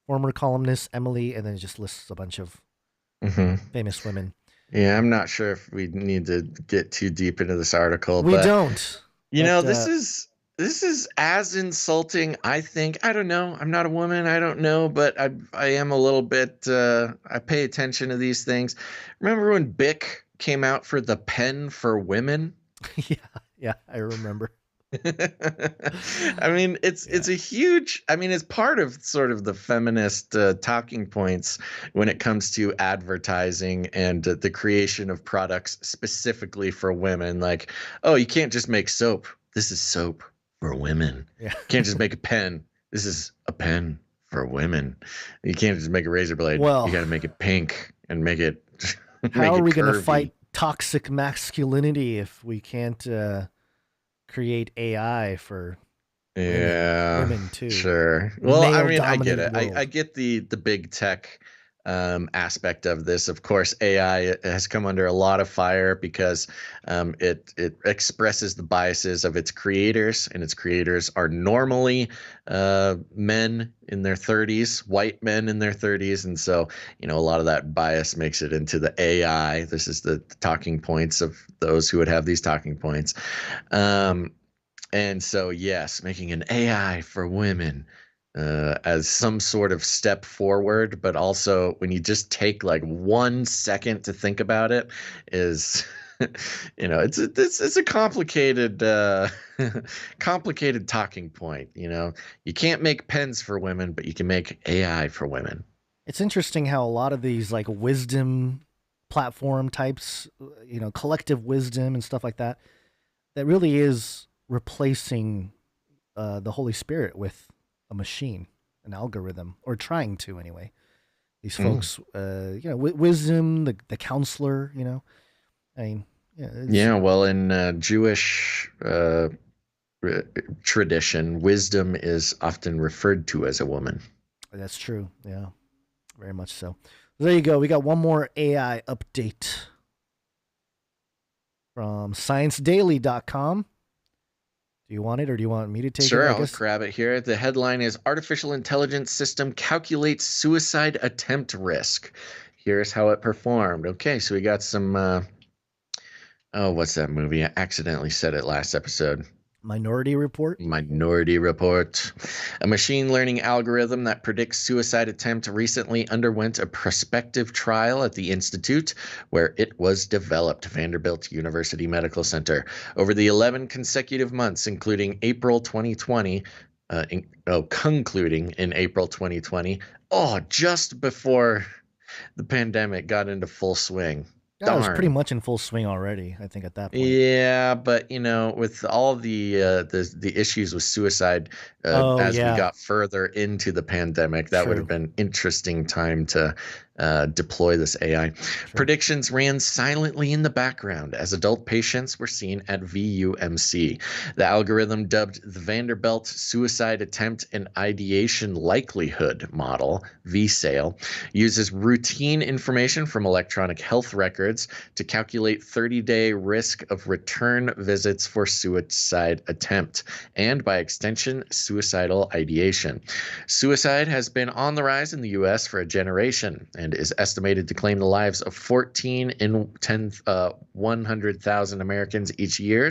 former columnist Emily, and then it just lists a bunch of famous women. Yeah, I'm not sure if we need to get too deep into this article, We but don't. you But, know, this is as insulting, I think. I don't know. I'm not a woman. I don't know, but I am a little bit I pay attention to these things. Remember when Bic came out for the pen for women? yeah, I remember. I mean, it's a huge. I mean, it's part of sort of the feminist talking points when it comes to advertising and the creation of products specifically for women. Like, oh, you can't just make soap. This is soap for women. Yeah. You can't just make a pen. This is a pen for women. You can't just make a razor blade. Well, you got to make it pink and make it. How are we going to fight toxic masculinity if we can't create AI for women too? Sure. Well, I mean, I get Male-dominated it. world. I get the big tech aspect of this. Of course, AI has come under a lot of fire because it expresses the biases of its creators, and its creators are normally men in their 30s, white men in their 30s, and so a lot of that bias makes it into the AI. This is the talking points of those who would have these talking points. And so, yes, making an AI for women as some sort of step forward, but also when you just take like 1 second to think about it, is it's a complicated complicated talking point. You can't make pens for women, but you can make AI for women. It's interesting how a lot of these like wisdom platform types, collective wisdom and stuff like that, that really is replacing the Holy Spirit with a machine, an algorithm, or trying to anyway. These folks, wisdom, the counselor, I mean, well, in Jewish tradition, wisdom is often referred to as a woman. That's true. Yeah, very much so. There you go. We got one more AI update from ScienceDaily.com. Do you want it, or do you want me to take it? Sure, I'll grab it here. The headline is Artificial Intelligence System Calculates Suicide Attempt Risk. Here's how it performed. Okay, so we got some, what's that movie? I accidentally said it last episode. Minority Report? Minority Report. A machine learning algorithm that predicts suicide attempt recently underwent a prospective trial at the Institute where it was developed, Vanderbilt University Medical Center. Over the 11 consecutive months, including April 2020, concluding in April 2020, just before the pandemic got into full swing. Yeah, it was pretty much in full swing already, I think, at that point. Yeah, but with all the issues with suicide we got further into the pandemic, that would have been interesting time to deploy this AI. Sure. Predictions ran silently in the background as adult patients were seen at VUMC. The algorithm, dubbed the Vanderbilt Suicide Attempt and Ideation Likelihood Model, VSAIL, uses routine information from electronic health records to calculate 30-day risk of return visits for suicide attempt and, by extension, suicidal ideation. Suicide has been on the rise in the U.S. for a generation and is estimated to claim the lives of 14 in 100,000 Americans each year,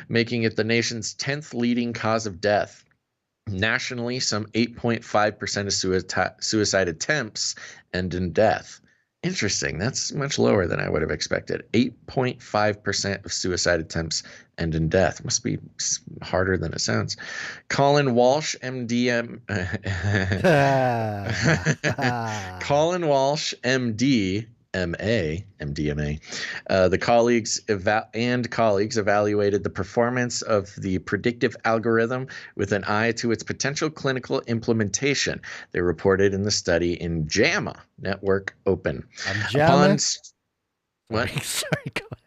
making it the nation's 10th leading cause of death. Nationally, some 8.5% of suicide attempts end in death. Interesting. That's much lower than I would have expected. 8.5% of suicide attempts end in death. Must be harder than it sounds. Colin Walsh, MD, Colin Walsh, MD, MA, MDMA. The colleagues evaluated the performance of the predictive algorithm with an eye to its potential clinical implementation. They reported in the study in JAMA Network Open. JAMA? What? Sorry, go ahead.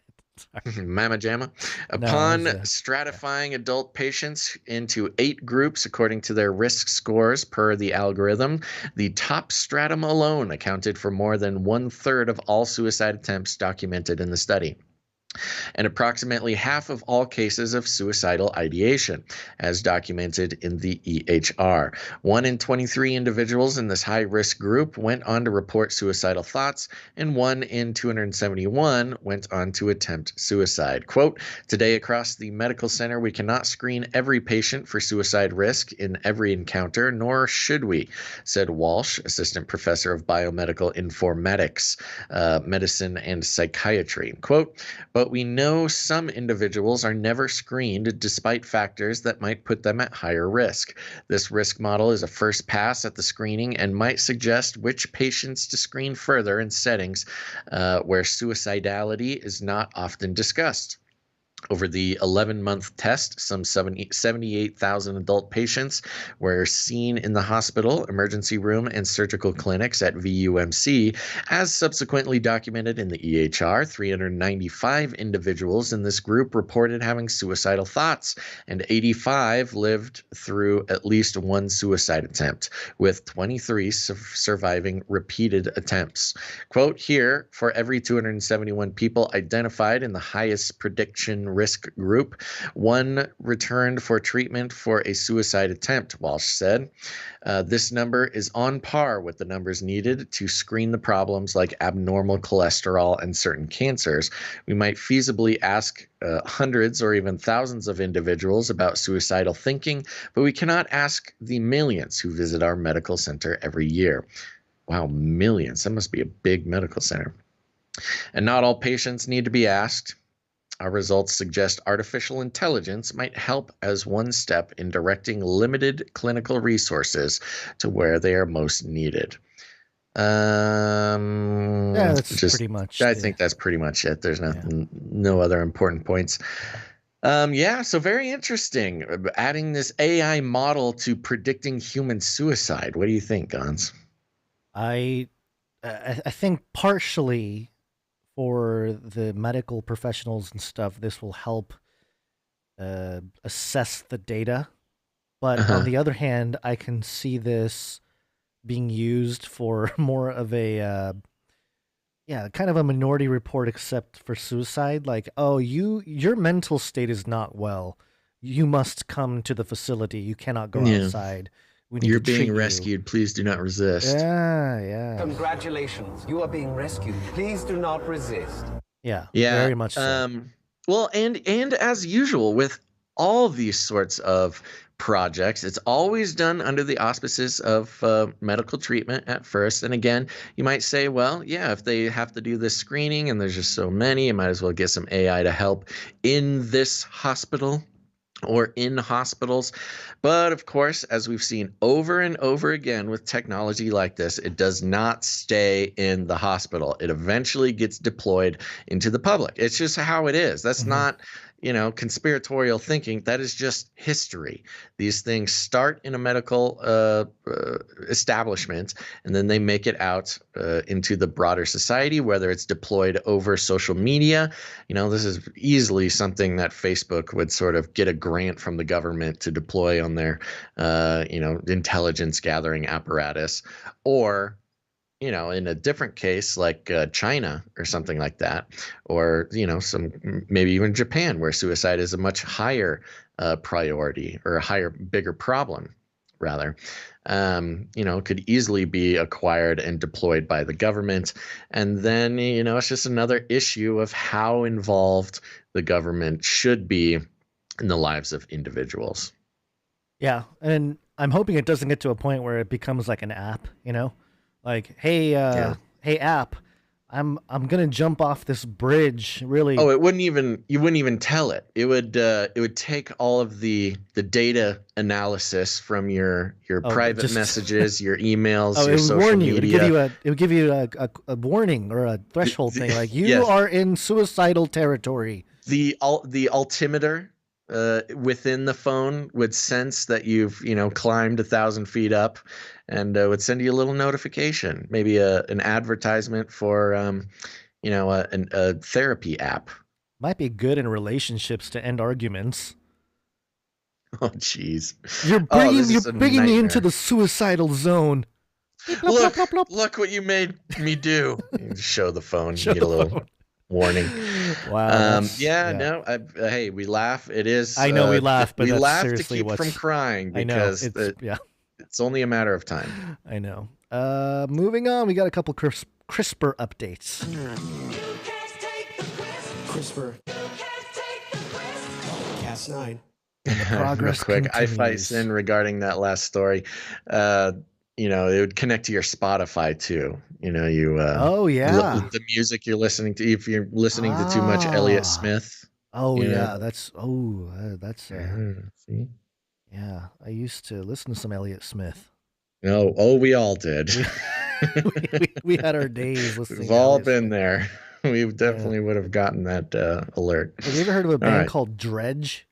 Mama Jamma. Upon stratifying adult patients into 8 groups according to their risk scores per the algorithm, the top stratum alone accounted for more than 1/3 of all suicide attempts documented in the study. and approximately half of all cases of suicidal ideation, as documented in the EHR. 1 in 23 individuals in this high-risk group went on to report suicidal thoughts, and 1 in 271 went on to attempt suicide. Quote, today across the medical center, we cannot screen every patient for suicide risk in every encounter, nor should we, said Walsh, assistant professor of biomedical informatics, medicine, and psychiatry. Quote, but we know some individuals are never screened despite factors that might put them at higher risk. This risk model is a first pass at the screening and might suggest which patients to screen further in settings where suicidality is not often discussed. Over the 11-month test, some 78,000 adult patients were seen in the hospital, emergency room, and surgical clinics at VUMC. As subsequently documented in the EHR, 395 individuals in this group reported having suicidal thoughts, and 85 lived through at least one suicide attempt, with 23 surviving repeated attempts. Quote here, for every 271 people identified in the highest prediction risk group, 1 returned for treatment for a suicide attempt, Walsh said. This number is on par with the numbers needed to screen the problems like abnormal cholesterol and certain cancers. We might feasibly ask hundreds or even thousands of individuals about suicidal thinking, but we cannot ask the millions who visit our medical center every year. Wow, millions. That must be a big medical center. And not all patients need to be asked. Our results suggest artificial intelligence might help as one step in directing limited clinical resources to where they are most needed. Yeah, that's pretty much. I think that's pretty much it. There's no other important points. So very interesting. Adding this AI model to predicting human suicide. What do you think, Gons? I think partially for the medical professionals and stuff, this will help assess the data. But on the other hand, I can see this being used for more of a, kind of a minority report, except for suicide. Like, oh, your mental state is not well. You must come to the facility. You cannot go outside. You're being rescued. Please do not resist. Yeah. Congratulations. You are being rescued. Please do not resist. Yeah, very much so. Well, and as usual with all these sorts of projects, it's always done under the auspices of medical treatment at first. And again, you might say, well, yeah, if they have to do this screening and there's just so many, you might as well get some AI to help in this hospital or in hospitals. But of course, as we've seen over and over again with technology like this, it does not stay in the hospital. It eventually gets deployed into the public. It's just how it is. That's not, conspiratorial thinking. That is just history. These things start in a medical establishment, and then they make it out into the broader society, whether it's deployed over social media. This is easily something that Facebook would sort of get a grant from the government to deploy on their, intelligence gathering apparatus, or in a different case like China or something like that, or some maybe even Japan, where suicide is a much higher priority, or a bigger problem rather, could easily be acquired and deployed by the government. And then it's just another issue of how involved the government should be in the lives of individuals. Yeah, and I'm hoping it doesn't get to a point where it becomes like an app, Like, hey, hey app, I'm gonna jump off this bridge. Really? Oh, you wouldn't even tell it. It would take all of the data analysis from your private messages, your emails, your social media. It would give you a warning or a threshold thing, like you are in suicidal territory. The altimeter within the phone would sense that you've climbed 1,000 feet up, and would send you a little notification, maybe an advertisement for a therapy app. Might be good in relationships to end arguments. Oh jeez, you're bringing me into the suicidal zone. Look what you made me do. You show the phone. You get a little warning. Wow. No. Hey, we laugh. It is. I know we laugh, but we that's laugh to seriously keep from crying I know, because yeah. it's only a matter of time. I know. Moving on, we got a couple CRISPR updates. CRISPR. Cas9. Progress Real quick, I continues. fight sin regarding that last story. It would connect to your Spotify too. Oh yeah, the music you're listening to. If you're listening to too much Elliott Smith. Oh yeah, that's see. Yeah, I used to listen to some Elliott Smith. We all did. we had our days listening. We've all been there. We definitely would have gotten that alert. Have you ever heard of a band called Dredge?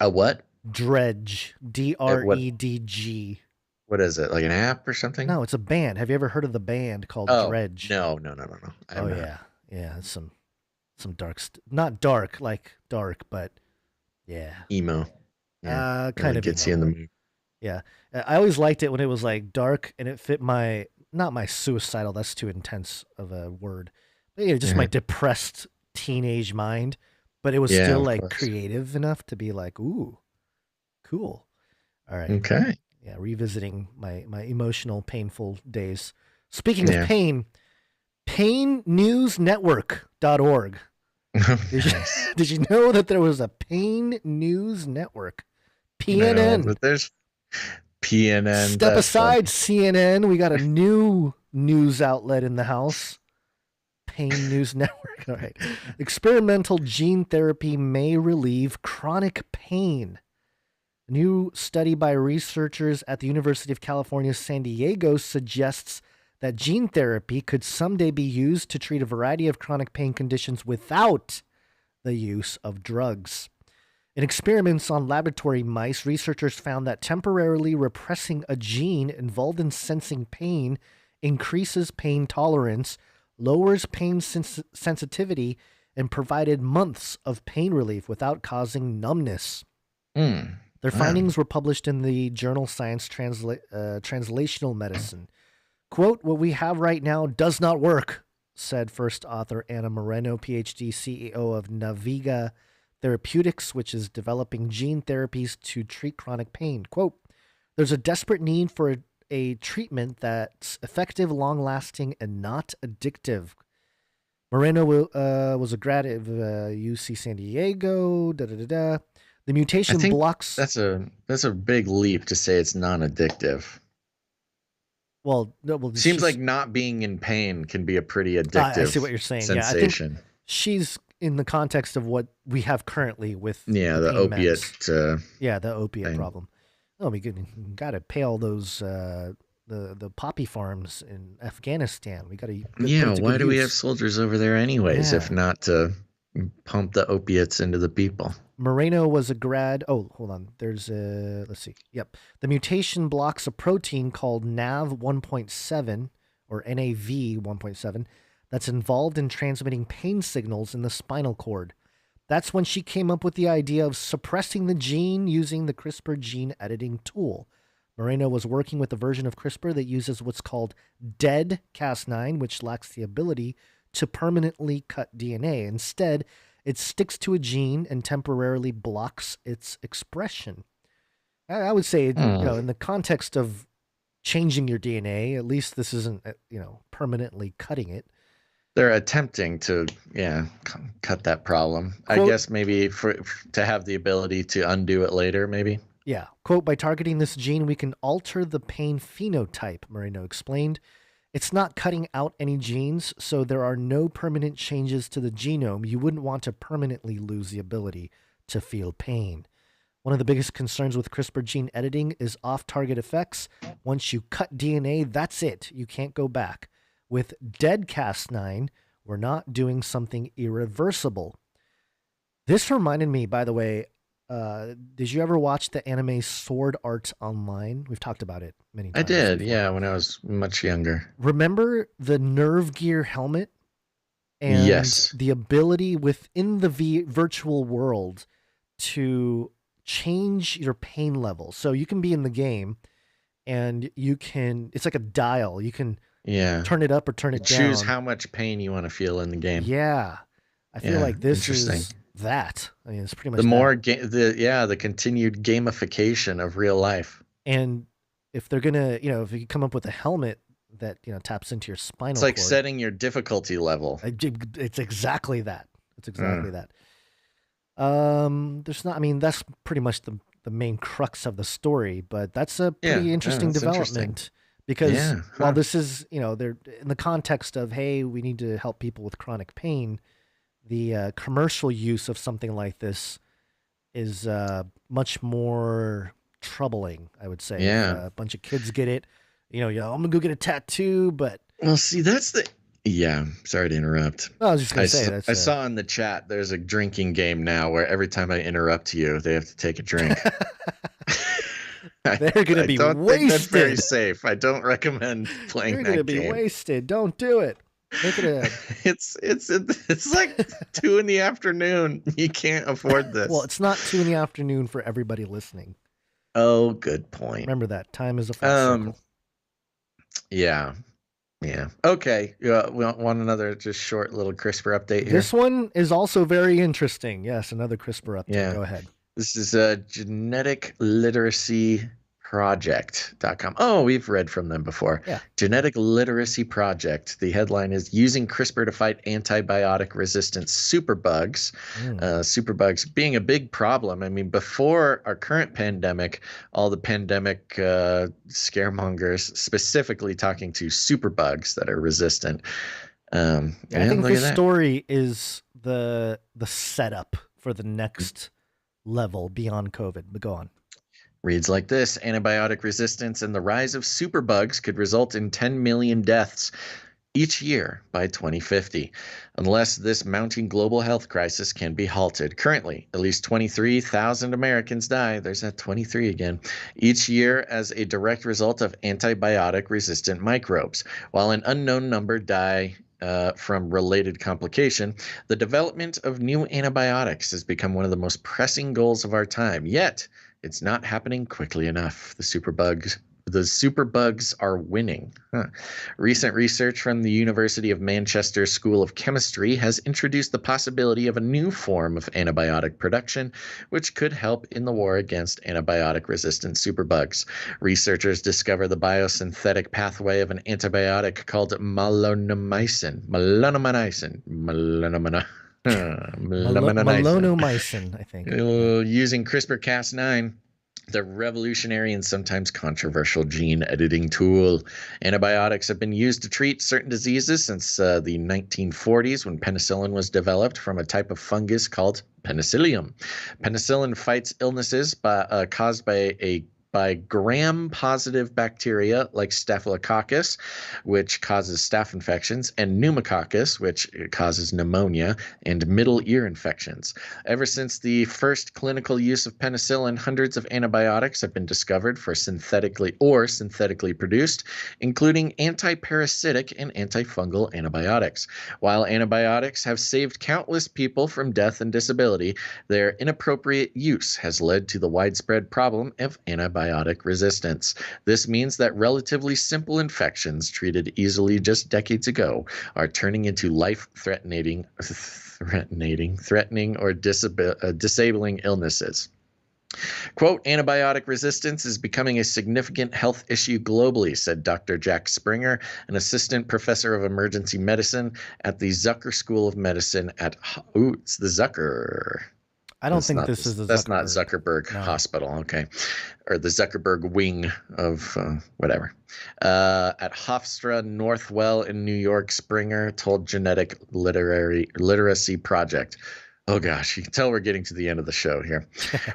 A what? Dredge. DREDG. What is it? Like an app or something? No, it's a band. Have you ever heard of the band called Dredge? No. Yeah. It's some dark, not dark like dark, but yeah, emo. Yeah, kind of gets you in the mood. Yeah, I always liked it when it was like dark and it fit not my suicidal. That's too intense of a word. But just my depressed teenage mind. But it was still like creative enough to be like, ooh, cool. All right. Okay. Yeah, revisiting my emotional, painful days. Speaking of pain, painnewsnetwork.org. Did you know that there was a Pain News Network? PNN. No, but there's PNN. Step aside, CNN. We got a new news outlet in the house. Pain News Network. All right. Experimental gene therapy may relieve chronic pain. A new study by researchers at the University of California, San Diego suggests that gene therapy could someday be used to treat a variety of chronic pain conditions without the use of drugs. In experiments on laboratory mice, researchers found that temporarily repressing a gene involved in sensing pain increases pain tolerance, lowers pain sensitivity, and provided months of pain relief without causing numbness. Their findings were published in the journal Science Translational Medicine. Quote, "What we have right now does not work," said first author Anna Moreno, PhD, CEO of Naviga Therapeutics, which is developing gene therapies to treat chronic pain. Quote, "There's a desperate need for a treatment that's effective, long-lasting, and not addictive." Moreno was a grad of UC San Diego. The mutation blocks. That's a big leap to say it's non-addictive. Well, no, seems like not being in pain can be a pretty addictive. I see what you're saying. Sensation. Yeah, I think she's in the context of what we have currently with the opiate. The opiate problem. Oh, we got to pay all those the poppy farms in Afghanistan. We got to why do we have soldiers over there anyways if not to pump the opiates into the people? Moreno was a grad. Oh, hold on. There's a, let's see. Yep. The mutation blocks a protein called NAV 1.7 or NAV 1.7 that's involved in transmitting pain signals in the spinal cord. That's when she came up with the idea of suppressing the gene using the CRISPR gene editing tool. Moreno was working with a version of CRISPR that uses what's called dead Cas9, which lacks the ability to permanently cut DNA. Instead, it sticks to a gene and temporarily blocks its expression. I would say, in the context of changing your DNA, at least this isn't, permanently cutting it. They're attempting to, cut that problem. Quote, I guess maybe to have the ability to undo it later, maybe. Yeah. Quote, "By targeting this gene, we can alter the pain phenotype," Moreno explained. "It's not cutting out any genes, so there are no permanent changes to the genome. You wouldn't want to permanently lose the ability to feel pain. One of the biggest concerns with CRISPR gene editing is off-target effects. Once you cut DNA, that's it. You can't go back. With dead Cas9, we're not doing something irreversible." This reminded me, by the way, did you ever watch the anime Sword Art Online? We've talked about it many times. I did, before. When I was much younger. Remember the Nerve Gear helmet? And the ability within the virtual world to change your pain level. So you can be in the game and it's like a dial. You can Yeah. turn it up or turn it down. Choose how much pain you want to feel in the game. Yeah. I feel like this is that. I mean, it's pretty much the more the continued gamification of real life. And if they're gonna, if you come up with a helmet that taps into your spinal it's like cord, setting your difficulty level. It's exactly that. It's exactly that. There's not. I mean, that's pretty much the main crux of the story. But that's a pretty interesting development because while this is, they're in the context of, hey, we need to help people with chronic pain. The commercial use of something like this is much more troubling, I would say. Yeah. A bunch of kids get it. I'm going to go get a tattoo, but... Well, see, that's the... Yeah, sorry to interrupt. No, I was just going to say... I saw in the chat, there's a drinking game now where every time I interrupt you, they have to take a drink. They're going to be wasted. Think that's very safe. I don't recommend playing that game. They're going to be wasted. Don't do it. Make it a... It's like 2 p.m. You can't afford this. Well, it's not 2 p.m. for everybody listening. Oh, good point. Remember that. Time is a flat circle. Yeah. Okay. We want another just short little CRISPR update here. This one is also very interesting. Yes, another CRISPR update. Yeah. Go ahead. This is a genetic literacy project.com. Oh, we've read from them before. Yeah. Genetic Literacy Project. The headline is Using CRISPR to Fight Antibiotic Resistant Superbugs. Superbugs being a big problem. I mean, before our current pandemic, all the pandemic scaremongers specifically talking to superbugs that are resistant. I think this story is the setup for the next level beyond COVID. But go on. Reads like this: antibiotic resistance and the rise of superbugs could result in 10 million deaths each year by 2050, unless this mounting global health crisis can be halted. Currently, at least 23,000 Americans die, there's that 23 again, each year as a direct result of antibiotic-resistant microbes, while an unknown number die from related complication. The development of new antibiotics has become one of the most pressing goals of our time, yet it's not happening quickly enough. The superbugs are winning. Recent research from the University of Manchester School of Chemistry has introduced the possibility of a new form of antibiotic production, which could help in the war against antibiotic-resistant superbugs. Researchers discover the biosynthetic pathway of an antibiotic called malonomycin, Malonomycin, I think. Using CRISPR-Cas9, the revolutionary and sometimes controversial gene editing tool. Antibiotics have been used to treat certain diseases since the 1940s, when penicillin was developed from a type of fungus called penicillium. Penicillin fights illnesses caused by gram-positive bacteria like Staphylococcus, which causes staph infections, and pneumococcus, which causes pneumonia and middle ear infections. Ever since the first clinical use of penicillin, hundreds of antibiotics have been discovered for synthetically produced, including antiparasitic and antifungal antibiotics. While antibiotics have saved countless people from death and disability, their inappropriate use has led to the widespread problem of antibiotic resistance. This means that relatively simple infections treated easily just decades ago are turning into life-threatening or disabling illnesses. Quote, antibiotic resistance is becoming a significant health issue globally, said Dr. Jack Springer, an assistant professor of emergency medicine at the Zucker School of Medicine it's the Zucker. I don't think this is the Zuckerberg. That's not Zuckerberg Hospital, okay. Or the Zuckerberg wing of whatever. At Hofstra Northwell in New York, Springer told Genetic Literacy Project. Oh gosh, you can tell we're getting to the end of the show here.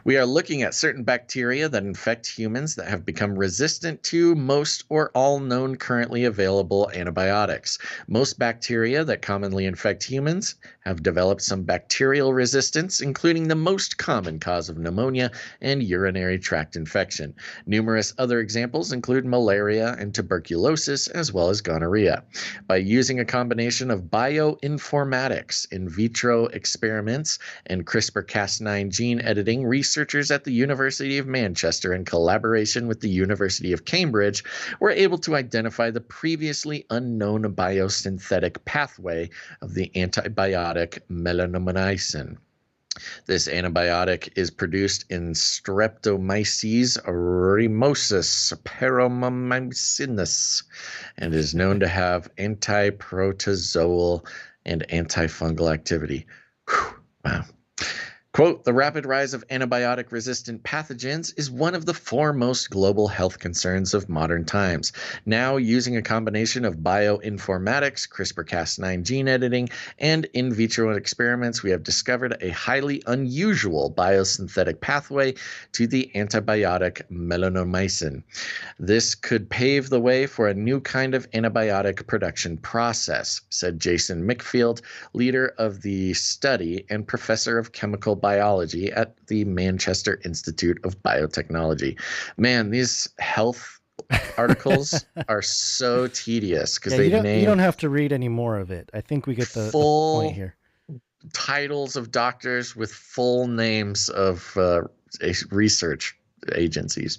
We are looking at certain bacteria that infect humans that have become resistant to most or all known currently available antibiotics. Most bacteria that commonly infect humans have developed some bacterial resistance, including the most common cause of pneumonia and urinary tract infection. Numerous other examples include malaria and tuberculosis, as well as gonorrhea. By using a combination of bioinformatics, in vitro experiments, and CRISPR-Cas9 gene editing, researchers at the University of Manchester, in collaboration with the University of Cambridge, were able to identify the previously unknown biosynthetic pathway of the antibiotic melanonomycin. This antibiotic is produced in Streptomyces rhemosus paromycinus and is known to have antiprotozoal and antifungal activity. Whew, wow. Quote, the rapid rise of antibiotic-resistant pathogens is one of the foremost global health concerns of modern times. Now, using a combination of bioinformatics, CRISPR-Cas9 gene editing, and in vitro experiments, we have discovered a highly unusual biosynthetic pathway to the antibiotic melanonomycin. This could pave the way for a new kind of antibiotic production process, said Jason Mickfield, leader of the study and professor of chemical biology at the Manchester Institute of Biotechnology. Man, these health articles are so tedious because you don't have to read any more of it. I think we get the point here. Titles of doctors with full names of research agencies.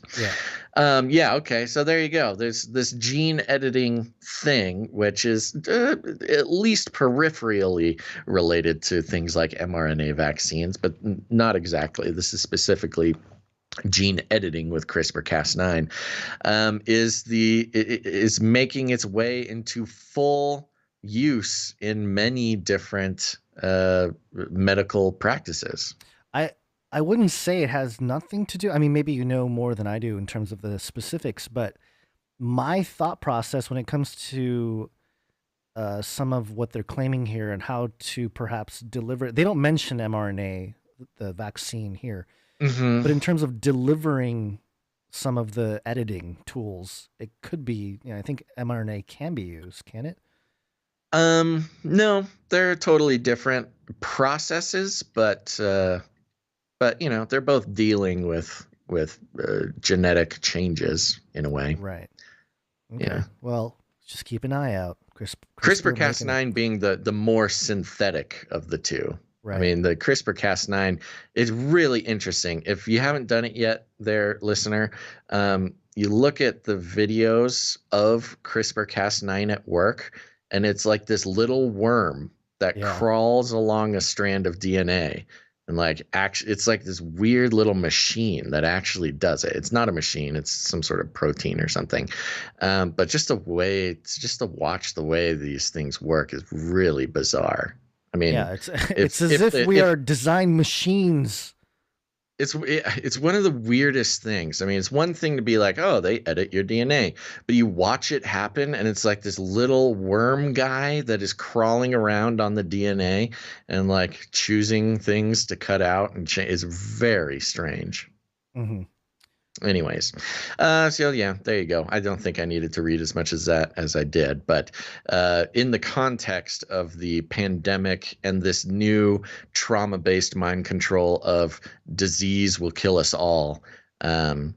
Okay, so there you go. There's this gene editing thing, which is at least peripherally related to things like mRNA vaccines, but not exactly. This is specifically gene editing with CRISPR-Cas9, is making its way into full use in many different medical practices. I wouldn't say it has nothing to do. I mean, maybe you know more than I do in terms of the specifics, but my thought process when it comes to some of what they're claiming here and how to perhaps deliver, they don't mention mRNA, the vaccine here, but in terms of delivering some of the editing tools, it could be, I think mRNA can be used, can it? No, they're totally different processes, but they're both dealing with genetic changes in a way. Right. Okay. Yeah. Well, just keep an eye out. CRISPR-Cas9 being the more synthetic of the two. Right. I mean, the CRISPR-Cas9 is really interesting. If you haven't done it yet, there, listener, you look at the videos of CRISPR-Cas9 at work, and it's like this little worm that crawls along a strand of DNA. And it's like this weird little machine that actually does it. It's not a machine; it's some sort of protein or something. But just to watch the way these things work is really bizarre. I mean, it's as if we are design machines. It's one of the weirdest things. I mean, it's one thing to be like, oh, they edit your DNA, but you watch it happen, and it's like this little worm guy that is crawling around on the DNA and like choosing things to cut out and change. It's very strange. Mm-hmm. Anyways, so yeah, there you go. I don't think I needed to read as much as that as I did, but in the context of the pandemic and this new trauma-based mind control of disease will kill us all, this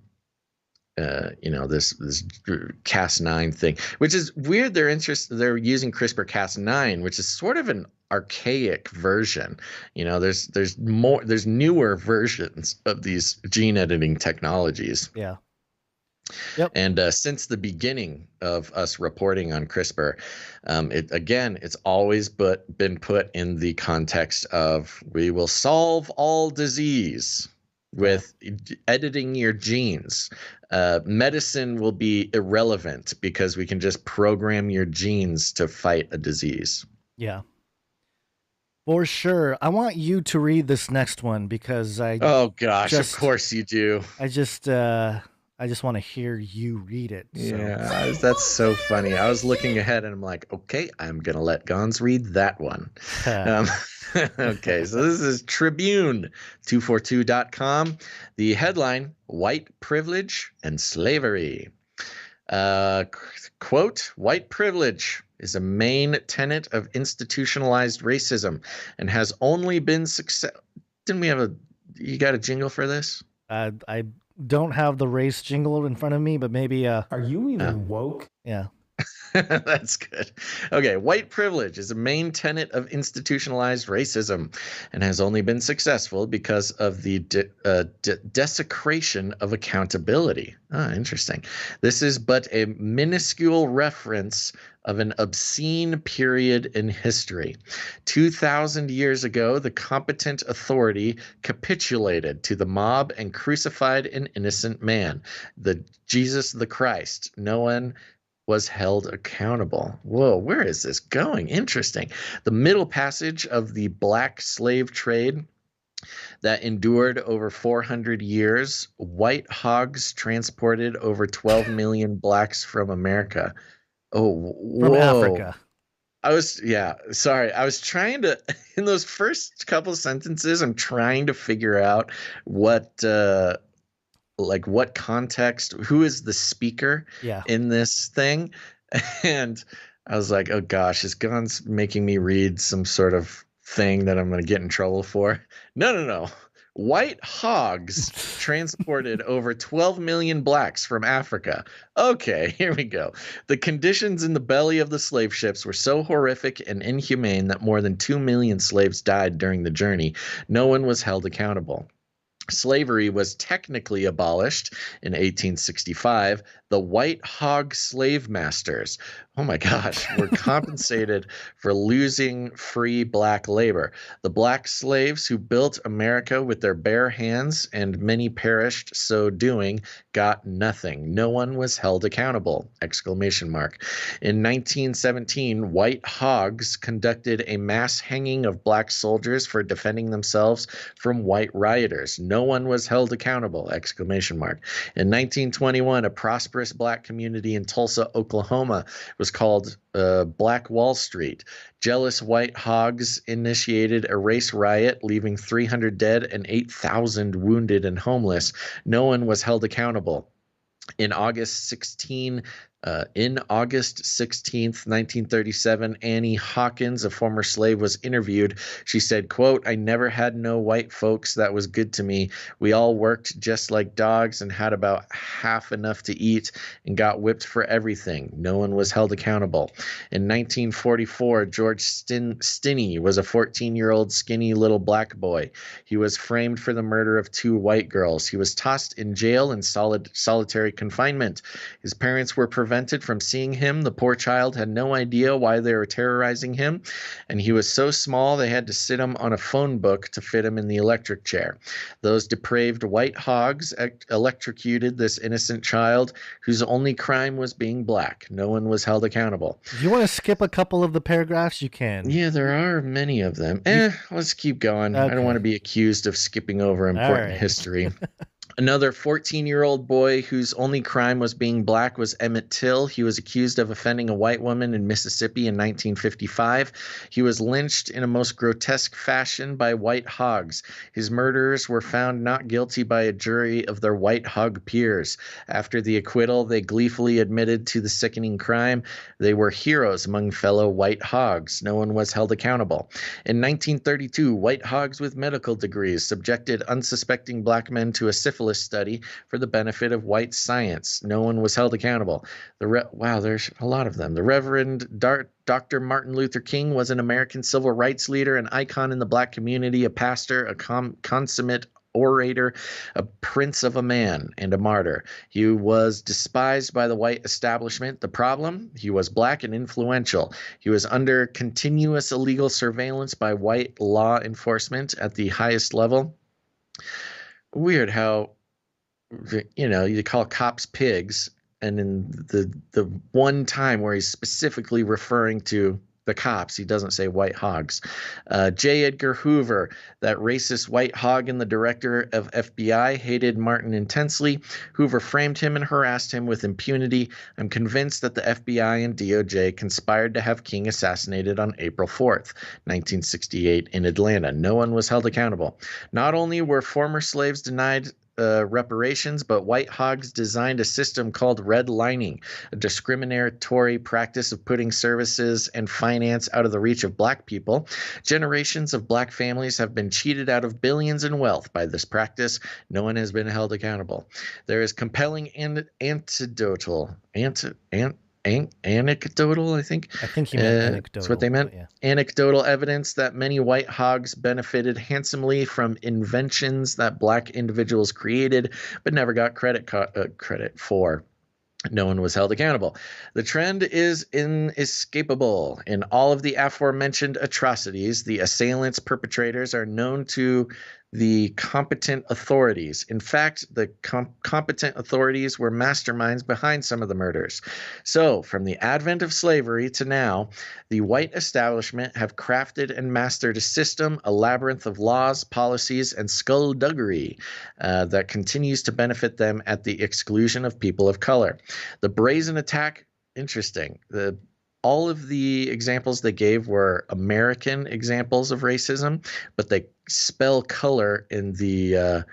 Cas9 thing, which is weird. They're using CRISPR-Cas9, which is sort of an archaic version. There's newer versions of these gene editing technologies. Yeah. Yep. And since the beginning of us reporting on CRISPR, it's always been put in the context of we will solve all disease with editing your genes. Medicine will be irrelevant because we can just program your genes to fight a disease. Yeah. For sure. I want you to read this next one because of course you do. I just want to hear you read it. So. Yeah, that's so funny. I was looking ahead and I'm like, okay, I'm going to let Gons read that one. Okay, so this is Tribune242.com. The headline, White Privilege and Slavery. Quote, white privilege is a main tenet of institutionalized racism and has only been success. Didn't we have you got a jingle for this? I don't have the race jingle in front of me, but maybe. Are you even woke? Yeah. That's good. Okay, white privilege is a main tenet of institutionalized racism and has only been successful because of the desecration of accountability. Interesting. This is but a minuscule reference of an obscene period in history. 2,000 years ago, the competent authority capitulated to the mob and crucified an innocent man, the Jesus the Christ. No one was held accountable. Whoa, where is this going? Interesting. The middle passage of the black slave trade that endured over 400 years, white hogs transported over 12 million blacks from America. Oh, whoa. From Africa. I was trying to, in those first couple sentences, I'm trying to figure out what context, who is the speaker in this thing. And I was like, oh gosh, is Guns making me read some sort of thing that I'm going to get in trouble for? No. White hogs transported over 12 million blacks from Africa. Okay, here we go. The conditions in the belly of the slave ships were so horrific and inhumane that more than 2 million slaves died during the journey. No one was held accountable. Slavery was technically abolished in 1865. The white hog slave masters, oh my gosh, were compensated for losing free black labor. The black slaves who built America with their bare hands, and many perished so doing, got nothing. No one was held accountable! ! In 1917, white hogs conducted a mass hanging of black soldiers for defending themselves from white rioters. No one was held accountable! In 1921, a prosperous black community in Tulsa, Oklahoma was called Black Wall Street. Jealous white hogs initiated a race riot, leaving 300 dead and 8,000 wounded and homeless. No one was held accountable. In August 16th, 1937, Annie Hawkins, a former slave, was interviewed. She said, quote, "I never had no white folks that was good to me. We all worked just like dogs and had about half enough to eat and got whipped for everything. No one was held accountable." In 1944, George Stinney was a 14-year-old skinny little black boy. He was framed for the murder of 2 white girls. He was tossed in jail in solitary confinement. His parents were prevented from seeing him. The poor child had no idea why they were terrorizing him, and he was so small they had to sit him on a phone book to fit him in the electric chair. Those depraved white hogs electrocuted this innocent child whose only crime was being black. No one was held accountable. If you want to skip a couple of the paragraphs, you can. Yeah, there are many of them. Let's keep going. Okay. I don't want to be accused of skipping over important history. Another 14-year-old boy whose only crime was being black was Emmett Till. He was accused of offending a white woman in Mississippi in 1955. He was lynched in a most grotesque fashion by white hogs. His murderers were found not guilty by a jury of their white hog peers. After the acquittal, they gleefully admitted to the sickening crime. They were heroes among fellow white hogs. No one was held accountable. In 1932, white hogs with medical degrees subjected unsuspecting black men to a syphilis study for the benefit of white science. No one was held accountable. Wow, there's a lot of them. The Reverend Dr. Martin Luther King was an American civil rights leader, an icon in the black community, a pastor, a consummate orator, a prince of a man, and a martyr. He was despised by the white establishment. The problem? He was black and influential. He was under continuous illegal surveillance by white law enforcement at the highest level. Weird how, you call cops pigs, and in the one time where he's specifically referring to the cops, he doesn't say white hogs. J. Edgar Hoover, that racist white hog and the director of FBI, hated Martin intensely. Hoover framed him and harassed him with impunity. I'm convinced that the FBI and DOJ conspired to have King assassinated on April 4th, 1968 in Atlanta. No one was held accountable. Not only were former slaves denied reparations, but white hogs designed a system called redlining, a discriminatory practice of putting services and finance out of the reach of black people. Generations of black families have been cheated out of billions in wealth by this practice. No one has been held accountable. There is compelling anecdotal, I think. I think he meant anecdotal. That's what they meant. Yeah. Anecdotal evidence that many white hogs benefited handsomely from inventions that black individuals created, but never got credit for. No one was held accountable. The trend is inescapable. In all of the aforementioned atrocities, the assailants, perpetrators are known to the competent authorities. In fact, the competent authorities were masterminds behind some of the murders. So, from the advent of slavery to now, the white establishment have crafted and mastered a system, a labyrinth of laws, policies, and skullduggery that continues to benefit them at the exclusion of people of color. The brazen attack, interesting. All of the examples they gave were American examples of racism, but they spell color in the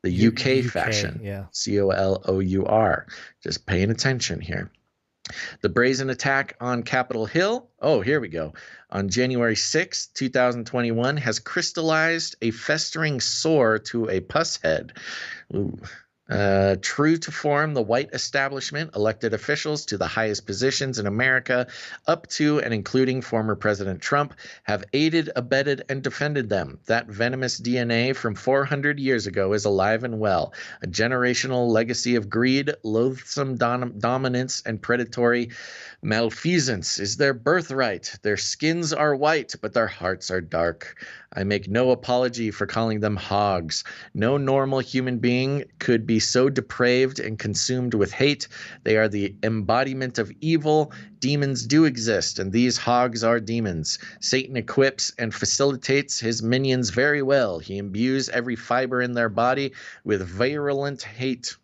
UK fashion. Yeah. COLOUR. Just paying attention here. The brazen attack on Capitol Hill. Oh, here we go. On January 6, 2021, has crystallized a festering sore to a pus head. Ooh. True to form, the white establishment elected officials to the highest positions in America, up to and including former President Trump, have aided, abetted, and defended them. That venomous DNA from 400 years ago is alive and well. A generational legacy of greed, loathsome dominance, and predatory malfeasance is their birthright. Their skins are white, but their hearts are dark. I make no apology for calling them hogs. No normal human being could be so depraved and consumed with hate. They are the embodiment of evil. Demons do exist, and these hogs are demons. Satan equips and facilitates his minions very well. He imbues every fiber in their body with virulent hate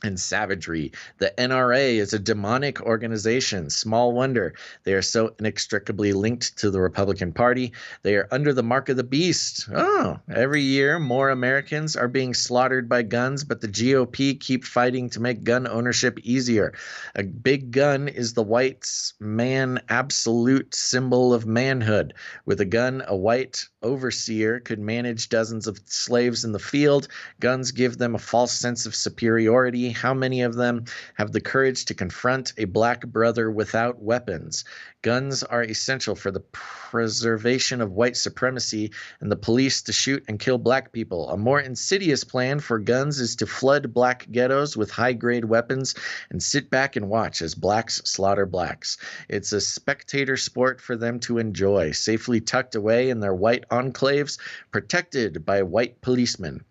and savagery. The NRA is a demonic organization. Small wonder they are so inextricably linked to the Republican Party. They are under the mark of the beast. Oh, every year more Americans are being slaughtered by guns, but the GOP keep fighting to make gun ownership easier. A big gun is the white man absolute symbol of manhood. With a gun, a white overseer could manage dozens of slaves in the field. Guns give them a false sense of superiority. How many of them have the courage to confront a black brother without weapons? Guns are essential for the preservation of white supremacy and the police to shoot and kill black people. A more insidious plan for guns is to flood black ghettos with high-grade weapons and sit back and watch as blacks slaughter blacks. It's a spectator sport for them to enjoy, safely tucked away in their white enclaves, protected by white policemen.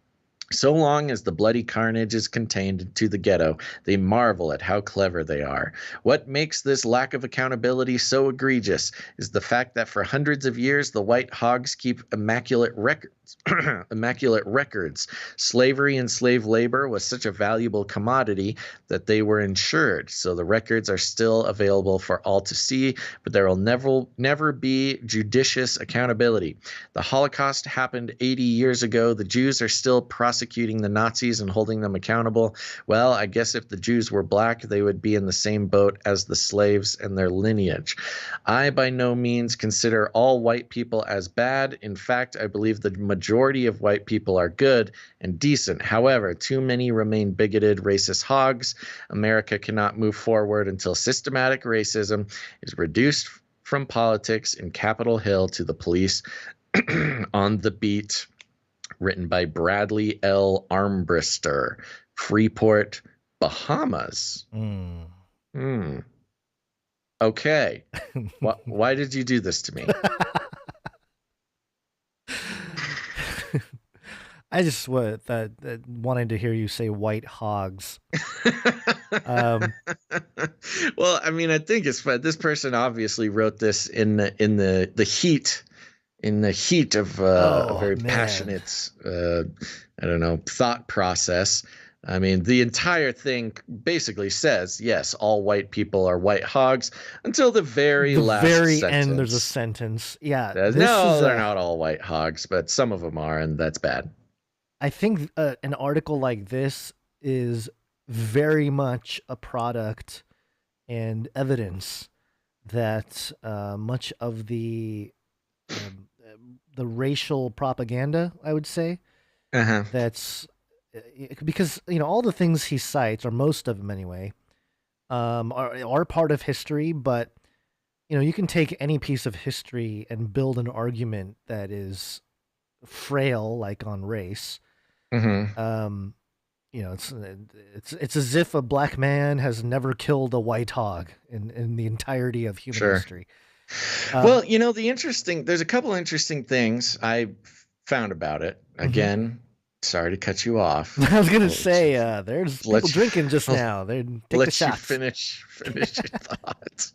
So long as the bloody carnage is contained to the ghetto, they marvel at how clever they are. What makes this lack of accountability so egregious is the fact that for hundreds of years the white hogs keep immaculate records. Slavery and slave labor was such a valuable commodity that they were insured, so the records are still available for all to see, but there will never be judicious accountability. The Holocaust happened 80 years ago. The Jews are still prosecuting the Nazis and holding them accountable. Well, I guess if the Jews were black, they would be in the same boat as the slaves and their lineage. I by no means consider all white people as bad. In fact, I believe the majority of white people are good and decent. However, too many remain bigoted, racist hogs. America cannot move forward until systematic racism is reduced from politics in Capitol Hill to the police on the beat. Written by Bradley L. Armbrister, Freeport, Bahamas. Okay. Why did you do this to me? I just wanted to hear you say white hogs. Well, I mean, I think it's fun. This person obviously wrote this in the heat. In the heat of a very passionate, thought process. I mean, the entire thing basically says, yes, all white people are white hogs until the very last sentence. End, there's a sentence. Yeah. They're not all white hogs, but some of them are, and that's bad. I think an article like this is very much a product and evidence that much of the racial propaganda, I would say, that's because all the things he cites, or most of them anyway, are part of history. But you can take any piece of history and build an argument that is frail, like on race. It's as if a black man has never killed a white hog in the entirety of human history. Well, there's a couple interesting things I found about it. Again, sorry to cut you off. I was gonna say, there's people drinking just now. They take the shots. Let you finish your thoughts.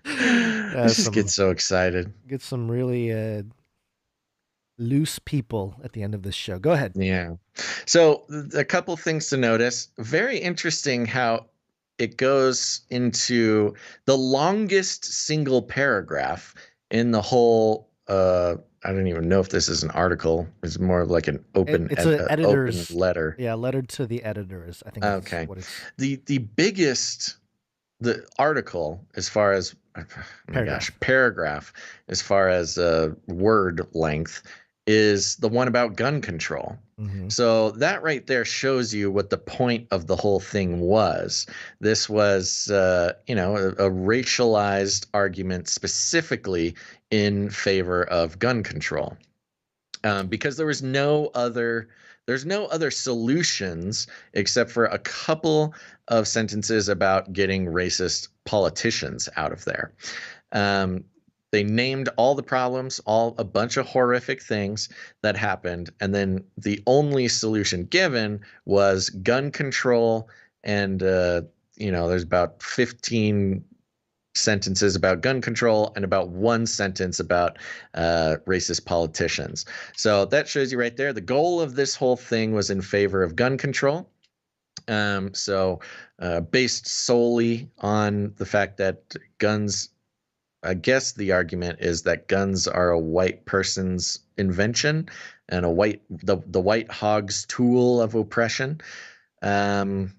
I just get so excited. Get some really loose people at the end of this show. Go ahead. Yeah. So a couple things to notice. Very interesting how it goes into the longest single paragraph in the whole. I don't even know if this is an article. It's more like an open, it's an editor's open letter. Yeah, letter to the editors. I think. Okay. What it's... The biggest, the article as far as paragraph as far as word length is the one about gun control. So that right there shows you what the point of the whole thing was. This was, a racialized argument specifically in favor of gun control, because there's no other solutions except for a couple of sentences about getting racist politicians out of there. They named all the problems, a bunch of horrific things that happened. And then the only solution given was gun control. And, there's about 15 sentences about gun control and about one sentence about racist politicians. So that shows you right there. The goal of this whole thing was in favor of gun control. Based solely on the fact that guns, I guess the argument is that guns are a white person's invention and the white hog's tool of oppression. And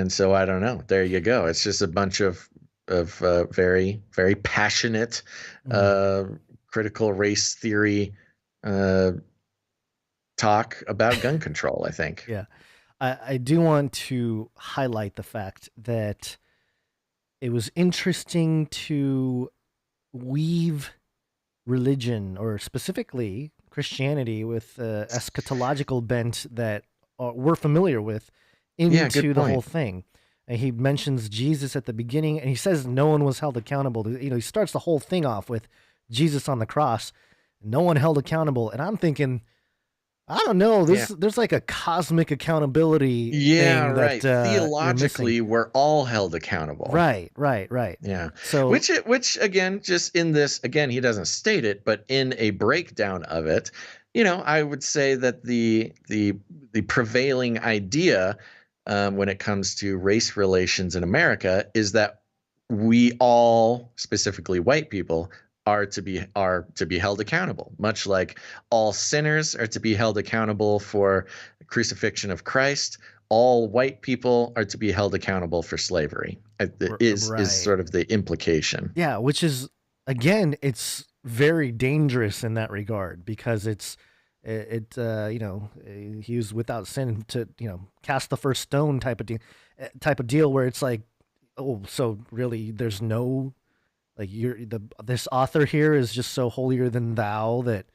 so I don't know. There you go. It's just a bunch of very, very passionate critical race theory talk about gun control, I think. Yeah. I do want to highlight the fact that it was interesting to weave religion, or specifically Christianity, with eschatological bent that we're familiar with into the whole thing. And he mentions Jesus at the beginning, and he says no one was held accountable. He starts the whole thing off with Jesus on the cross, no one held accountable. And I'm thinking, I don't know. There's like a cosmic accountability. Yeah, thing right. That, theologically, we're all held accountable. Right. Yeah. So, which again, just in this, again, he doesn't state it, but in a breakdown of it, I would say that the prevailing idea when it comes to race relations in America is that we all, specifically white people, are to be held accountable, much like all sinners are to be held accountable for the crucifixion of Christ. All white people are to be held accountable for slavery. Is sort of the implication. Yeah, which is, again, it's very dangerous in that regard, because he was without sin to cast the first stone type of deal where it's like, oh, so really there's no. Like this author here is just so holier than thou that,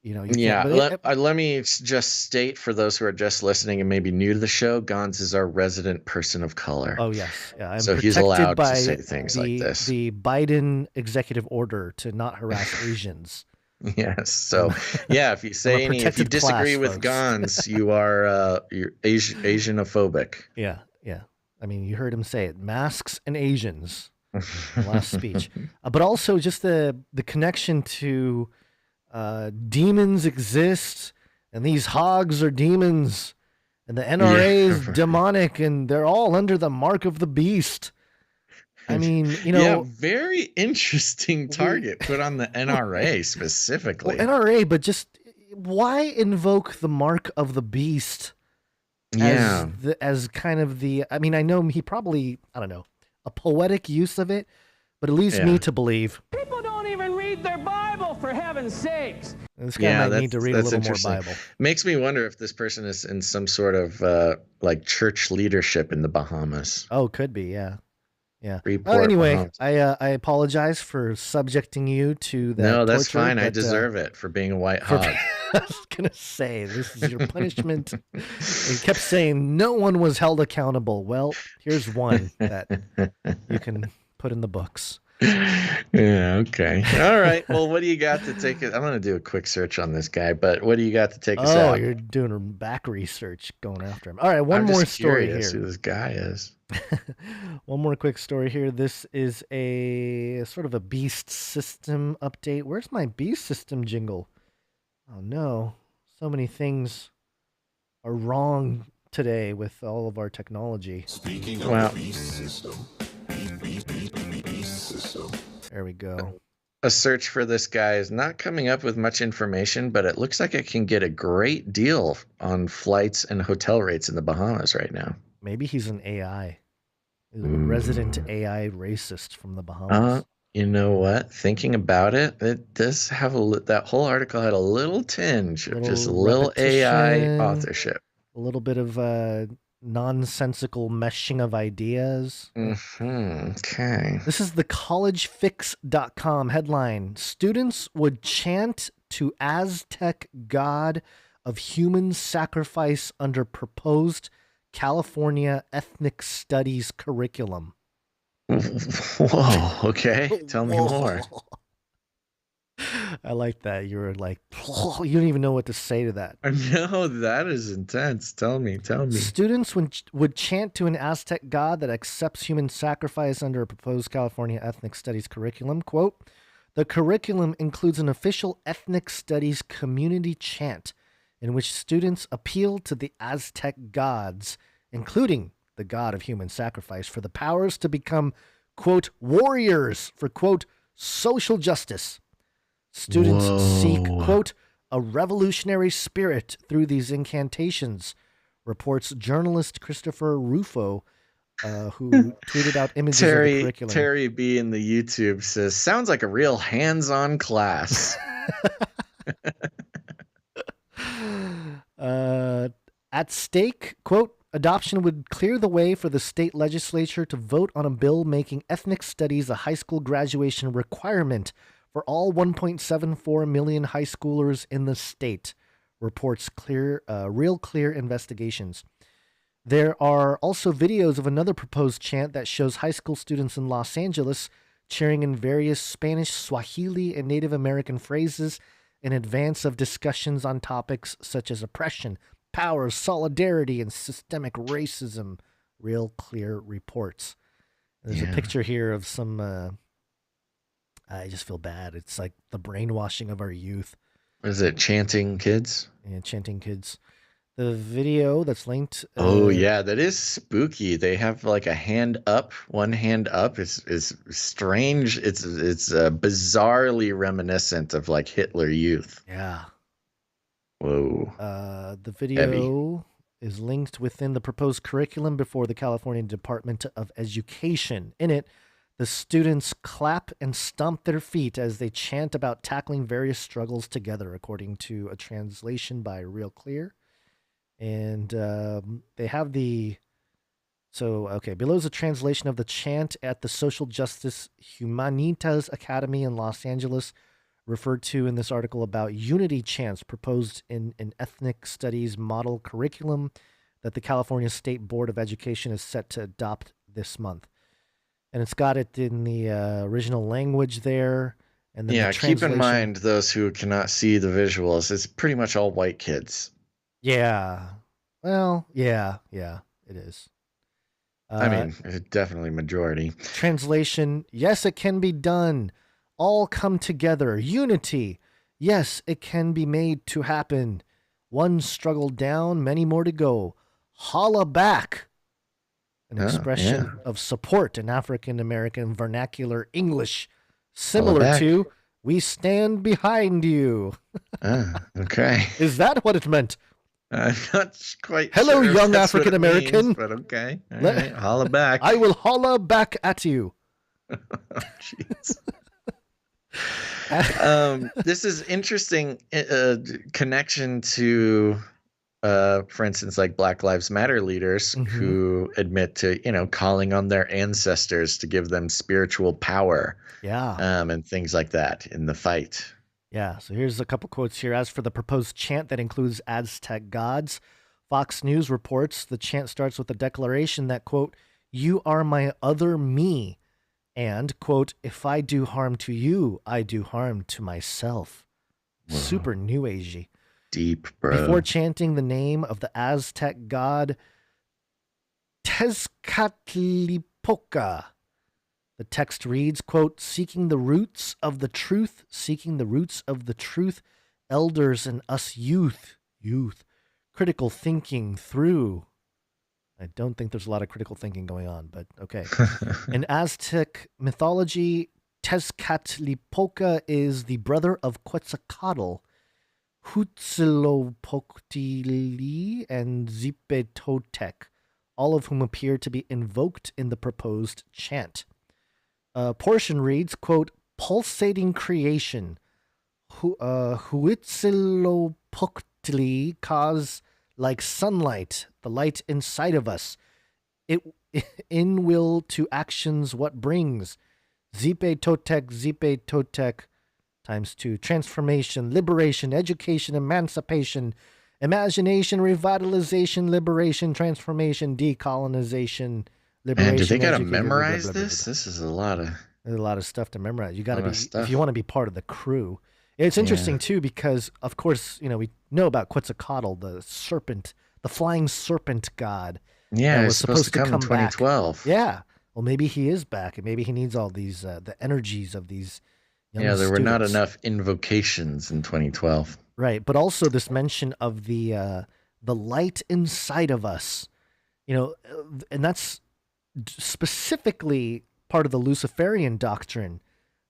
let me just state for those who are just listening and maybe new to the show, Gons is our resident person of color. Oh yes, yeah. So he's allowed to say things like this. The Biden executive order to not harass Asians. Yes. So yeah, if you disagree with Gons, you are you're Asianophobic. Yeah. I mean, you heard him say it: masks and Asians. Last speech, but also just the connection to demons exist, and these hogs are demons, and the NRA is demonic, and they're all under the mark of the beast. I mean, very interesting target put on the NRA specifically. Well, NRA, but just why invoke the mark of the beast Yeah. as kind of the, I mean, I know he probably, I don't know, a poetic use of it, but it leads me to believe people don't even read their Bible, for heaven's sakes. This guy might need to read a little more Bible. Makes me wonder if this person is in some sort of like church leadership in the Bahamas. Oh, could be, yeah. Yeah. Anyway, Bahamas. I apologize for subjecting you to that. No, that's torture, fine. I deserve it for being a white hog. I was gonna say, this is your punishment. He kept saying no one was held accountable. Well, here's one that you can put in the books. Yeah, okay. All right. Well, what do you got to take it? I'm going to do a quick search on this guy, but what do you got to take us out? Oh, you're doing a back research going after him. All right, one more story here. Who this guy is. One more quick story here. This is a sort of a beast system update. Where's my beast system jingle? Oh, no. So many things are wrong today with all of our technology. Speaking of the beast system. There we go. A search for this guy is not coming up with much information, but it looks like it can get a great deal on flights and hotel rates in the Bahamas right now. Maybe he's an AI. He's a resident AI racist from the Bahamas. You know what? Thinking about it, it does have that whole article had a little tinge of just a little AI authorship. A little bit of nonsensical meshing of ideas. Okay. This is the collegefix.com headline. Students would chant to Aztec god of human sacrifice under proposed California ethnic studies curriculum. Whoa, okay. Tell me more. I like that. You were like, you don't even know what to say to that. No, that is intense. Tell me. Students would chant to an Aztec god that accepts human sacrifice under a proposed California ethnic studies curriculum. Quote, the curriculum includes an official ethnic studies community chant in which students appeal to the Aztec gods, including the god of human sacrifice, for the powers to become, quote, warriors for, quote, social justice. Students seek, quote, a revolutionary spirit through these incantations, reports journalist Christopher Rufo, who tweeted out images of the curriculum. Terry B in the YouTube says, sounds like a real hands-on class. At stake, quote, adoption would clear the way for the state legislature to vote on a bill making ethnic studies a high school graduation requirement for all 1.74 million high schoolers in the state, reports Real Clear Investigations. There are also videos of another proposed chant that shows high school students in Los Angeles cheering in various Spanish, Swahili, and Native American phrases in advance of discussions on topics such as oppression, power, solidarity, and systemic racism, Real Clear reports. There's a picture here of some... I just feel bad. It's like the brainwashing of our youth. Is it chanting kids? Yeah, chanting kids. The video that's linked. Oh yeah, that is spooky. They have like a hand up. One hand up is strange. It's bizarrely reminiscent of like Hitler Youth. Yeah. Whoa. The video is linked within the proposed curriculum before the California Department of Education. In it, the students clap and stomp their feet as they chant about tackling various struggles together, according to a translation by Real Clear. And they have below is a translation of the chant at the Social Justice Humanitas Academy in Los Angeles, referred to in this article about unity chants proposed in an ethnic studies model curriculum that the California State Board of Education is set to adopt this month. And it's got it in the original language there. And then keep in mind, those who cannot see the visuals, it's pretty much all white kids. Yeah. Well, yeah, it is. I mean, it's definitely majority. Translation, yes, it can be done. All come together. Unity. Yes, it can be made to happen. One struggle down, many more to go. Holla back. An expression of support in African American vernacular English, similar to We stand behind you. Okay. Is that what it meant? I'm not quite Hello, sure young that's what it African American. means, but okay. All right. Holla back. I will holla back at you. Jeez. This is interesting connection to, for instance, like Black Lives Matter leaders who admit to, calling on their ancestors to give them spiritual power. Yeah. And things like that in the fight. Yeah. So here's a couple quotes here. As for the proposed chant that includes Aztec gods, Fox News reports the chant starts with a declaration that, quote, "You are my other me," and, quote, "If I do harm to you, I do harm to myself." Whoa. Super new agey. Deep, bro. Before chanting the name of the Aztec god Tezcatlipoca, the text reads, quote, "Seeking the roots of the truth, elders and us youth, critical thinking through." I don't think there's a lot of critical thinking going on, but okay. In Aztec mythology, Tezcatlipoca is the brother of Quetzalcoatl, Huitzilopochtli, and Zipetotec, all of whom appear to be invoked in the proposed chant. A portion reads, quote, "Pulsating creation, Huitzilopochtli cause like sunlight, the light inside of us. It in will to actions what brings. Zipetotec, times 2. Transformation, liberation, education, emancipation, imagination, revitalization, liberation, transformation, decolonization, liberation. Man, do they got to memorize this? This is a lot of... There's a lot of stuff to memorize. You got to be, if you want to be part of the crew. It's interesting, too, because, of course, we know about Quetzalcoatl, the serpent, the flying serpent god. Yeah, was supposed to come in 2012. Back. Yeah. Well, maybe he is back, and maybe he needs all these, the energies of these young there were not enough invocations in 2012. Right, but also this mention of the light inside of us, and that's specifically part of the Luciferian doctrine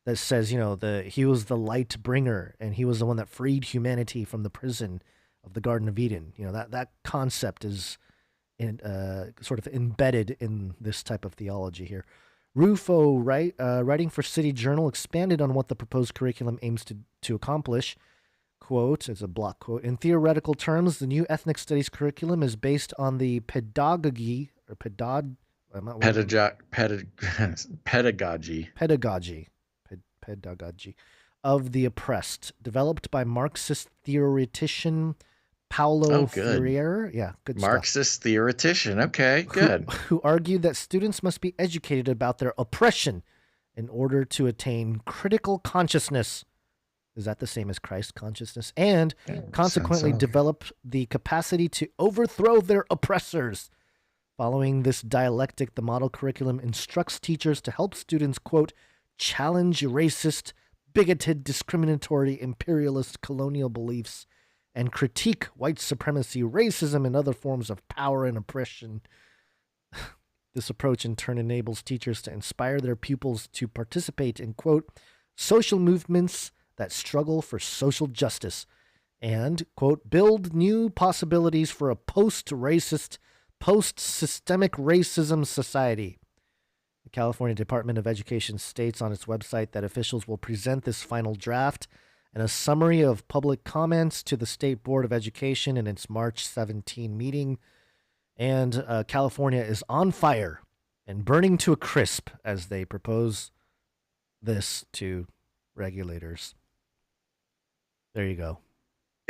that says, he was the light bringer, and he was the one that freed humanity from the prison of the Garden of Eden. That concept is sort of embedded in this type of theology here. Rufo, writing for City Journal, expanded on what the proposed curriculum aims to accomplish. Quote, it's a block quote, "In theoretical terms, the new ethnic studies curriculum is based on the pedagogy of the oppressed, developed by Marxist theoretician Paulo Freire." Yeah, good Marxist stuff. Theoretician. Okay, good. Who argued that students must be educated about their oppression in order to attain critical consciousness. Is that the same as Christ consciousness? And consequently develop the capacity to overthrow their oppressors. Following this dialectic, the model curriculum instructs teachers to help students, quote, "challenge racist, bigoted, discriminatory, imperialist, colonial beliefs, and critique white supremacy, racism, and other forms of power and oppression." This approach in turn enables teachers to inspire their pupils to participate in, quote, "social movements that struggle for social justice," and, quote, "build new possibilities for a post-racist, post-systemic racism society." The California Department of Education states on its website that officials will present this final draft and a summary of public comments to the State Board of Education in its March 17 meeting. And California is on fire and burning to a crisp as they propose this to regulators. There you go.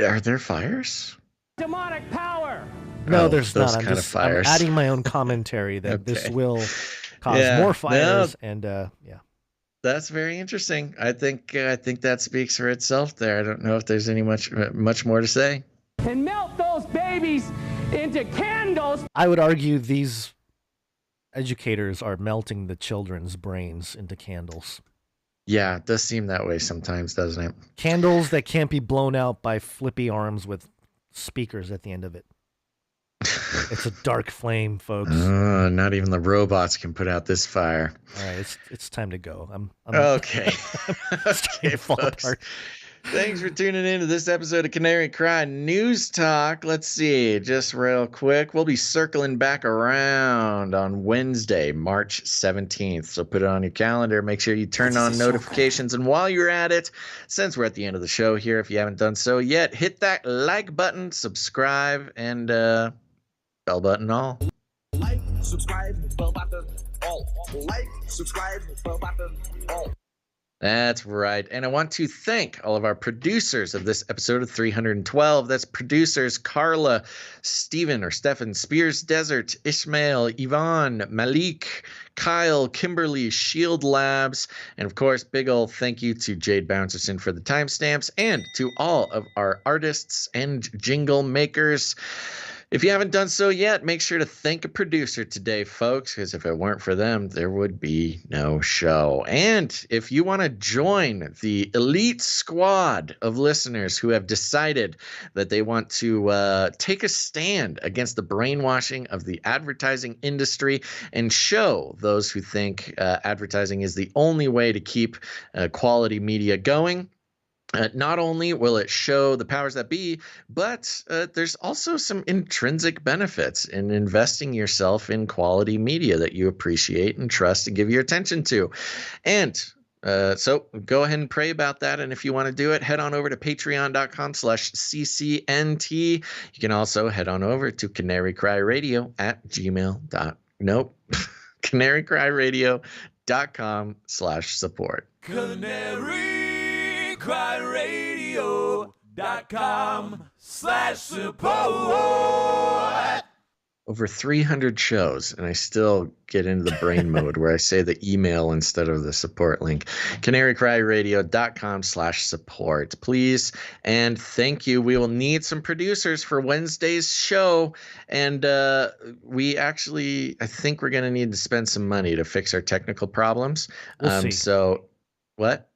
Are there fires? Demonic power. No, there's not. I'm adding my own commentary that this will cause more fires. And that's very interesting. I think that speaks for itself there. I don't know if there's any much more to say. And melt those babies into candles. I would argue these educators are melting the children's brains into candles. Yeah, it does seem that way sometimes, doesn't it? Candles that can't be blown out by flippy arms with speakers at the end of it. It's a dark flame, folks. Not even the robots can put out this fire. All right, it's time to go. I'm okay. Okay, folks. Thanks for tuning in to this episode of Canary Cry News Talk. Let's see, just real quick, we'll be circling back around on Wednesday, March 17th. So put it on your calendar. Make sure you turn on notifications. And while you're at it, since we're at the end of the show here, if you haven't done so yet, hit that like button, subscribe, and bell button all. Like, subscribe, bell button all. Like, subscribe, bell button all. That's right. And I want to thank all of our producers of this episode of 312. That's producers Carla, Stephen Spears Desert, Ishmael, Yvonne, Malik, Kyle, Kimberly, Shield Labs, and of course, big ol' thank you to Jade Bouncerson for the timestamps and to all of our artists and jingle makers. If you haven't done so yet, make sure to thank a producer today, folks, because if it weren't for them, there would be no show. And if you want to join the elite squad of listeners who have decided that they want to take a stand against the brainwashing of the advertising industry and show those who think advertising is the only way to keep quality media going, not only will it show the powers that be, but there's also some intrinsic benefits in investing yourself in quality media that you appreciate and trust and give your attention to. And so go ahead and pray about that. And if you want to do it, head on over to patreon.com/CCNT. You can also head on over to canarycryradio@canarycryradio.com/support. canarycryradio.com/support. Over 300 shows, and I still get into the brain mode where I say the email instead of the support link. canarycryradio.com/support, please. And thank you. We will need some producers for Wednesday's show. And we actually, I think we're going to need to spend some money to fix our technical problems. We'll see. So what?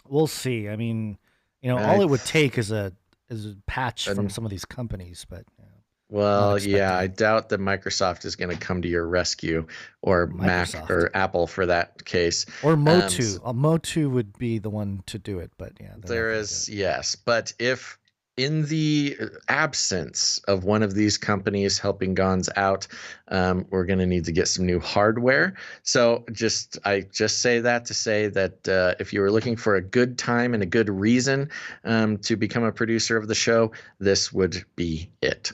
We'll see. I mean, all it would take is a patch from some of these companies, but well, yeah, I doubt that Microsoft is going to come to your rescue, or Mac or Apple for that case. Or Motu. Motu would be the one to do it, but yeah. There is, yes. But if in the absence of one of these companies helping Gons out, we're going to need to get some new hardware. So I just say that to say that if you were looking for a good time and a good reason to become a producer of the show, this would be it.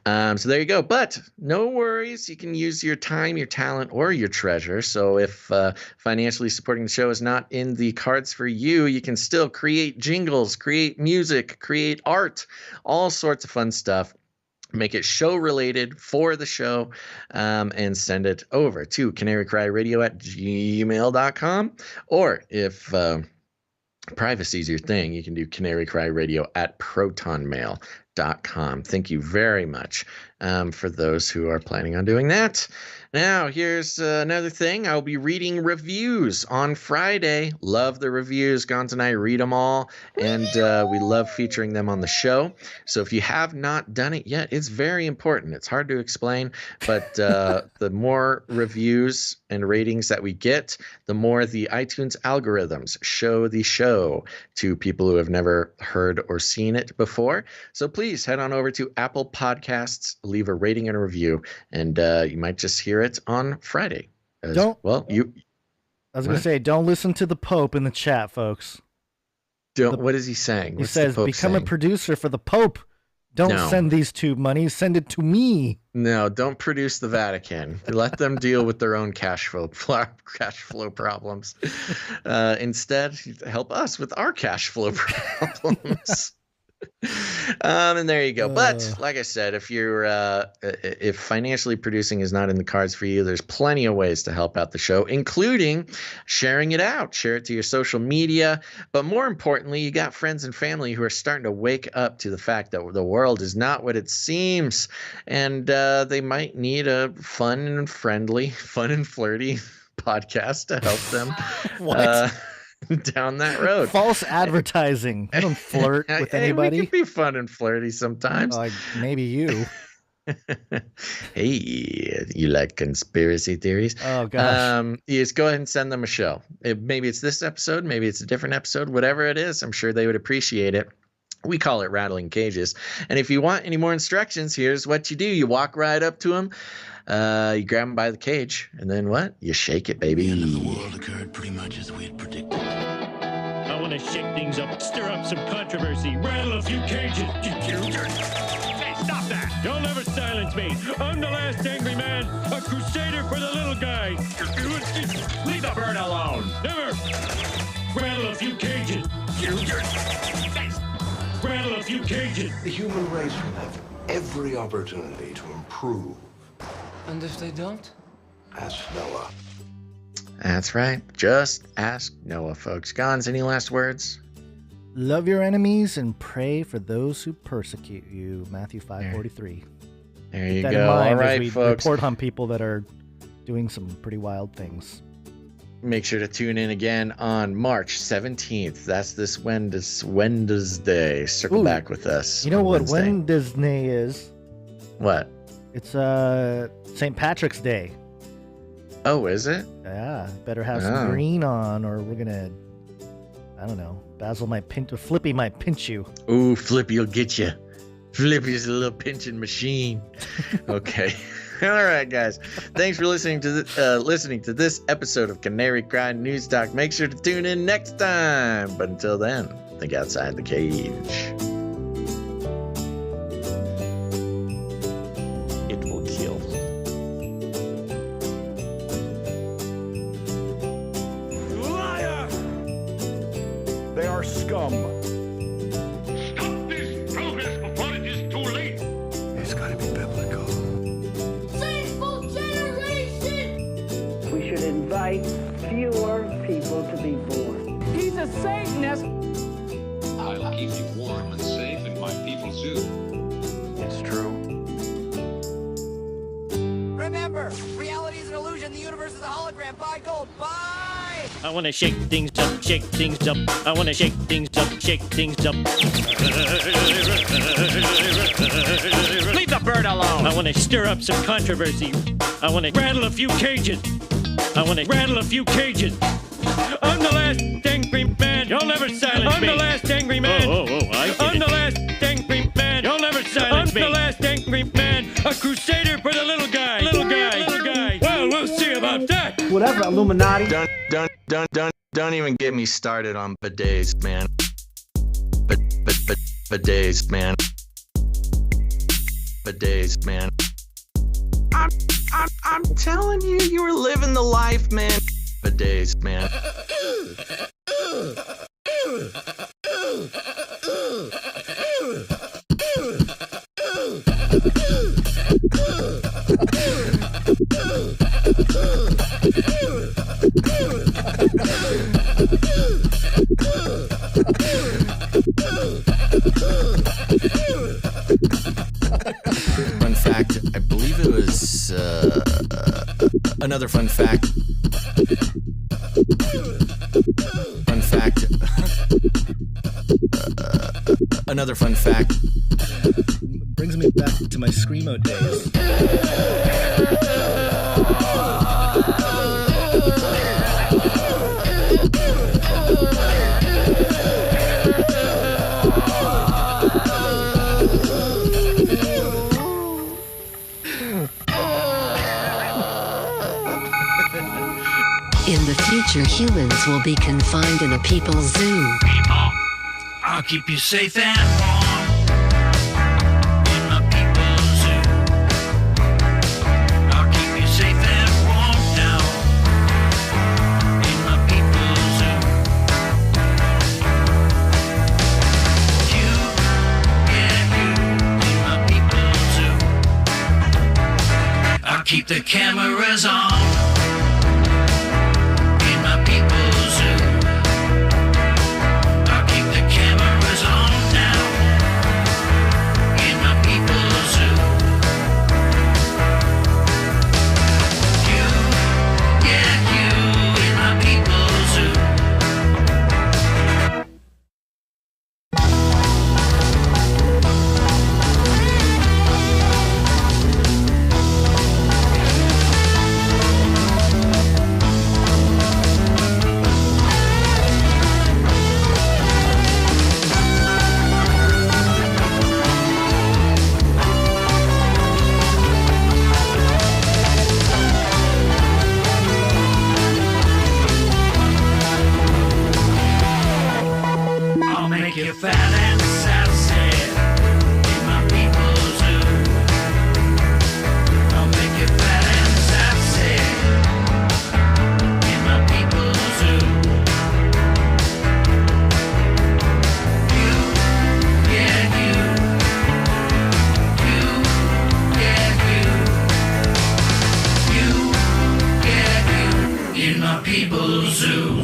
So there you go. But no worries. You can use your time, your talent, or your treasure. So if financially supporting the show is not in the cards for you, you can still create jingles, create music, create art, all sorts of fun stuff. Make it show related for the show, and send it over to canarycryradio@gmail.com. Or if privacy is your thing, you can do canarycryradio@protonmail.com. Thank you very much for those who are planning on doing that. Now, here's another thing. I'll be reading reviews on Friday. Love the reviews. Gons and I read them all, and we love featuring them on the show. So if you have not done it yet, it's very important. It's hard to explain, but the more reviews and ratings that we get, the more the iTunes algorithms show the show to people who have never heard or seen it before. So please head on over to Apple Podcasts, leave a rating and a review, and you might just hear it on Friday. I was going to say, don't listen to the Pope in the chat, folks. What is he saying? He says, become a producer for the Pope. Don't send these two money. Send it to me. No, don't produce the Vatican. Let them deal with their own cash flow problems. Instead, help us with our cash flow problems. And there you go. But like I said, if you're if financially producing is not in the cards for you, there's plenty of ways to help out the show, including sharing it out. Share it to your social media. But more importantly, you got friends and family who are starting to wake up to the fact that the world is not what it seems, and they might need a fun and flirty podcast to help them. What? Down that road. False advertising. I don't flirt with anybody. We can be fun and flirty sometimes. Maybe you. Hey, you like conspiracy theories? Oh, gosh. Yes, go ahead and send them a show. Maybe it's this episode, maybe it's a different episode, whatever it is. I'm sure they would appreciate it. We call it rattling cages. And if you want any more instructions, here's what you do. You walk right up to them, you grab them by the cage, and then what? You shake it, baby. The end of the world occurred pretty much as we had predicted. I want to shake things up, stir up some controversy, rattle a few cages. Hey, stop that! You'll never silence me. I'm the last angry man, a crusader for the little guy. Leave the bird alone. Never. Rattle a few cages. Rattle a few cages. The human race will have every opportunity to improve. And if they don't? Ask Noah. That's right. Just ask Noah, folks. Gons, any last words? Love your enemies and pray for those who persecute you. Matthew 5:43. There you Keep that go. in mind All right, as we folks. report on people that are doing some pretty wild things. Make sure to tune in again on March 17th. That's this Wednesday. Circle Ooh, back with us. You know on what Wednesday. Wednesday is? What? It's St. Patrick's Day. Oh, is it? Yeah, better have some green on, or we're gonna, I don't know. Basil might pinch, or Flippy might pinch you. Ooh, Flippy will get you. Flippy's a little pinching machine. Okay. All right, guys. Thanks for listening to this episode of Canary Cry News Talk. Make sure to tune in next time. But until then, think outside the cage. It will kill. Liar! They are scum. Stop this progress before it is too late. It's gotta be biblical. Faithful generation! We should invite fewer people to be born. He's a Satanist. I'll keep you warm and safe in my people's zoo. It's true. Remember, reality is an illusion. The universe is a hologram. Buy gold. Buy! I want to shake things up, shake things up. I want to shake things up, shake things up. Leave the bird alone. I want to stir up some controversy. I want to rattle a few cages. I want to rattle a few cages. I'm the last angry man. You'll never silence me. I'm the last angry man. I'm the last angry man. You'll never silence me. I'm the last angry man. A crusader for the little guy. Little guy. Little guy. Well, we'll see about that. Whatever, Illuminati. Don't even get me started on bidets, man. Bidets, man. Bidets, man. I'm telling you, you were living the life, man. Bidets, man. Fun fact, I believe it was another fun fact. Fun fact. Another fun fact. Brings me back to my Screamo days. In the future, humans will be confined in a people's zoo. People, I'll keep you safe and warm in the people's zoo. I'll keep you safe and warm now in the people's zoo. You, yeah, you in the people's zoo. I'll keep the cameras on. people's zoo.